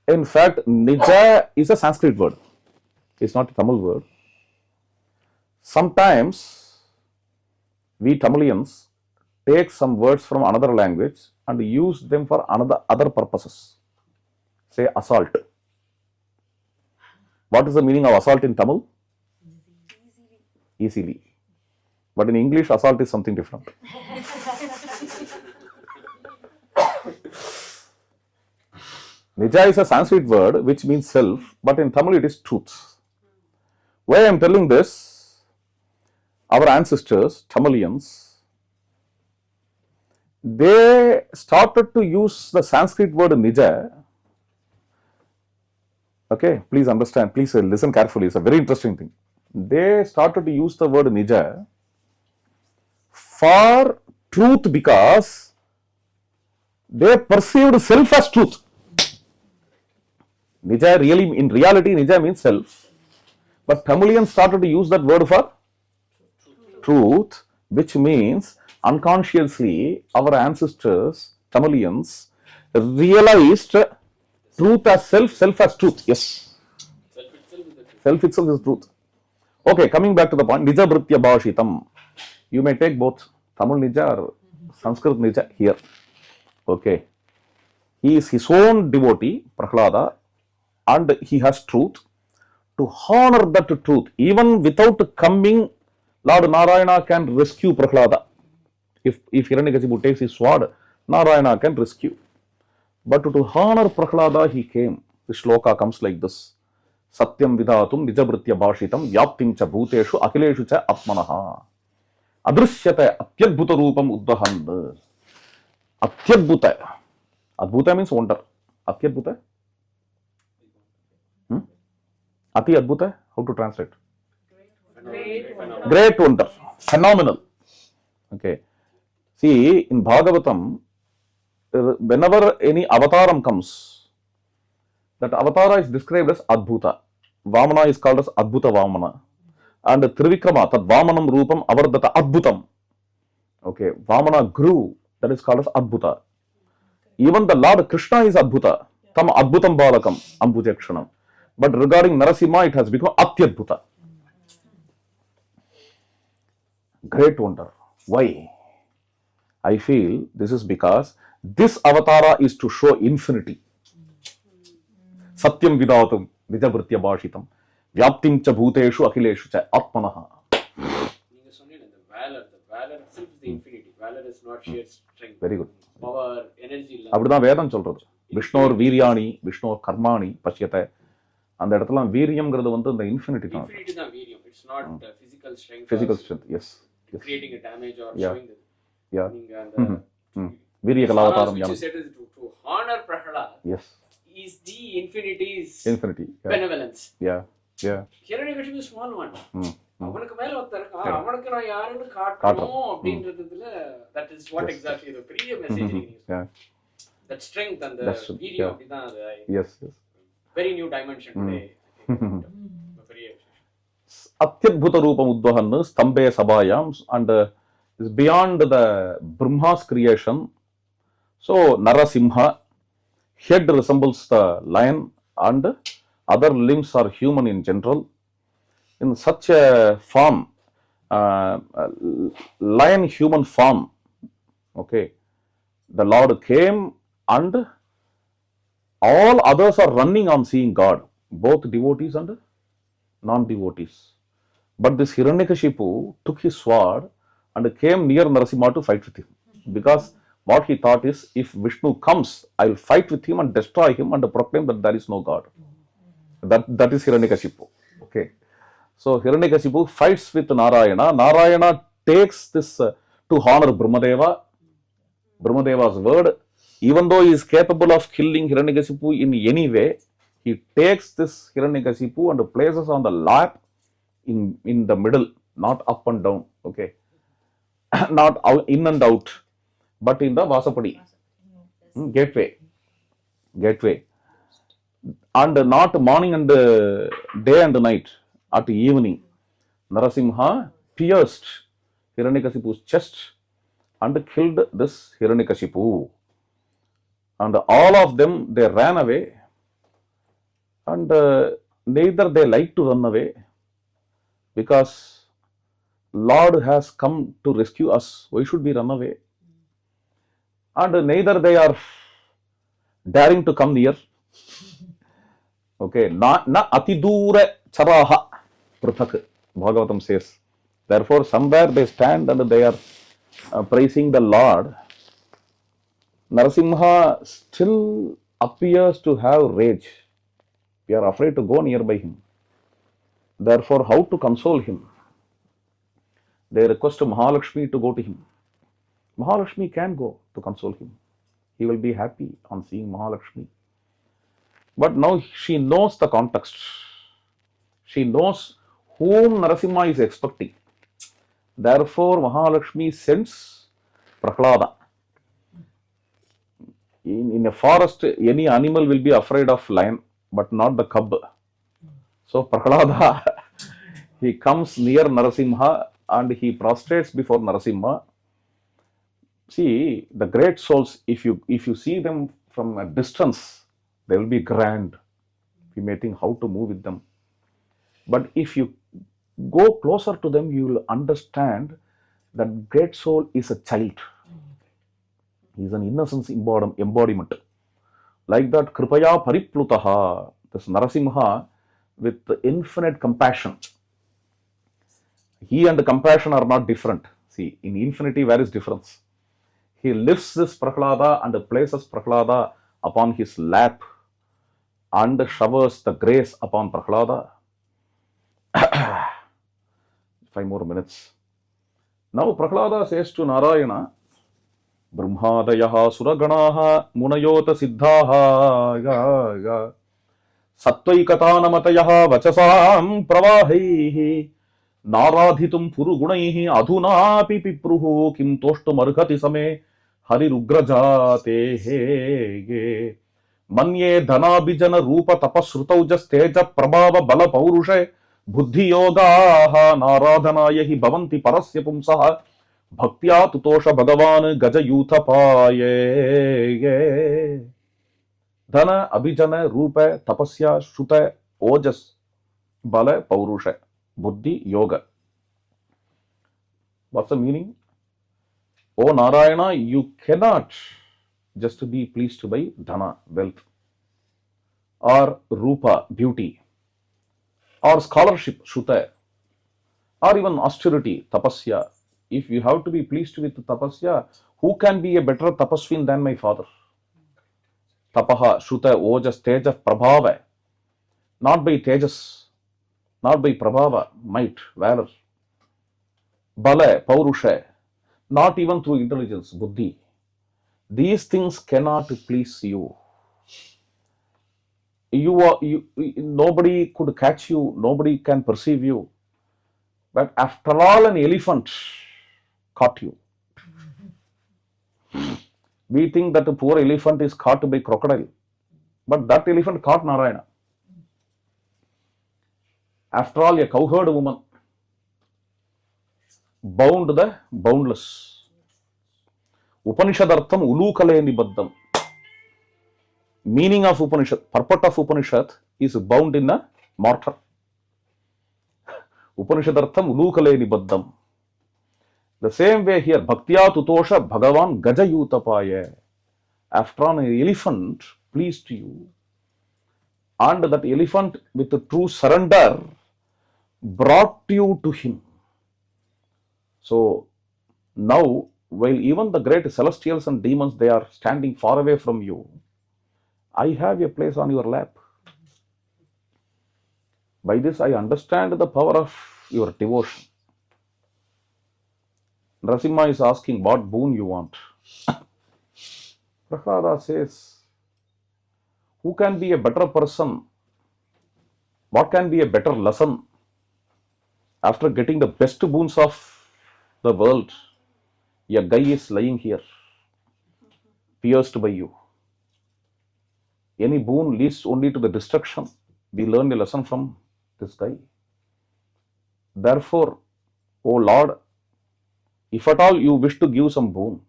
In fact, nija is a Sanskrit word. It's not a Tamil word. Sometimes we Tamilians take some words from another language and use them for other purposes. Say assault. What is the meaning of assault in Tamil? Easily. But in English, assault is something different. Nija is a Sanskrit word which means self, but in Tamil it is truth. Why I am telling this? Our ancestors, Tamilians, they started to use the Sanskrit word nija. Okay, please understand, please listen carefully, it's a very interesting thing. They started to use the word nija for truth because they perceived self as truth. Nija really, in reality, nija means self. But Tamilians started to use that word for truth, which means unconsciously our ancestors, Tamilians, realized truth as self, self as truth. Yes. Self itself is truth. Okay, coming back to the point, Nijabhritya bhashitam. You may take both Tamil nija or Sanskrit nija here. Okay. He is his own devotee, Prahlada, and he has truth. To honor that truth, even without coming, Lord Narayana can rescue Prahlada. If Hiranyakashipu takes his sword, Narayana can rescue. But to honor Prahlada, he came. The shloka comes like this. Satyam vidhatum nijabhritya bhashitam vyaptim cha bhuteshu akhileshu cha atmanaha. Adrishyate atyadbhuta roopam uddahand. Atyadbhuta. Adbhuta means wonder. Atyadbhuta? Ati adbhuta? How to translate? Great wonder. Phenomenal. Okay. See, in Bhagavatam, whenever any avataram comes, that avatara is described as Adbhuta. Vamana is called as Adbhuta Vamana. And Trivikrama, Tad Vamanam Rupam Avardata Adbhutam. Okay, Vamana grew, that is called as Adbhuta. Even the Lord Krishna is Adbhuta. Tam Adbhutam Balakam, Ambujakshanam. But regarding Nrsimha, it has become Atyadbhuta. Great wonder. Why? I feel this is because this avatara is to show infinity. Satyam vidhatum. Nijavritya bhashitam. Vyaptim cha bhuteshu akhileshu cha atmanaha. நீங்க சொன்னீங்க the valor itself is the infinity. Valor is not sheer strength. Very good. Power, energy. அப்படிதான் வேதம் சொல்றது. விஷ்ணோர் வீரியாணி விஷ்ணோர் கர்மாணி பஷ்யத்தை. அந்த இடத்துல வீரியம்ங்கிறது வந்து இந்த இன்ஃபினிட்டி தான். Infinity தான் வீரியம். It's not physical strength. Physical strength, yes. Creating a damage or Yeah. showing that. Yeah. நீங்க அந்த வீரிய கலாவதாரம் you said is to honor Prahlada. Yes. Is the infinity's Infinity. Yeah. benevolence. Yeah. Yeah. Hiranyakashipu is small one. அவனுக்கு மேல ஒருத்தர் இருக்கான், அவனுக்கு நான் யாருன்னு காட்டணும் அப்படின்றதுல that is what exactly the பெரிய மெசேஜ் நீங்க. Yeah. That strength and the வீரியம் அப்படிதான் அது. Yes, yes. Very new dimension today. பெரிய அத்யத்புத ரூபம் உத்வஹன் ஸ்தம்பே சபாயாம் and is beyond the Brahma's creation. So Nrsimha, head resembles the lion and other limbs are human in general. In such a form, lion human form, okay, the Lord came and all others are running on seeing God, both devotees and non-devotees. But this Hiranyakashipu took his sword and came near Nrsimha to fight with him. Because what he thought is, if Vishnu comes, I will fight with him and destroy him and proclaim that there is no God. That is Hiranyakashipu. Okay. So Hiranyakashipu fights with Narayana. Narayana takes this to honor Brahmadeva. Brahmadeva's word. Even though he is capable of killing Hiranyakashipu in any way, he takes this Hiranyakashipu and places on the lap in the middle, not up and down. Okay. Not out, in and out, but in the Vasapadi. Gateway. And not morning and day and night, at evening. Nrsimha pierced Hiranyakashipu's chest and killed this Hiranyakashipu. And all of them, they ran away. And neither they like to run away, because Lord has come to rescue us. Why should we run away? And neither they are daring to come near. Okay, na atidura charaha prathak, Bhagavatam says. Therefore, somewhere they stand and they are praising the Lord. Nrsimha still appears to have rage. We are afraid to go nearby him. Therefore, how to console him? They request Mahalakshmi to go to him. Mahalakshmi can go to console him. He will be happy on seeing Mahalakshmi. But now she knows the context. She knows whom Nrsimha is expecting. Therefore, Mahalakshmi sends Prahlada. In a forest, any animal will be afraid of lion, but not the cub. So Prahlada, he comes near Nrsimha and he prostrates before Nrsimha. See, the great souls, if you see them from a distance, they will be grand. You may think how to move with them. But if you go closer to them, you will understand that great soul is a child. He is an innocence embodiment. Like that, Kripaya Pariplutaha, this Nrsimha with infinite compassion. He and the compassion are not different. See, in infinity, where is difference? He lifts this Prahlada and places Prahlada upon his lap and showers the grace upon Prahlada. 5 more minutes. Now Prahlada says to Narayana, Brahmadayaha suraganaha munayota siddhaha sattvaikatanamatayah vachasam pravahaihi नाराधितुं पुरुगुणैः अधुनापि पिप्रुः किं तोष्टुमर्हति समे हरिरुग्रजातेः मन्ये धनाभिजन रूप तपश्रुतौजस्तेज प्रभाव बल पौरुषे बुद्धियोगाः नाराधनाय हि भवन्ति परस्य पुंसः भक्त्या तुतोष भगवान् गजयूथपाये धन अभिजन रूप तपस्या श्रुत ओजस बल पौरुष Buddhi Yoga. What's the meaning? Oh Narayana, you cannot just be pleased by dhana, wealth. or rupa, beauty, or scholarship, shuta, or even austerity, tapasya. If you have to be pleased with tapasya, who can be a better tapaswin than my father? Tapaha, shuta, ojas, tejas, prabhava. Not by tejas, not by prabhava, might, valor. Bala, paurusha, not even through intelligence, buddhi. These things cannot please you. Nobody could catch you, nobody can perceive you. But after all, an elephant caught you. We think that a poor elephant is caught by crocodile, but that elephant caught Narayana. After all, a cowherd woman bound the boundless. Upanishadartham ulukale nibaddam. Meaning of Upanishad, purport of Upanishad is bound in a mortar. Upanishadartham ulukale nibaddam. The same way here, bhaktya tutosha bhagavan gajayutapaya. After all, an elephant pleased you, and that elephant with a true surrender brought you to him. So now, while even the great celestials and demons, they are standing far away from you, I have a place on your lap. By this I understand the power of your devotion. Nrsimha is asking what boon you want. Prahlada says, who can be a better person? What can be a better lesson after getting the best boons of the world? A guy is lying here, pierced by you. Any boon leads only to the destruction. We learn a lesson from this guy. Therefore, O Lord, if at all you wish to give some boon,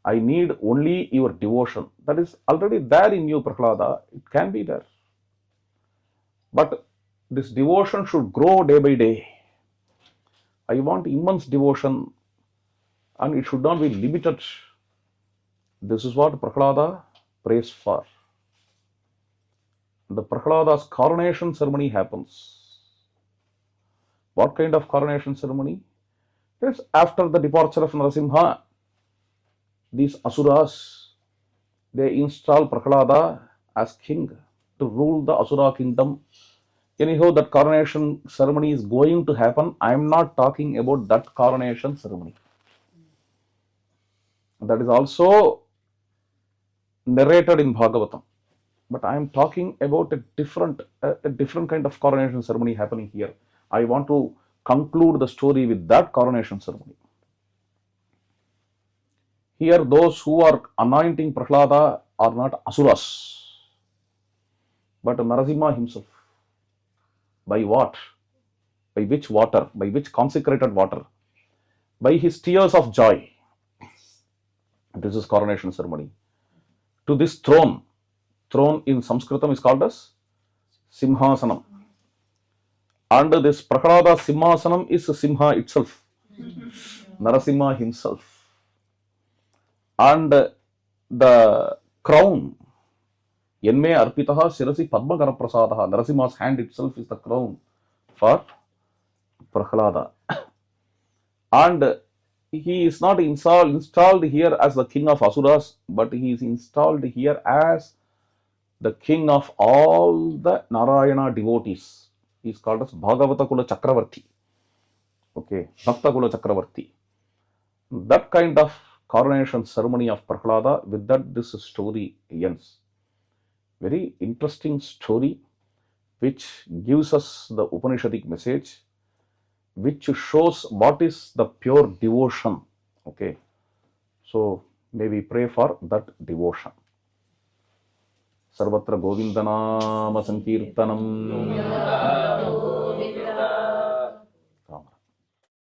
I need only your devotion. That is already there in you, Prahlada. It can be there. But this devotion should grow day by day. I want immense devotion, and it should not be limited. This is what Prahlada prays for. The Prahlada's coronation ceremony happens. What kind of coronation ceremony? Yes, after the departure of Nrsimha, these asuras, they install Prahlada as king to rule the asura kingdom. Anyhow, that coronation ceremony is going to happen. I am not talking about that coronation ceremony. That is also narrated in Bhagavatam. But I am talking about a different kind of coronation ceremony happening here. I want to conclude the story with that coronation ceremony. Here, those who are anointing Prahlada are not asuras, but Nrsimha himself. By what? By which water? By which consecrated water? By his tears of joy. This is coronation ceremony. To this throne in Sanskritam is called as Simhasanam. And this Prahlada Simhasanam is Simha itself, Nrsimha himself. And the crown, Yenme Arpitaha Sirasi Padmakara Prasadaha, Nrsimha's hand itself is the crown for Prahlada. And he is not installed here as the king of Asuras, but he is installed here as the king of all the Narayana devotees. He is called as Bhagavata Kula Chakravarti. Okay, Bhakta Kula Chakravarti. That kind of coronation ceremony of Prahlada, with that this story ends. Very interesting story which gives us the Upanishadic message, which shows what is the pure devotion. Okay, so may we pray for that devotion. Sarvatra Govindanama Sankirtanam